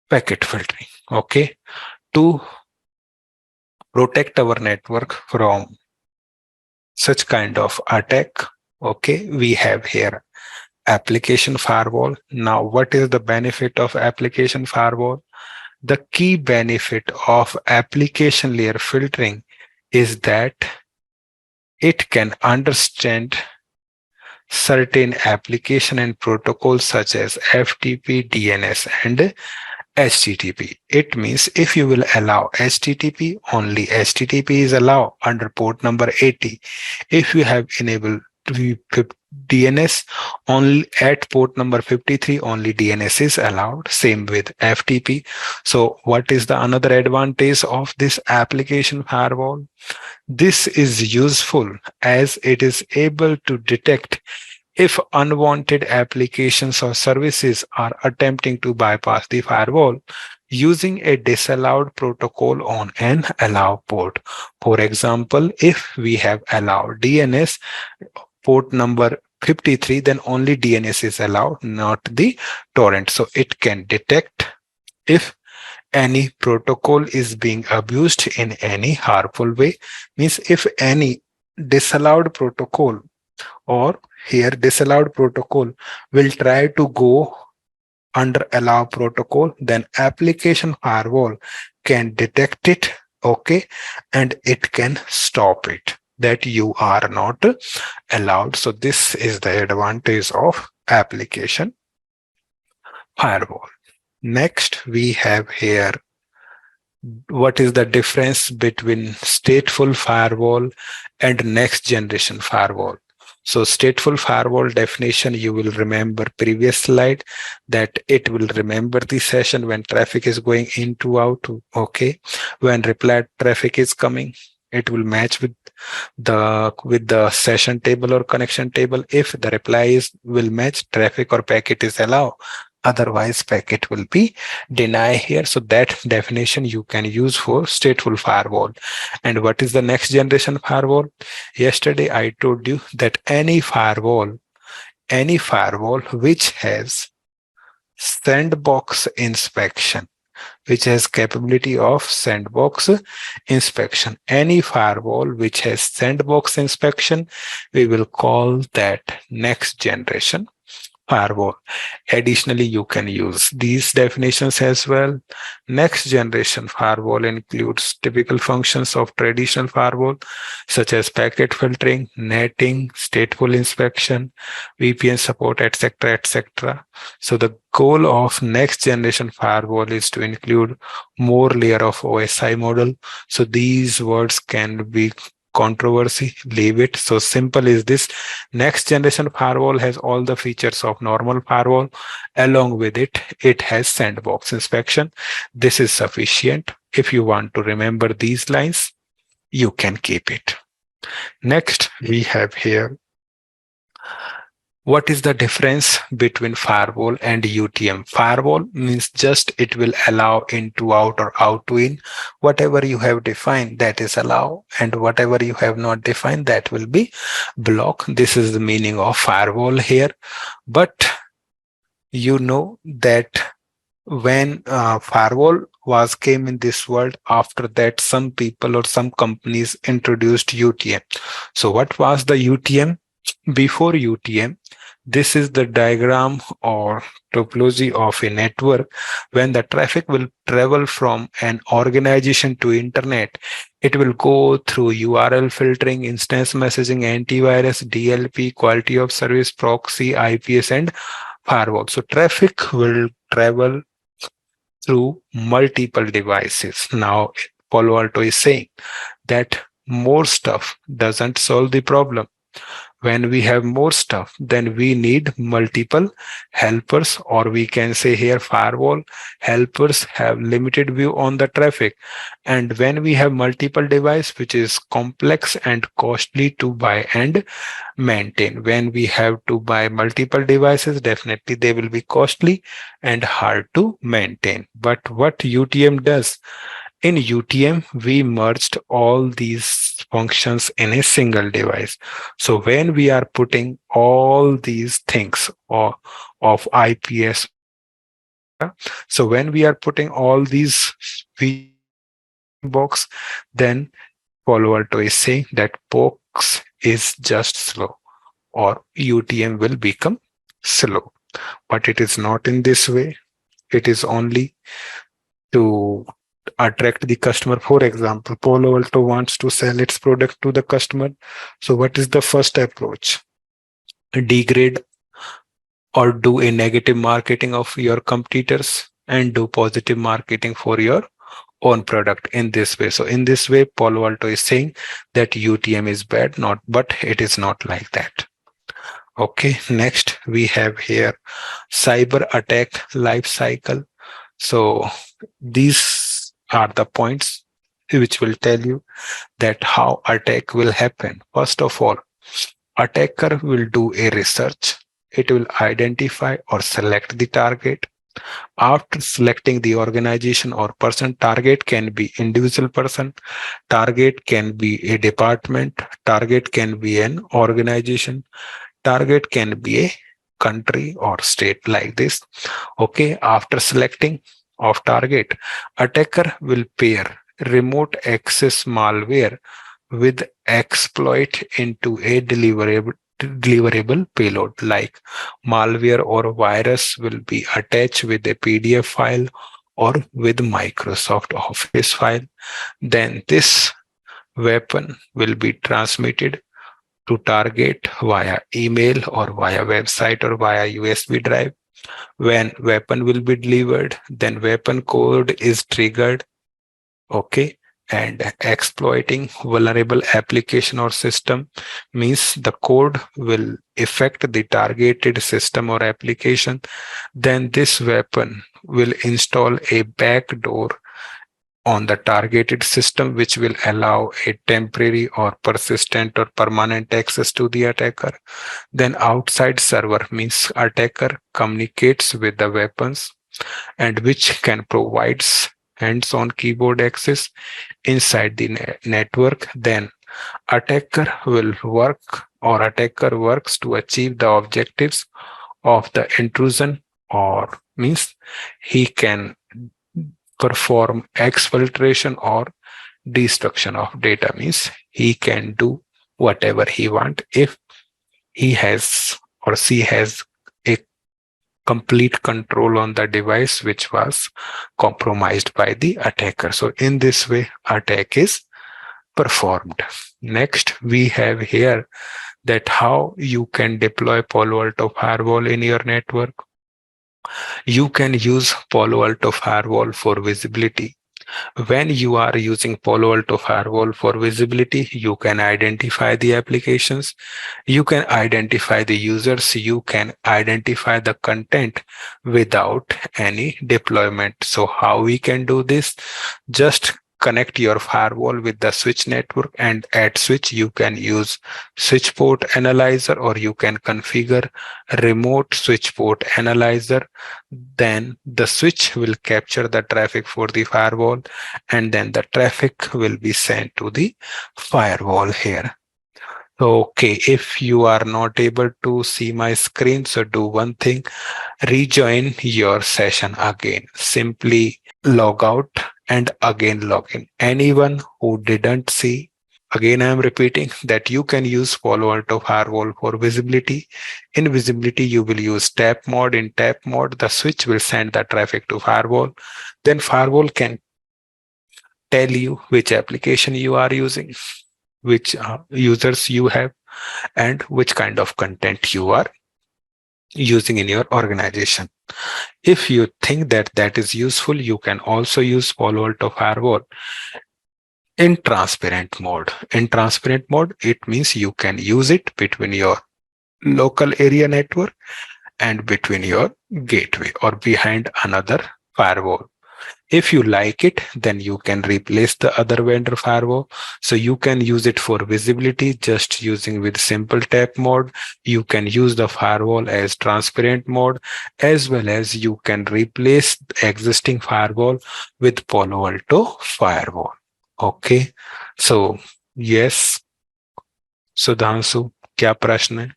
packet filtering. Okay, to protect our network from such kind of attack, okay, we have here application firewall. Now, what is the benefit of application firewall? The key benefit of application layer filtering is that it can understand certain application and protocols such as FTP, DNS, and HTTP. It means if you will allow HTTP, only HTTP is allowed under port number 80. If you have enabled DNS only at port number 53, only DNS is allowed. Same with FTP. So what is the another advantage of this application firewall? This is useful as it is able to detect if unwanted applications or services are attempting to bypass the firewall using a disallowed protocol on an allow port. For example, if we have allowed DNS port number 53, then only DNS is allowed, not the torrent. So it can detect if any protocol is being abused in any harmful way. Means if any disallowed protocol, or here disallowed protocol, will try to go under allow protocol, then application firewall can detect it, okay, and it can stop it, that you are not allowed. So this is the advantage of application firewall. Next, we have here what is the difference between stateful firewall and next generation firewall. So stateful firewall definition, you will remember previous slide that it will remember the session when traffic is going into out. Okay, when reply traffic is coming, it will match with the session table or connection table. If the reply is will match, traffic or packet is allowed. Otherwise, packet will be denied here. So that definition you can use for stateful firewall. And what is the next generation firewall? Yesterday, I told you that any firewall which has sandbox inspection, which has capability of sandbox inspection, any firewall which has sandbox inspection, we will call that next generation firewall. Additionally, you can use these definitions as well. Next generation firewall includes typical functions of traditional firewall, such as packet filtering, netting, stateful inspection, VPN support, etc., etc. So the goal of next generation firewall is to include more layer of OSI model. So these words can be controversy, leave it. So simple is this: next generation firewall has all the features of normal firewall. Along with it, it has sandbox inspection. This is sufficient. If you want to remember these lines, you can keep it. Next, we have here what is the difference between firewall and UTM. Firewall means just it will allow in to out or out to in. Whatever you have defined, that is allow, and whatever you have not defined, that will be block. This is the meaning of firewall here. But you know that when firewall came in this world, after that some people or some companies introduced UTM. So what was the UTM? Before UTM, this is the diagram or topology of a network. When the traffic will travel from an organization to internet, it will go through URL filtering, instance messaging, antivirus, DLP, quality of service, proxy, IPS, and firewall. So traffic will travel through multiple devices. Now, Palo Alto is saying that more stuff doesn't solve the problem. When we have more stuff, then we need multiple helpers, or we can say here firewall helpers have limited view on the traffic. And when we have multiple device, which is complex and costly to buy and maintain. When we have to buy multiple devices, definitely they will be costly and hard to maintain. But what UTM does, in UTM, we merged all these functions in a single device. So when we are putting all these things of IPS or embark, so when we are putting all these features in the same box, then Palo Alto is saying that POX is just slow, or UTM will become slow. But it is not in this way. It is only to attract the customer. For example, Palo Alto wants to sell its product to the customer. So what is the first approach? Degrade or do a negative marketing of your competitors and do positive marketing for your own product in this way. So in this way, Palo Alto is saying that UTM is bad, not, but it is not like that. Okay, next we have here cyber attack life cycle. So these are the points which will tell you that how attack will happen. First of all, attacker will do a research. It will identify or select the target. After selecting the organization or person, target can be individual person, target can be a department, target can be an organization, target can be a country or state, like this. Okay, after selecting of target, attacker will pair remote access malware with exploit into a deliverable payload. Like malware or virus will be attached with a PDF file or with Microsoft Office file. Then this weapon will be transmitted to target via email or via website or via USB drive. When weapon will be delivered, then weapon code is triggered. Okay, and exploiting vulnerable application or system means the code will affect the targeted system or application. Then this weapon will install a backdoor on the targeted system, which will allow a temporary or persistent or permanent access to the attacker. Then outside server means attacker communicates with the weapons and which can provide hands-on keyboard access inside the network. Then attacker will work, or attacker works to achieve the objectives of the intrusion, or means he can perform exfiltration or destruction of data, means he can do whatever he want if he has or she has a complete control on the device which was compromised by the attacker. So in this way, attack is performed. Next, we have here that how you can deploy Palo Alto Firewall in your network. You can use Palo Alto Firewall for visibility. When you are using Palo Alto Firewall for visibility, you can identify the applications, you can identify the users, you can identify the content without any deployment. So how we can do this? Just connect your firewall with the switch network, and at switch you can use switch port analyzer, or you can configure remote switch port analyzer. Then the switch will capture the traffic for the firewall, and then the traffic will be sent to the firewall here. Okay, if you are not able to see my screen, so do one thing, rejoin your session again. Simply log out and again log in. Anyone who didn't see, again I am repeating that you can use Palo Alto Firewall for visibility. In visibility, you will use tap mode. In tap mode, the switch will send the traffic to firewall. Then firewall can tell you which application you are using, which users you have, and which kind of content you are using in your organization. If you think that that is useful, you can also use Palo Alto Firewall In transparent mode. In transparent mode, it means you can use it between your local area network and between your gateway or behind another firewall. If you like it, then you can replace the other vendor firewall. So you can use it for visibility just using with simple tap mode. You can use the firewall as transparent mode, as well as you can replace the existing firewall with Palo Alto firewall. Okay. So yes, Sudhanshu, क्या प्रश्न है?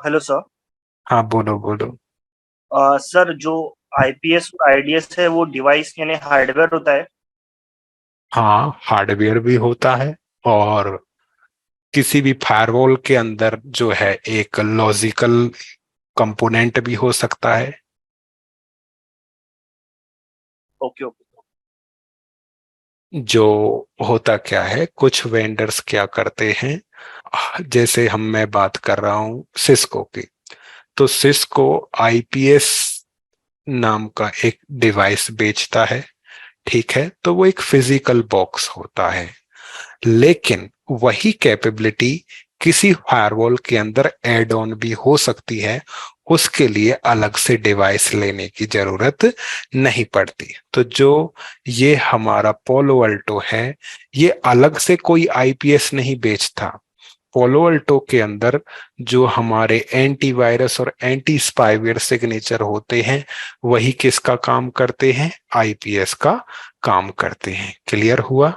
Hello sir. हाँ बोलो बोलो। Sir जो IPS और IDs है वो डिवाइस यानी हार्डवेयर होता है? हाँ, हार्डवेयर भी होता है और किसी भी फायरवॉल के अंदर जो है एक लॉजिकल कंपोनेंट भी हो सकता है। Okay okay. जो होता क्या है, कुछ वेंडर्स क्या करते हैं, जैसे मैं बात कर रहा हूं सिस्को की, तो सिस्को आईपीएस नाम का एक डिवाइस बेचता है, ठीक है, तो वो एक फिजिकल बॉक्स होता है, लेकिन वही कैपेबिलिटी किसी फायरवॉल के अंदर एड ऑन भी हो सकती है, उसके लिए अलग से डिवाइस लेने की जरूरत नहीं पड़ती। तो जो ये हमारा पोलो अल्टो है, ये अलग से कोई आईपीएस नहीं बेचता। पोलो अल्टो के अंदर जो हमारे एंटीवायरस और एंटी स्पाईवेयर सिग्नेचर होते हैं, वही किसका काम करते हैं? आईपीएस का काम करते हैं। क्लियर हुआ?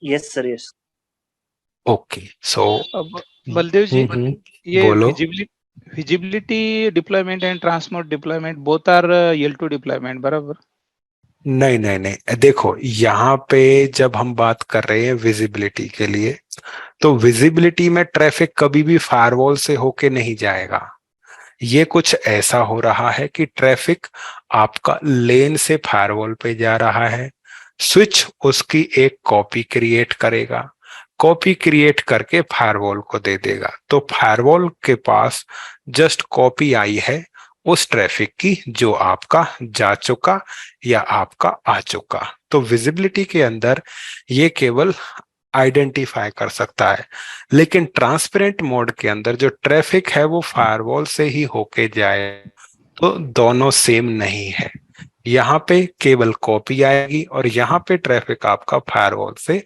Yes sir, yes. Okay, so Baldev ji, ये बोलो। Visibility deployment and transport deployment both are L2 deployment, बराबर? नहीं नहीं नहीं, देखो यहाँ पे जब हम बात कर रहे हैं विजिबिलिटी के लिए, तो विजिबिलिटी में ट्रैफिक कभी भी फायरवॉल से होके नहीं जाएगा। ये कुछ ऐसा हो रहा है कि ट्रैफिक आपका लेन से फायरवॉल पे जा रहा है, स्विच उसकी एक कॉपी क्रिएट करेगा, कॉपी क्रिएट करके फायरवॉल को दे देगा, तो फायरवॉल के पास जस्ट कॉपी आई है उस ट्रैफिक की जो आपका जा चुका या आपका आ चुका। तो विजिबिलिटी के अंदर ये केवल आइडेंटिफाई कर सकता है, लेकिन ट्रांसपेरेंट मोड के अंदर जो ट्रैफिक है वो फायरवॉल से ही होके जाए, तो दोनों सेम नहीं है। यहाँ पे केवल कॉपी आएगी और यहाँ पे ट्रैफिक आपका फायरवॉल से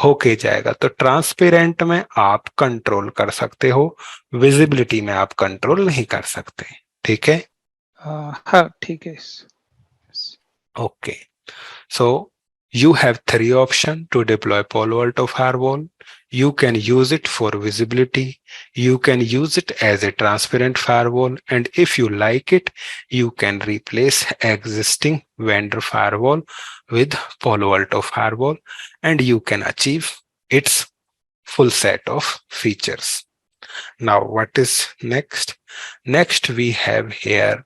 होके जाएगा। तो ट्रांसपेरेंट में आप कंट्रोल कर सकते हो, विजिबिलिटी में आप कंट्रोल नहीं कर सकते। ठीक है? हाँ ठीक है। Okay, so you have three options to deploy Palo Alto Firewall. You can use it for visibility, you can use it as a transparent firewall, and if you like it, you can replace existing vendor firewall with Palo Alto Firewall, and you can achieve its full set of features. Now, what is next? Next, we have here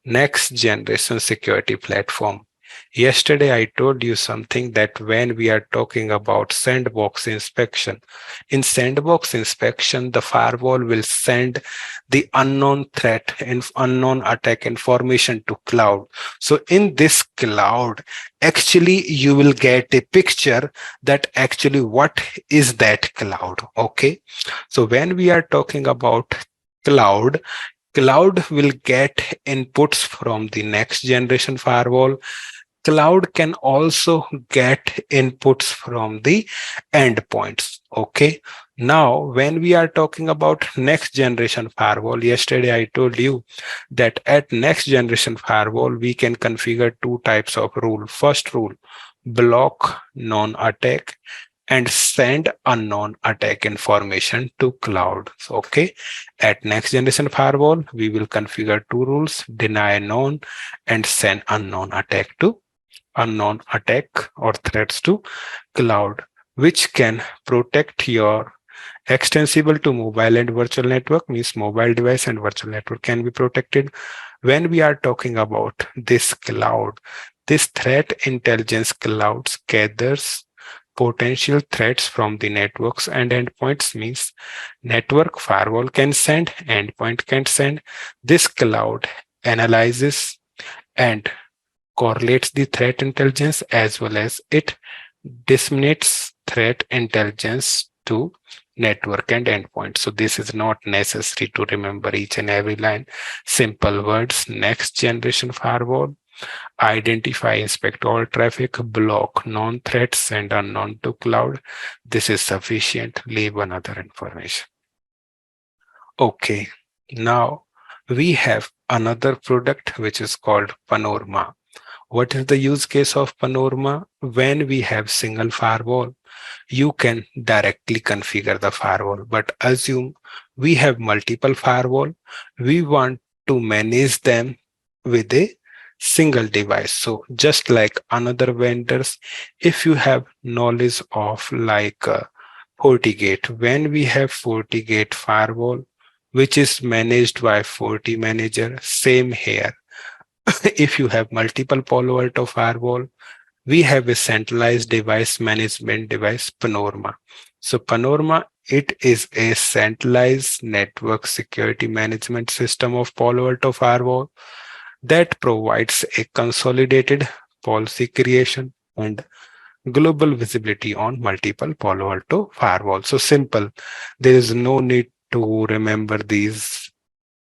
next generation security platform. Yesterday, I told you something that when we are talking about sandbox inspection, in sandbox inspection, the firewall will send the unknown threat and unknown attack information to cloud. So in this cloud, actually, you will get a picture that actually what is that cloud. Okay. So when we are talking about cloud, cloud will get inputs from the next generation firewall. Cloud can also get inputs from the endpoints. Okay. Now, when we are talking about next generation firewall, yesterday I told you that at next generation firewall, we can configure two types of rule. First rule, block non-attack and send unknown attack information to cloud. So, okay, at next generation firewall, we will configure two rules, deny known and send unknown attack or threats to cloud, which can protect your extensible to mobile and virtual network, means mobile device and virtual network can be protected. When we are talking about this cloud, this threat intelligence clouds gathers potential threats from the networks and endpoints, means network firewall can send, endpoint can send. This cloud analyzes and correlates the threat intelligence as well as it disseminates threat intelligence to network and endpoint. So this is not necessary to remember each and every line. Simple words: next generation firewall, identify, inspect all traffic, block non-threats, send unknown to cloud. This is sufficient. Leave another information. Okay, now we have another product which is called Panorama. What is the use case of Panorama? When we have single firewall, you can directly configure the firewall. But assume we have multiple firewall, we want to manage them with a single device. So just like another vendors, if you have knowledge of like FortiGate, when we have FortiGate firewall, which is managed by Forti manager, same here. If you have multiple Palo Alto firewall, we have a centralized device management device, Panorama. So Panorama, it is a centralized network security management system of Palo Alto firewall that provides a consolidated policy creation and global visibility on multiple Palo Alto firewalls. So simple. There is no need to remember these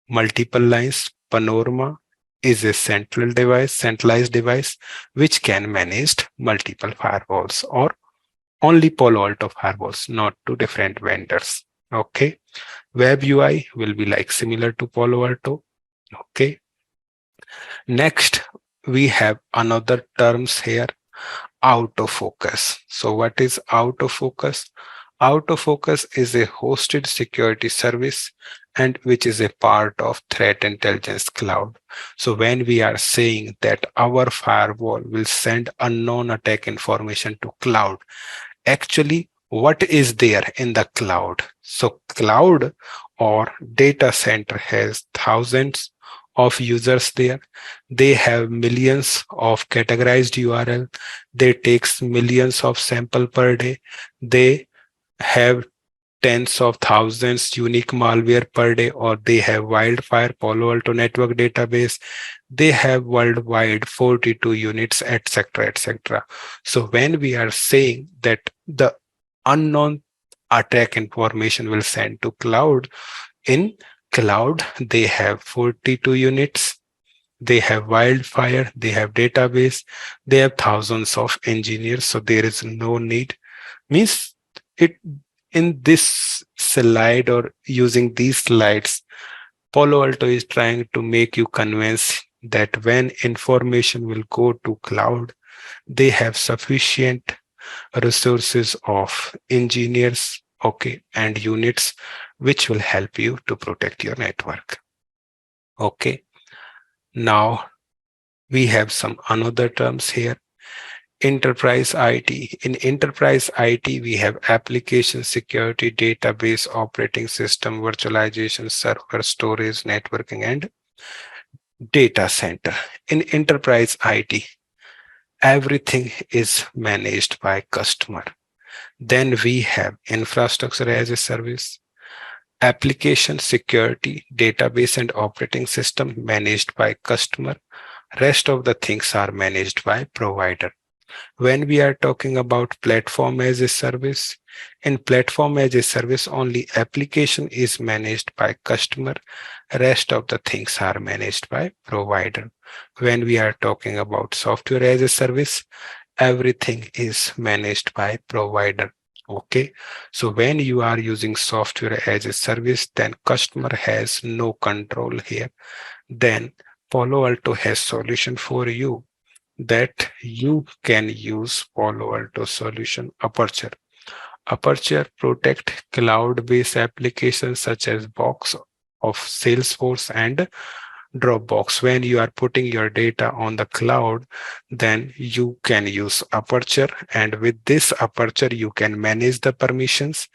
multiple lines. Panorama is a centralized device, which can manage multiple firewalls or only Palo Alto firewalls, not to different vendors. Okay. Web UI will be like similar to Palo Alto. Okay. Next, we have another terms here, autofocus. So what is autofocus? Autofocus is a hosted security service and which is a part of threat intelligence cloud. So when we are saying that our firewall will send unknown attack information to cloud, actually what is there in the cloud? So cloud or data center has thousands of users there. They have millions of categorized URL. They takes millions of sample per day. They have tens of thousands unique malware per day, or they have wildfire Palo Alto network database. They have worldwide 42 units, etc., etc. So when we are saying that the unknown attack information will send to cloud, in cloud they have 42 units, they have wildfire, they have database, they have thousands of engineers. So there is no need, means it in this slide or using these slides, Palo Alto is trying to make you convince that when information will go to cloud, they have sufficient resources of engineers, okay, and units which will help you to protect your network. Okay, now we have some another terms here. Enterprise IT. In enterprise IT, we have application security, database, operating system, virtualization, server, storage, networking, and data center. In enterprise IT, everything is managed by customer. Then we have infrastructure as a service, application security, database, and operating system managed by customer. Rest of the things are managed by provider. When we are talking about platform as a service, in platform as a service, only application is managed by customer. Rest of the things are managed by provider. When we are talking about software as a service, everything is managed by provider. Okay, so when you are using software as a service, then customer has no control here. Then Palo Alto has solution for you, that you can use Palo Alto solution Aperture. Aperture protect cloud-based applications such as Box of Salesforce and Dropbox. When you are putting your data on the cloud, then you can use Aperture, and with this Aperture you can manage the permissions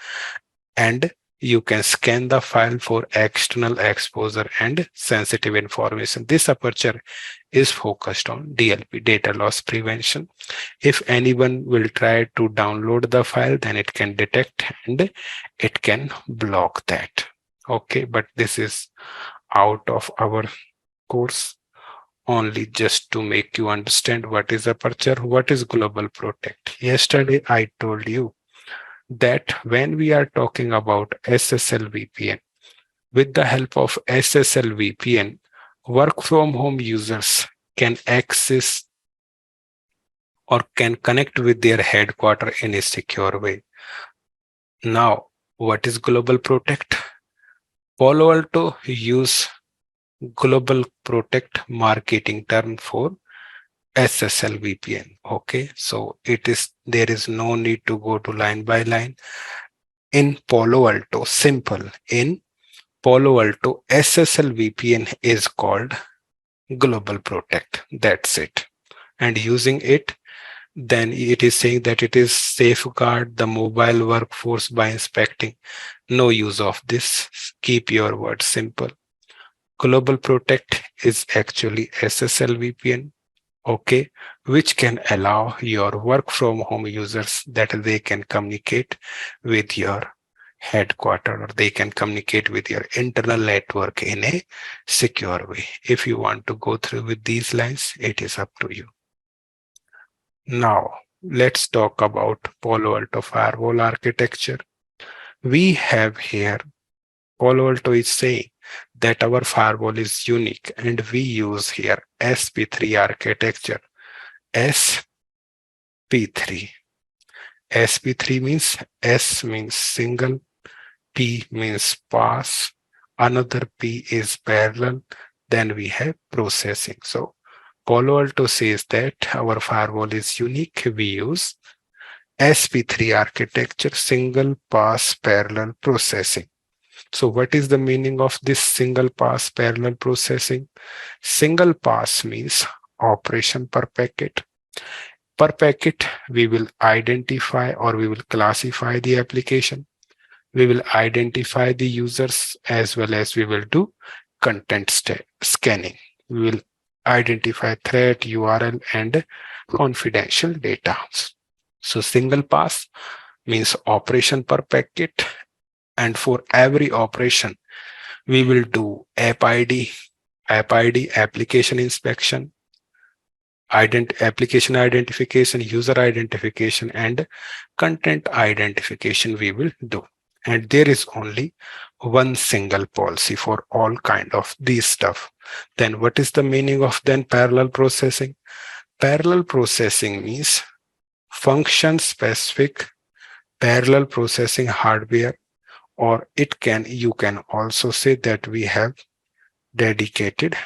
and you can scan the file for external exposure and sensitive information. This Aperture is focused on DLP, data loss prevention. If anyone will try to download the file, then it can detect and it can block that. Okay, but this is out of our course. only just to make you understand what is aperture, what is global protect. Yesterday I told you that when we are talking about SSL VPN, with the help of SSL VPN, work from home users can access or can connect with their headquarters in a secure way. Now, what is global protect? Palo Alto use global protect marketing term for SSL VPN. Okay, so there is no need to go to line by line. In Palo Alto, simple. In Palo Alto, SSL VPN is called Global Protect. That's it. And using it, then it is saying that it is safeguard the mobile workforce by inspecting. No use of this. Keep your words simple. Global Protect is actually SSL VPN, okay, which can allow your work from home users that they can communicate with your headquarters, or they can communicate with your internal network in a secure way. If you want to go through with these lines, it is up to you. Now, let's talk about Palo Alto Firewall architecture. We have here, Palo Alto is saying that our firewall is unique, and we use here SP3 architecture. SP3. SP3 means S means single, P means pass, another P is parallel, then we have processing. So Palo Alto says that our firewall is unique. We use SP3 architecture, single pass parallel processing. So what is the meaning of this single pass parallel processing? Single pass means operation per packet. Per packet, we will identify or we will classify the application. We will identify the users, as well as we will do content scanning. We will identify threat, URL, and confidential data. So single pass means operation per packet. And for every operation, we will do app ID, application inspection, application identification, user identification, and content identification we will do. And there is only one single policy for all kind of these stuff. Then what is the meaning of then parallel processing? Parallel processing means function specific parallel processing hardware, or you can also say that we have dedicated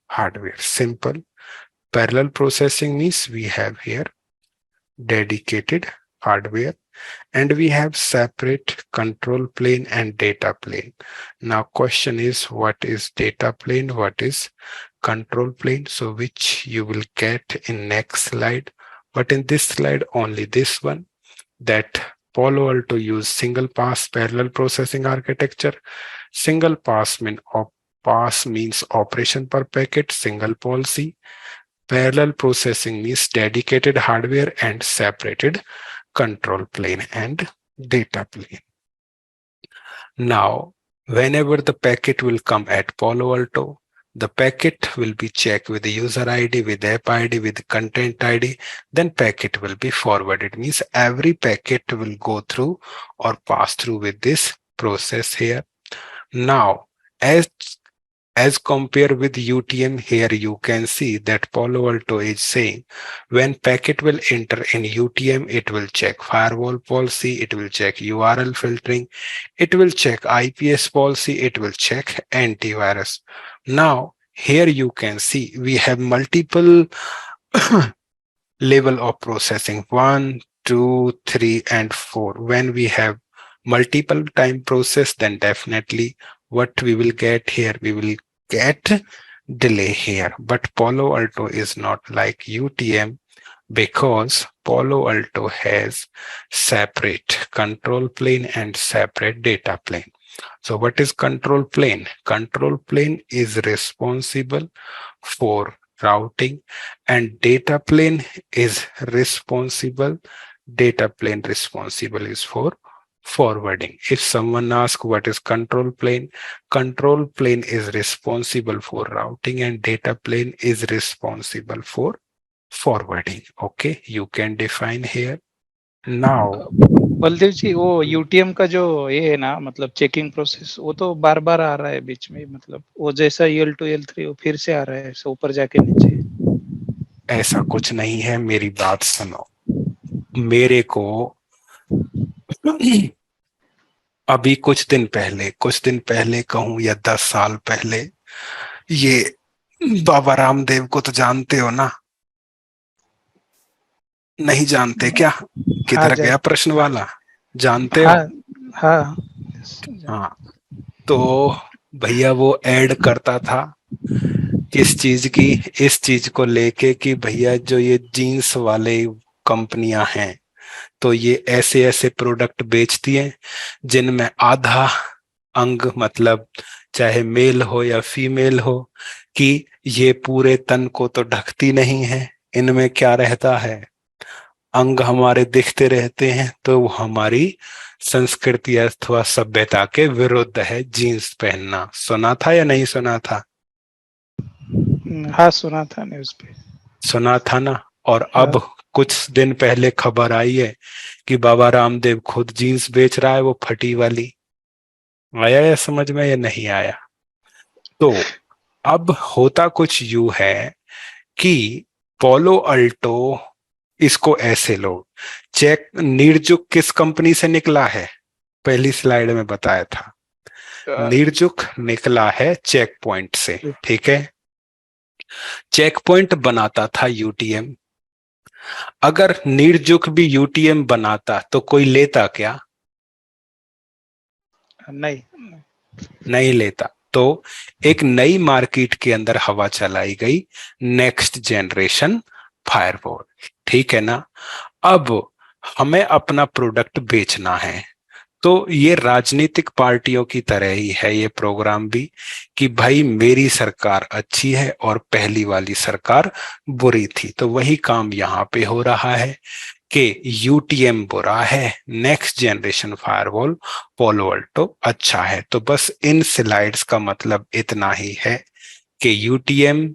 hardware. Simple. Parallel processing means we have here dedicated hardware, and we have separate control plane and data plane. Now question is, what is data plane, what is control plane? So which you will get in next slide, but in this slide only this one, that Palo Alto use single pass parallel processing architecture. Single pass means operation per packet, single policy. Parallel processing means dedicated hardware and separated control plane and data plane. Now, whenever the packet will come at Palo Alto, the packet will be checked with the user ID, with app ID, with content ID, then packet will be forwarded. Means every packet will go through or pass through with this process here. Now, as compared with UTM, here you can see that Palo Alto is saying when packet will enter in UTM, it will check firewall policy, it will check URL filtering, it will check IPS policy, it will check antivirus. Now, here you can see we have multiple level of processing, 1, 2, 3, and 4. When we have multiple time process, then definitely what we will get here, we will get delay here. But Palo Alto is not like UTM, because Palo Alto has separate control plane and separate data plane. So what is control plane? Control plane is responsible for routing, and data plane is responsible. Data plane responsible is for forwarding. If someone asks what is control plane is responsible for routing and data plane is responsible for forwarding. Okay, you can define here. Now Baldev ji, वो UTM का जो ये है ना, मतलब checking process, वो तो बार बार आ रहा है बीच में, मतलब वो जैसा EL2 EL3 वो फिर से आ रहा है ऐसे ऊपर जाके नीचे। ऐसा कुछ नहीं है, मेरी बात सुनो। मेरे को अभी कुछ दिन पहले कहूं या 10 साल पहले, ये बाबा रामदेव को तो जानते हो ना? नहीं जानते क्या? किधर गया प्रश्न वाला? जानते हो? हाँ। हाँ, तो भैया वो ऐड करता था किस चीज की? इस चीज को लेके कि भैया जो ये जीन्स वाले कंपनियां हैं तो ये ऐसे ऐसे प्रोडक्ट बेचती हैं जिनमें आधा अंग, मतलब चाहे मेल हो या फीमेल हो, कि ये पूरे तन को तो ढकती नहीं है, इनमें क्या रहता है, अंग हमारे दिखते रहते हैं, तो वो हमारी संस्कृति अथवा सभ्यता के विरुद्ध है जीन्स पहनना। सुना था या नहीं सुना था? हाँ, सुना था न्यूज़ पे। सुना था ना। और अब कुछ दिन पहले खबर आई है कि बाबा रामदेव खुद जीन्स बेच रहा है, वो फटी वाली। आया या समझ में या नहीं आया? तो अब होता कुछ यूं है कि पोलो अल्टो, इसको ऐसे लो, चेक निर्जुक किस कंपनी से निकला है? पहली स्लाइड में बताया था, निर्जुक निकला है चेक पॉइंट से। ठीक है, चेक पॉइंट बनाता था यूटीएम। अगर निर्जुक भी यूटीएम बनाता तो कोई लेता क्या? नहीं लेता। तो एक नई मार्केट के अंदर हवा चलाई गई, नेक्स्ट जनरेशन फायरवॉल। ठीक है ना? अब हमें अपना प्रोडक्ट बेचना है, तो ये राजनीतिक पार्टियों की तरह ही है ये प्रोग्राम भी, कि भाई मेरी सरकार अच्छी है और पहली वाली सरकार बुरी थी। तो वही काम यहाँ पे हो रहा है कि यूटीएम बुरा है, नेक्स्ट जनरेशन फायरवॉल पोलो अल्टो अच्छा है। तो बस इन स्लाइड्स का मतलब इतना ही है कि यूटीएम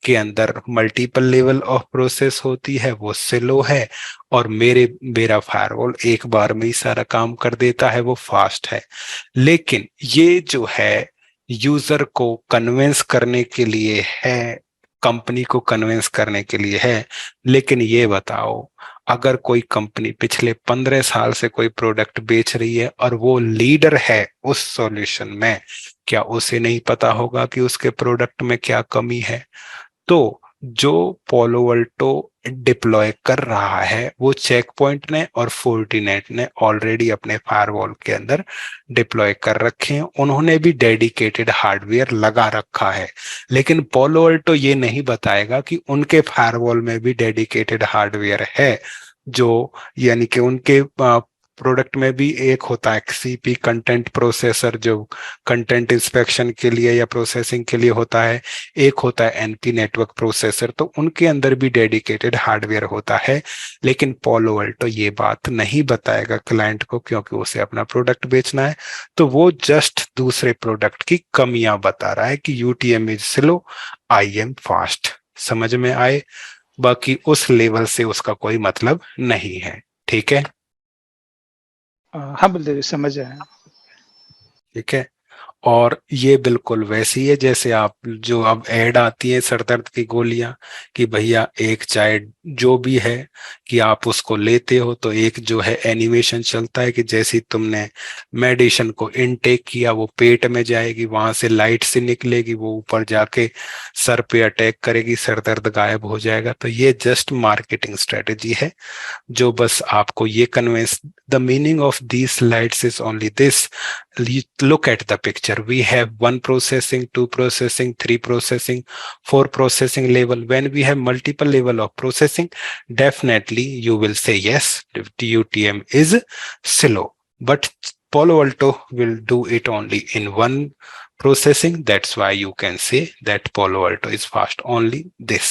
के अंदर मल्टीपल लेवल ऑफ प्रोसेस होती है, वो स्लो है, और मेरा फायरवॉल एक बार में ही सारा काम कर देता है, वो फास्ट है। लेकिन ये जो है यूजर को कन्विंस करने के लिए है, कंपनी को कन्विंस करने के लिए है। लेकिन ये बताओ, अगर कोई कंपनी पिछले 15 साल से कोई प्रोडक्ट बेच रही है और वो लीडर है उस सॉल्यूशन में, क्या उसे नहीं पता होगा कि उसके प्रोडक्ट में क्या कमी है? तो जो पोलो अल्टो डिप्लॉय कर रहा है वो चेक पॉइंट ने और फोर्टिनेट ने ऑलरेडी अपने फायरवॉल के अंदर डिप्लॉय कर रखे हैं, उन्होंने भी डेडिकेटेड हार्डवेयर लगा रखा है। लेकिन पोलो अल्टो ये नहीं बताएगा कि उनके फायरवॉल में भी डेडिकेटेड हार्डवेयर है, जो यानी कि उनके प्रोडक्ट में भी एक होता है सीपी कंटेंट प्रोसेसर, जो कंटेंट इंस्पेक्शन के लिए या प्रोसेसिंग के लिए होता है, एक होता है एनपी नेटवर्क प्रोसेसर, तो उनके अंदर भी डेडिकेटेड हार्डवेयर होता है। लेकिन पोलो अल्टो ये बात नहीं बताएगा क्लाइंट को, क्योंकि उसे अपना प्रोडक्ट बेचना है। तो वो जस्ट दूसरे प्रोडक्ट की कमियां बता रहा है कि UTM is slow, I'm fast. समझ में आए? बाकी उस लेवल से उसका कोई मतलब नहीं है। ठीक है? हाँ बलदेव, समझ आया। ठीक है। और ये बिल्कुल वैसी है जैसे आप जो अब ऐड आती है सर दर्द की गोलियां, कि भैया एक चाय जो भी है कि आप उसको लेते हो तो एक जो है एनिमेशन चलता है कि जैसे तुमने मेडिसिन को इनटेक किया वो पेट में जाएगी, वहां से लाइट से निकलेगी, वो ऊपर जाके सर पे अटैक करेगी, सर दर्द गायब हो जाएगा। तो ये जस्ट मार्केटिंग स्ट्रेटेजी है जो बस आपको ये convince, the meaning of these slides is only this, look at the picture. We have 1 processing, 2 processing, 3 processing, 4 processing level. When we have multiple level of processing, definitely you will say yes, UTM is slow. But Palo Alto will do it only in 1 processing. That's why you can say that Palo Alto is fast. Only this.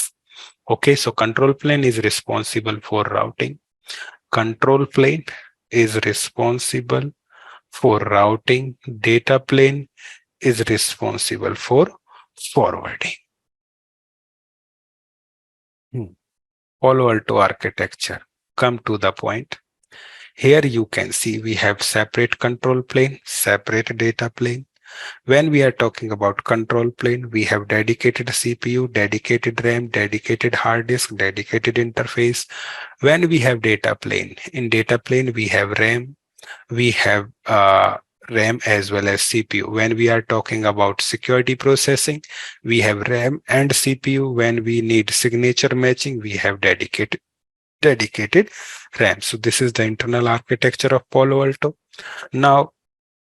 Okay, so control plane is responsible for routing. Control plane is responsible for routing, data plane is responsible for forwarding. Palo Alto architecture. Come to the point. Here you can see we have separate control plane, separate data plane. When we are talking about control plane, we have dedicated CPU, dedicated RAM, dedicated hard disk, dedicated interface. When we have data plane, in data plane we have RAM, we have RAM as well as CPU. When we are talking about security processing, we have RAM and CPU. When we need signature matching, we have dedicated RAM. So this is the internal architecture of Palo Alto. Now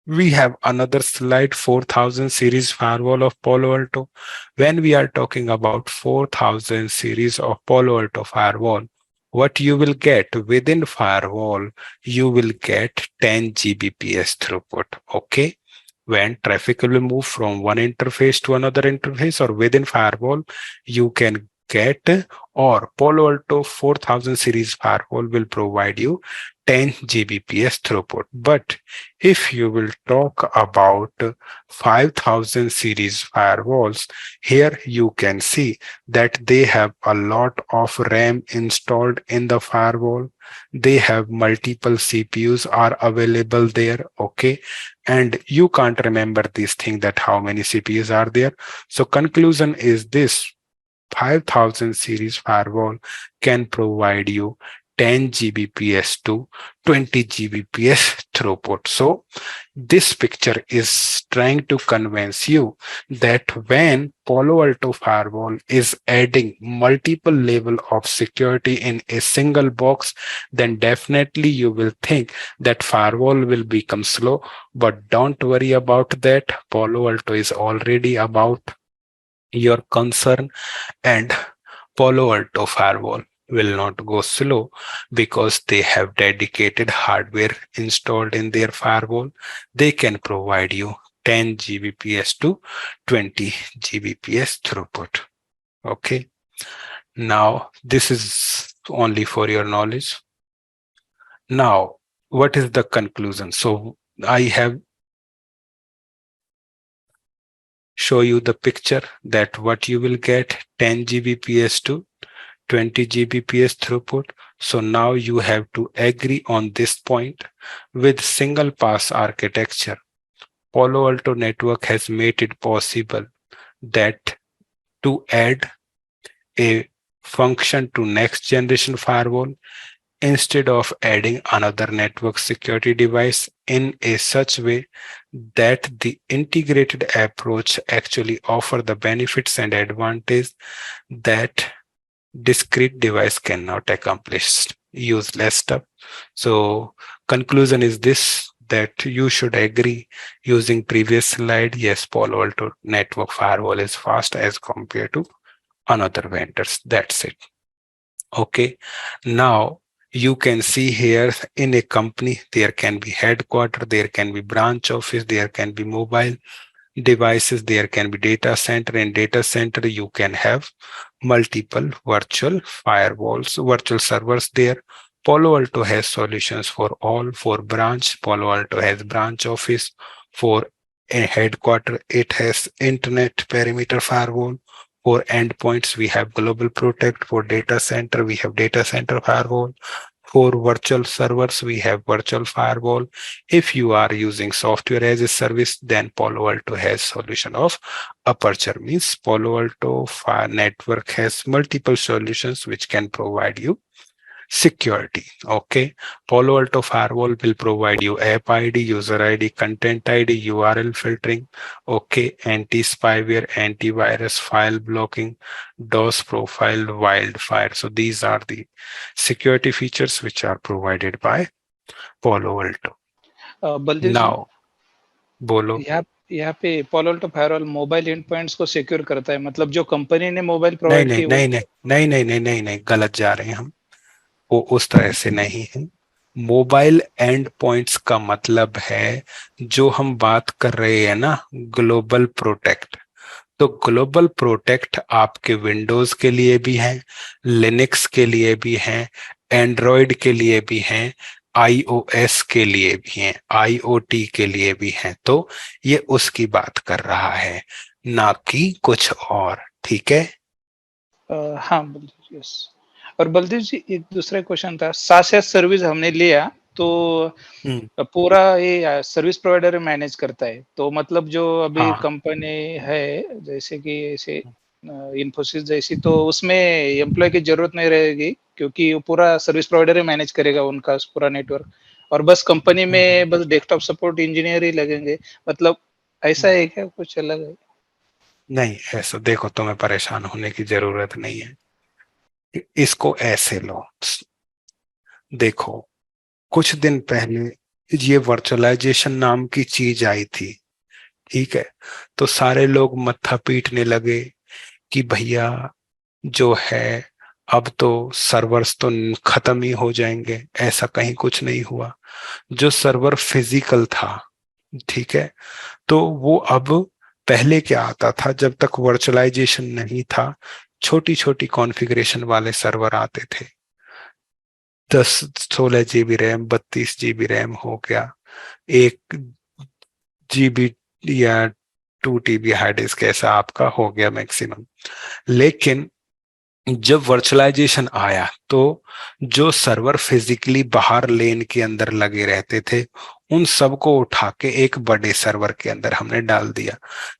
we have another slide, 4000 series firewall of Palo Alto. When we are talking about 4000 series of Palo Alto firewall, what you will get within firewall, you will get 10 Gbps throughput. Okay. When traffic will move from one interface to another interface or within firewall, you can get, or Palo Alto 4000 series firewall will provide you 10 Gbps throughput. But if you will talk about 5000 series firewalls, here you can see that they have a lot of RAM installed in the firewall. They have multiple CPUs are available there. Okay. And you can't remember this thing that how many CPUs are there. So conclusion is this: 5000 series firewall can provide you 10 Gbps to 20 Gbps throughput. So this picture is trying to convince you that when Palo Alto firewall is adding multiple level of security in a single box, then definitely you will think that firewall will become slow. But don't worry about that. Palo Alto is already about your concern, and Palo Alto firewall will not go slow because they have dedicated hardware installed in their firewall. They can provide you 10 Gbps to 20 Gbps throughput. Okay. Now, this is only for your knowledge. Now, what is the conclusion? So I have show you the picture that what you will get 10 Gbps to 20 Gbps throughput. So now you have to agree on this point. With single pass architecture, Palo Alto network has made it possible that to add a function to next generation firewall instead of adding another network security device in a such way that the integrated approach actually offer the benefits and advantage that discrete device cannot accomplish. Use less stuff. So conclusion is this, that you should agree using previous slide. Yes, Palo Alto network firewall is fast as compared to another vendors. That's it. Okay. Now you can see here in a company, there can be headquarters, there can be branch office, there can be mobile devices, there can be data center. In data center, you can have multiple virtual firewalls, virtual servers there. Palo Alto has solutions for all. For branch, Palo Alto has branch office. For a headquarter, it has internet perimeter firewall. For endpoints, we have Global Protect. For data center, we have data center firewall. For virtual servers, we have virtual firewall. If you are using software as a service, then Palo Alto has solution of Aperture. Means Palo Alto network has multiple solutions which can provide you security. Okay. Palo Alto firewall will provide you app ID, user ID, content ID, URL filtering. Okay. Anti-spyware, antivirus, file blocking, DOS profile, wildfire. So these are the security features which are provided by Palo Alto. Baldev ji, Now, बोलो. यहाँ पे Palo Alto Firewall mobile endpoints को secure करता है, मतलब जो company ने mobile नहीं प्रोवाइड नहीं की नहीं नहीं नहीं नहीं नहीं नहीं नहीं, गलत जा रहे हैं हम. वो उस तरह से नहीं है. मोबाइल एंड पॉइंट्स का मतलब है जो हम बात कर रहे हैं ना, ग्लोबल प्रोटेक्ट. तो ग्लोबल प्रोटेक्ट आपके विंडोज के लिए भी है, लिनक्स के लिए भी है, एंड्रॉयड के लिए भी है, iOS के लिए भी हैं, IoT के लिए भी हैं, तो ये उसकी बात कर रहा है, ना कि कुछ और। ठीक है। हाँ बलदेव जी, यस। और बलदेव जी एक दूसरा क्वेश्चन था, सास सर्विस हमने लिया तो हम्म, पूरा ये सर्विस प्रोवाइडर मैनेज करता है, तो मतलब जो अभी हाँ कंपनी है जैसे कि ऐसे इन्फोसिस जैसी, तो उसमें एम्प्लॉय की जरूरत नहीं रहेगी क्योंकि वो पूरा सर्विस प्रोवाइडर ही मैनेज करेगा उनका पूरा नेटवर्क, और बस कंपनी में बस डेस्कटॉप सपोर्ट इंजीनियर ही लगेंगे, मतलब ऐसा हम्म। है क्या, कुछ अलग है? नहीं, ऐसा देखो, तुम्हें परेशान होने की जरूरत नहीं है। इसको ऐसे लो, देखो, कुछ दिन पहले ये वर्चुअलाइजेशन नाम की चीज आई थी। ठीक है। तो सारे लोग मत्था पीटने लगे कि भैया जो है, अब तो सर्वर्स तो खत्म ही हो जाएंगे। ऐसा कहीं कुछ नहीं हुआ। जो सर्वर फिजिकल था, ठीक है, तो वो अब, पहले क्या आता था, जब तक वर्चुअलाइजेशन नहीं था, छोटी छोटी कॉन्फ़िगरेशन वाले सर्वर आते थे। 10-16 GB रैम, 32 GB रैम हो गया, 1 GB या 2 TB हार्ड डिस्क, ऐसा आपका हो गया मैक्सिमम। लेकिन जब वर्चुअलाइजेशन आया, तो जो सर्वर फिजिकली बाहर लेन के अंदर लगे रहते थे, उन सबको उठा के एक बड़े सर्वर के अंदर हमने डाल दिया।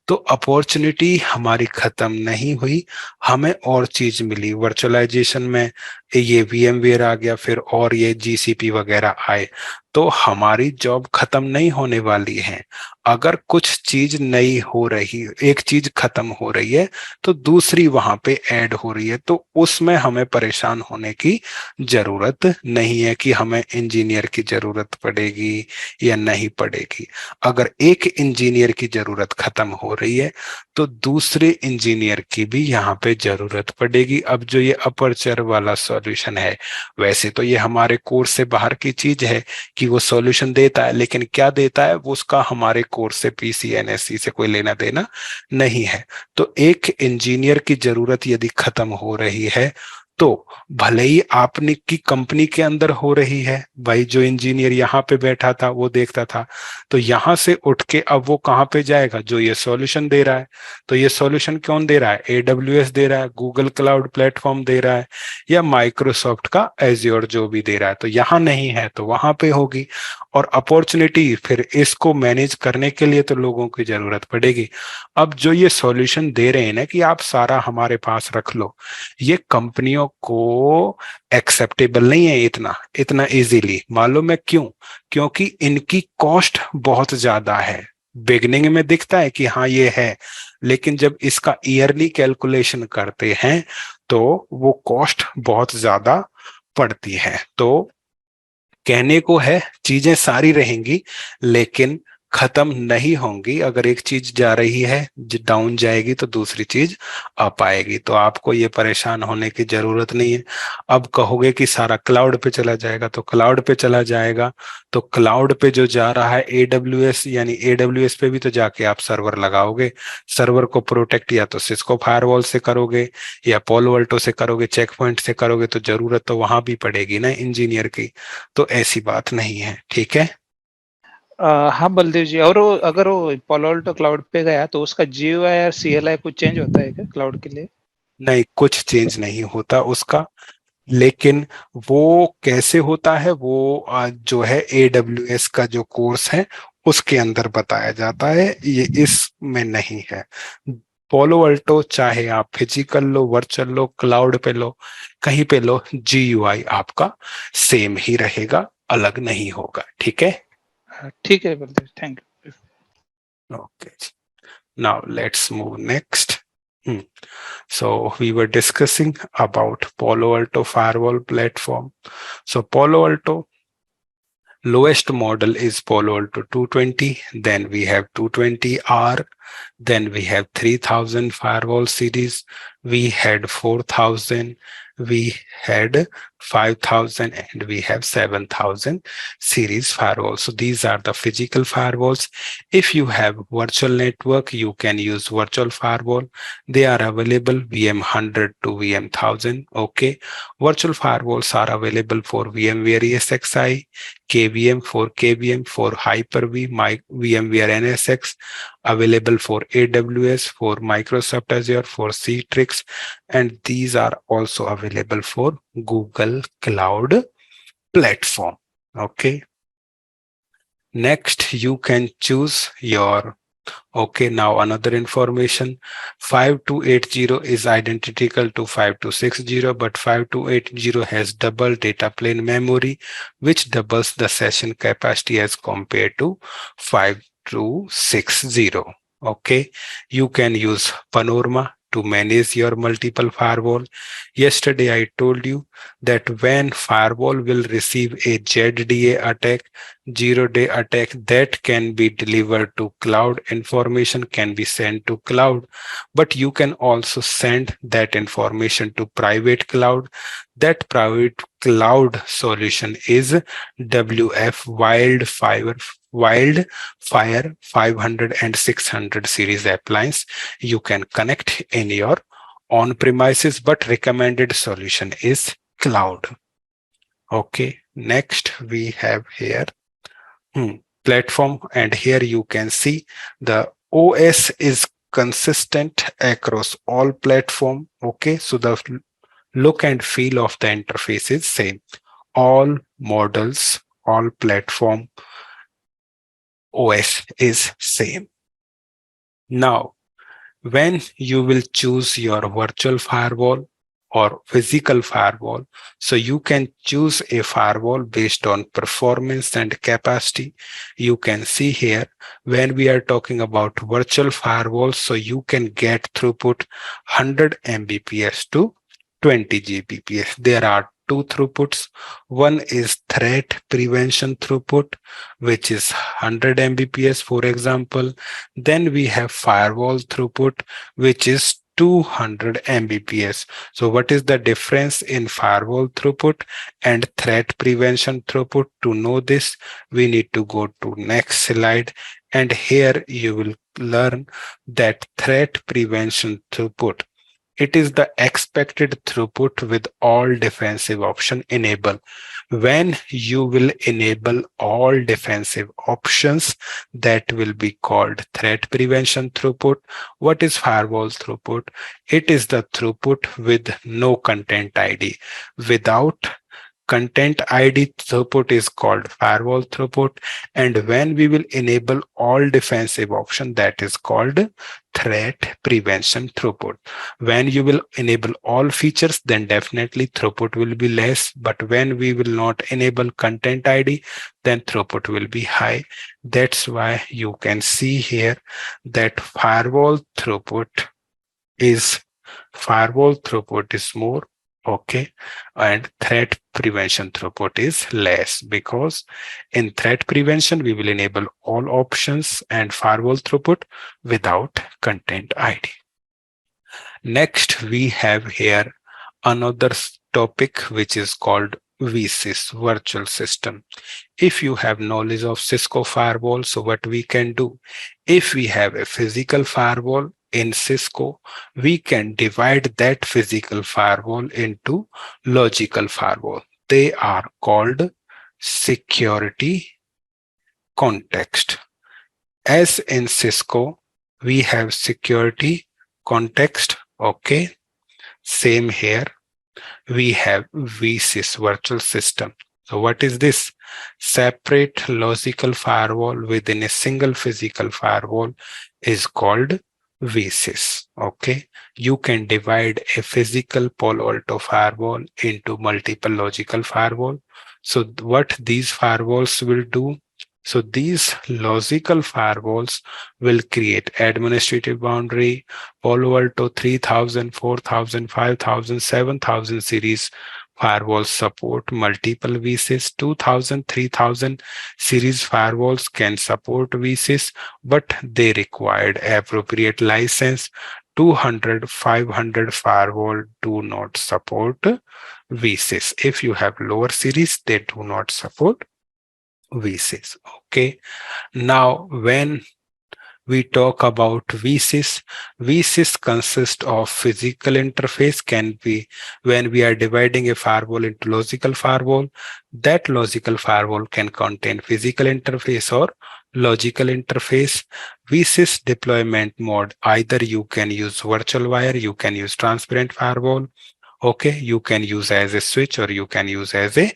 तो अपॉर्चुनिटी हमारी खत्म नहीं हुई, हमें और चीज मिली वर्चुअलाइजेशन में। ये VMware आ गया, फिर और ये GCP वगैरह आए, तो हमारी जॉब खत्म नहीं होने वाली है। अगर कुछ चीज नई हो रही, एक चीज खत्म हो रही है, तो दूसरी वहां पे ऐड हो रही है, तो उसमें हमें परेशान होने की जरूरत नहीं है कि हमें इंजीनियर की जरूरत पड़ेगी या नहीं पड़ेगी। अगर एक इंजीनियर की जरूरत खत्म हो रही है, तो दूसरे इंजीनियर की भी यहाँ पे जरूरत पड़ेगी। अब जो ये अपर्चर वाला सॉल्यूशन है, वैसे तो ये हमारे कोर्स से बाहर की चीज है कि वो सॉल्यूशन देता है, लेकिन क्या देता है वो, उसका हमारे कोर्स से, PCNSE से कोई लेना देना नहीं है। तो एक इंजीनियर की जरूरत यदि खत्म हो रही है, तो भले ही आपने की कंपनी के अंदर हो रही है, भाई जो इंजीनियर यहाँ पे बैठा था वो देखता था, तो यहाँ से उठ के अब वो कहाँ पे जाएगा, जो ये सॉल्यूशन दे रहा है। तो ये सॉल्यूशन कौन दे रहा है? AWS दे रहा है, गूगल क्लाउड प्लेटफॉर्म दे रहा है, या माइक्रोसॉफ्ट का एज्योर जो भी दे रहा है। तो यहाँ नहीं है तो वहां पे होगी। और अपॉर्चुनिटी फिर इसको मैनेज करने के लिए तो लोगों की जरूरत पड़ेगी। अब जो ये सॉल्यूशन दे रहे हैं ना कि आप सारा हमारे पास रख लो, ये कंपनियों को एक्सेप्टेबल नहीं है इतना इतना इजीली। मालूम है क्यों? क्योंकि इनकी कॉस्ट बहुत ज्यादा है। बिगनिंग में दिखता है कि हाँ ये है, लेकिन जब इसका ईयरली कैलकुलेशन करते हैं, तो वो कॉस्ट बहुत ज्यादा पड़ती है। तो कहने को है, चीजें सारी रहेंगी लेकिन खत्म नहीं होंगी। अगर एक चीज जा रही है, डाउन जाएगी, तो दूसरी चीज अप आएगी। तो आपको ये परेशान होने की जरूरत नहीं है। अब कहोगे कि सारा क्लाउड पे चला जाएगा, तो क्लाउड पे चला जाएगा। तो क्लाउड पे जो जा रहा है AWS, यानी AWS पे भी तो जाके आप सर्वर लगाओगे। सर्वर को प्रोटेक्ट या तो सिस्को फायरवॉल से करोगे, या पोलो अल्टो से करोगे, चेक पॉइंट से करोगे, तो जरूरत तो वहां भी पड़ेगी ना इंजीनियर की। तो ऐसी बात नहीं है। ठीक है। हाँ बलदेव जी, और वो अगर वो पालो अल्टो क्लाउड पे गया तो उसका GUI और CLI कुछ चेंज होता है क्या क्लाउड के लिए? नहीं, कुछ चेंज नहीं होता उसका। लेकिन वो कैसे होता है, वो जो है AWS का जो कोर्स है उसके अंदर बताया जाता है, ये इसमें नहीं है। पोलो अल्टो चाहे आप फिजिकल लो, वर्चुअल लो, क्लाउड पे लो, कहीं पे लो, GUI आपका सेम ही रहेगा, अलग नहीं होगा। ठीक है। ठीक है Baldev, thank you. Okay, now let's move next. So we were discussing about Palo Alto Firewall platform. So Palo Alto lowest model is Palo Alto 220. Then we have 220R. Then we have 3000 firewall series. We had 4000. we had 5000 and we have 7000 series firewall. So these are the physical firewalls. If you have virtual network, you can use virtual firewall. They are available VM100 to VM1000. Okay. Virtual firewalls are available for VMware ESXi, KVM for KVM, for Hyper-V, VMware NSX, available for AWS, for Microsoft Azure, for Citrix, and these are also available for Google Cloud Platform. Okay. Next, you can choose your. Okay, now another information. 5280 is identical to 5260, but 5280 has double data plane memory, which doubles the session capacity as compared to 5260. Okay, you can use Panorama to manage your multiple firewall. Yesterday, I told you that when firewall will receive a ZDA attack, 0-day attack, that can be delivered to cloud, information can be sent to cloud, but you can also send that information to private cloud. That private cloud solution is WF Wildfire 500 and 600 series appliance. You can connect in your on-premises, but recommended solution is cloud. Okay, next we have here platform, and here you can see the OS is consistent across all platform. Okay, so the look and feel of the interface is same. All models, all platform OS is same. Now, when you will choose your virtual firewall or physical firewall, so you can choose a firewall based on performance and capacity. You can see here when we are talking about virtual firewalls, so you can get throughput 100 Mbps to 20 Gbps. There are two throughputs. One is threat prevention throughput, which is 100 Mbps, for example. Then we have firewall throughput, which is 200 Mbps. So what is the difference in firewall throughput and threat prevention throughput? To know this, we need to go to next slide. And here you will learn that threat prevention throughput, it is the expected throughput with all defensive option enabled. When you will enable all defensive options, that will be called threat prevention throughput. What is firewall throughput? It is the throughput with no content ID. Without content ID throughput is called firewall throughput, and when we will enable all defensive option, that is called threat prevention throughput. When you will enable all features, then definitely throughput will be less, but when we will not enable content ID, then throughput will be high. That's why you can see here that firewall throughput is more, okay, and threat prevention throughput is less, because in threat prevention we will enable all options and firewall throughput without content ID. Next we have here another topic which is called vSys, virtual system. If you have knowledge of Cisco firewall, so what we can do, if we have a physical firewall in Cisco, we can divide that physical firewall into logical firewall. They are called security context. As in Cisco, we have security context. Okay, same here. We have vSys, virtual system. So what is this? Separate logical firewall within a single physical firewall is called vSys. Okay, you can divide a physical Palo Alto firewall into multiple logical firewall. So what these firewalls will do? So these logical firewalls will create administrative boundary, Palo Alto 3000, 4000, 5000, 7000 series firewalls support multiple vSys. 2000, 3000 series firewalls can support vSys, but they required appropriate license 200, 500 firewall do not support VSys. If you have lower series, they do not support VSys. Okay. Now, when we talk about VSys. VSys consists of physical interface, can be when we are dividing a firewall into logical firewall, that logical firewall can contain physical interface or logical interface. VSys deployment mode, either you can use virtual wire, you can use transparent firewall, okay, you can use as a switch or you can use as a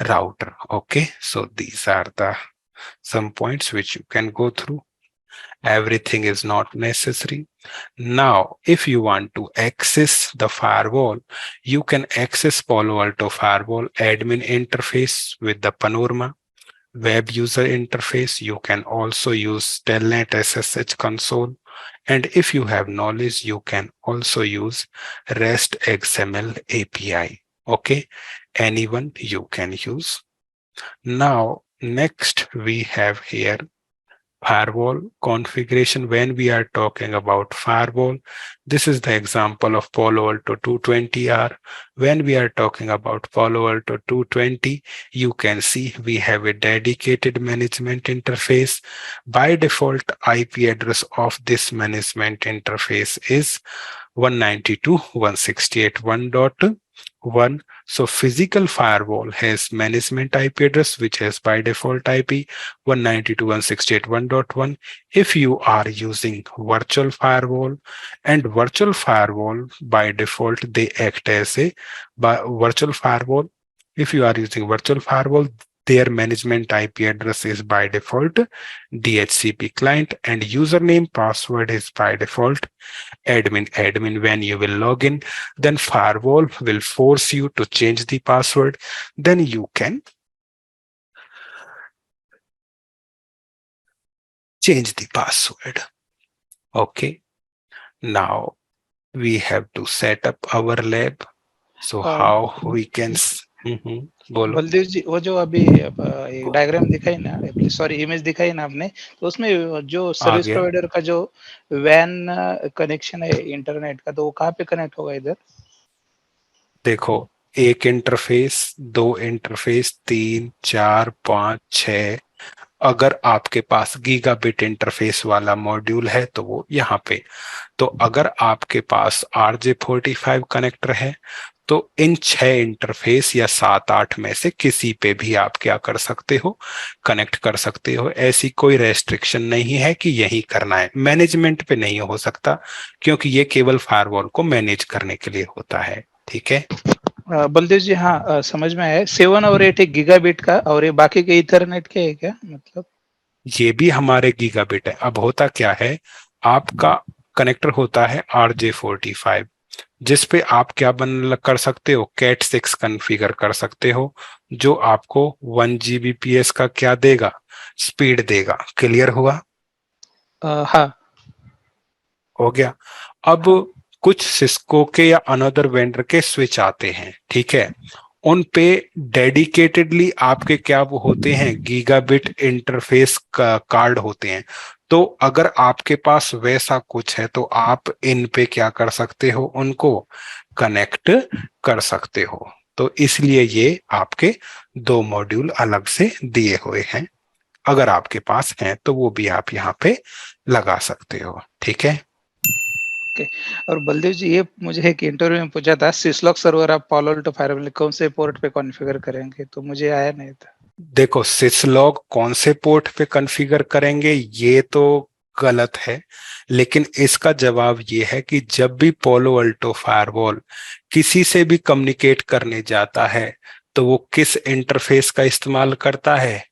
router. Okay, so these are the some points which you can go through. Everything is not necessary. Now, if you want to access the firewall, you can access Palo Alto Firewall admin interface with the Panorama web user interface. You can also use Telnet SSH console. And if you have knowledge, you can also use REST XML API. Okay, anyone you can use. Now, next we have here firewall configuration. When we are talking about firewall, this is the example of Palo Alto 220R. When we are talking about Palo Alto 220, you can see we have a dedicated management interface. By default, IP address of this management interface is 192.168.1.1. So physical firewall has management IP address, which has by default IP 192.168.1.1. If you are using virtual firewall, and virtual firewall by default, they act as a virtual firewall. If you are using virtual firewall, their management IP address is by default DHCP client, and username password is by default admin. When you will log in, then firewall will force you to change the password. Then you can change the password. Okay. Now we have to set up our lab. So how we can बोलो। बलदेव जी, वो जो अभी एक diagram दिखाई ना, sorry image दिखाई ना आपने, तो उसमें जो सर्विस प्रोवाइडर का जो वैन कनेक्शन है इंटरनेट का, तो वो कहाँ पे कनेक्ट होगा इधर? देखो, एक इंटरफेस, दो इंटरफेस, 3, 4, 5, 6। अगर आपके पास गीगाबिट इंटरफेस वाला मॉड्यूल है तो वो यहाँ पे। तो अगर आपके पास RJ45 कनेक्टर है तो इन 6 इंटरफेस या 7-8 में से किसी पे भी आप क्या कर सकते हो, कनेक्ट कर सकते हो। ऐसी कोई रेस्ट्रिक्शन नहीं है कि यही करना है। मैनेजमेंट पे नहीं हो सकता, क्योंकि ये केवल फायरवॉल को मैनेज करने के लिए होता है। ठीक है बलदेव जी, हाँ समझ में आया। 7 और 8 एक गीगाबिट का, और ये बाकी के इथरनेट के है क्या? मतलब ये भी हमारे गीगाबिट है। अब होता क्या है, आपका कनेक्टर होता है RJ45, जिसपे आप क्या कर सकते हो, cat6 कॉन्फ़िगर कर सकते हो, जो आपको 1 Gbps का क्या देगा, स्पीड देगा। क्लियर हुआ? हाँ, हो गया। अब कुछ सिस्को के या अनदर वेंडर के स्विच आते हैं, ठीक है, उन पे डेडिकेटेडली आपके क्या वो होते हैं, गीगाबिट इंटरफेस कार्ड होते हैं। तो अगर आपके पास वैसा कुछ है तो आप इन पे क्या कर सकते हो, उनको कनेक्ट कर सकते हो। तो इसलिए ये आपके 2 मॉड्यूल अलग से दिए हुए हैं। अगर आपके पास हैं तो वो भी आप यहाँ पे लगा सकते हो। ठीक है। और बलदेव जी, ये मुझे एक इंटरव्यू में पूछा था, सिसलॉक सर्वर आप पालो अल्टो फायरवॉल कौन से पोर्ट पे कॉन्फ़िगर करेंगे, तो मुझे आया नहीं था। देखो, सिसलॉग कौन से पोर्ट पे कॉन्फ़िगर करेंगे ये तो गलत है, लेकिन इसका जवाब ये है कि जब भी पालो अल्टो फायरवॉल किसी से भी कम्युनिकेट करने जाता है तो वो किस इंटरफेस का इस्तेमाल करता है,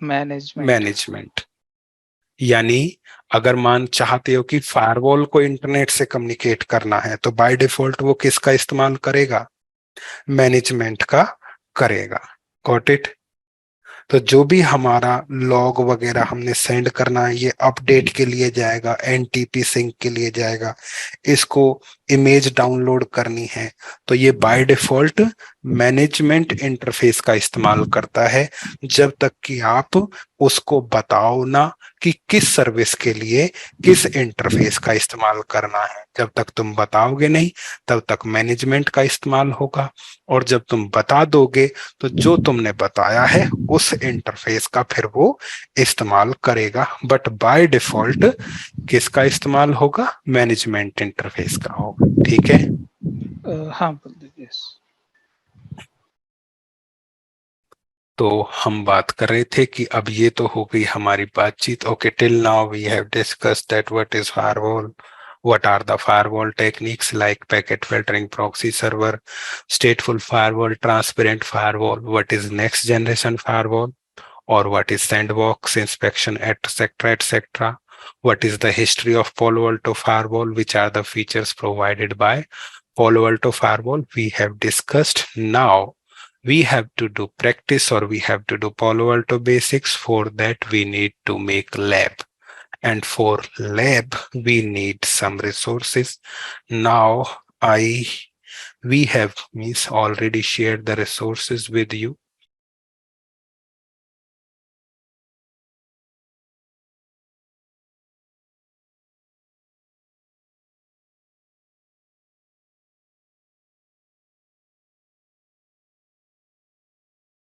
मैनेजमेंट। यानी अगर मान चाहते हो कि फायरवॉल को इंटरनेट से कम्युनिकेट करना है तो बाय डिफॉल्ट वो किसका इस्तेमाल करेगा, मैनेजमेंट का करेगा। Got it? तो जो भी हमारा लॉग वगैरह हमने सेंड करना है, ये अपडेट के लिए जाएगा, NTP सिंक के लिए जाएगा, इसको इमेज डाउनलोड करनी है तो ये बाय डिफॉल्ट मैनेजमेंट इंटरफेस का इस्तेमाल करता है जब तक कि आप उसको बताओ ना कि किस सर्विस के लिए किस इंटरफेस का इस्तेमाल करना है। जब तक तुम बताओगे नहीं तब तक मैनेजमेंट का इस्तेमाल होगा, और जब तुम बता दोगे तो जो तुमने बताया है उस इंटरफेस का फिर वो इस्तेमाल करेगा। बट बाय डिफॉल्ट किसका इस्तेमाल होगा? मैनेजमेंट इंटरफेस का होगा। ठीक है, हाँ बोल दीजिए। तो हम बात कर रहे थे कि अब ये तो हो गई हमारी बातचीत। Okay, till now we have discussed that what is firewall, what are the firewall techniques like packet filtering, proxy server, stateful firewall, transparent firewall, what is next generation firewall, or what is sandbox inspection, etc., etc. What is the history of Palo Alto firewall? Which are the features provided by Palo Alto firewall? We have discussed. Now we have to do practice, or we have to do Palo Alto basics. For that we need to make lab, and for lab we need some resources. Now we have already shared the resources with you.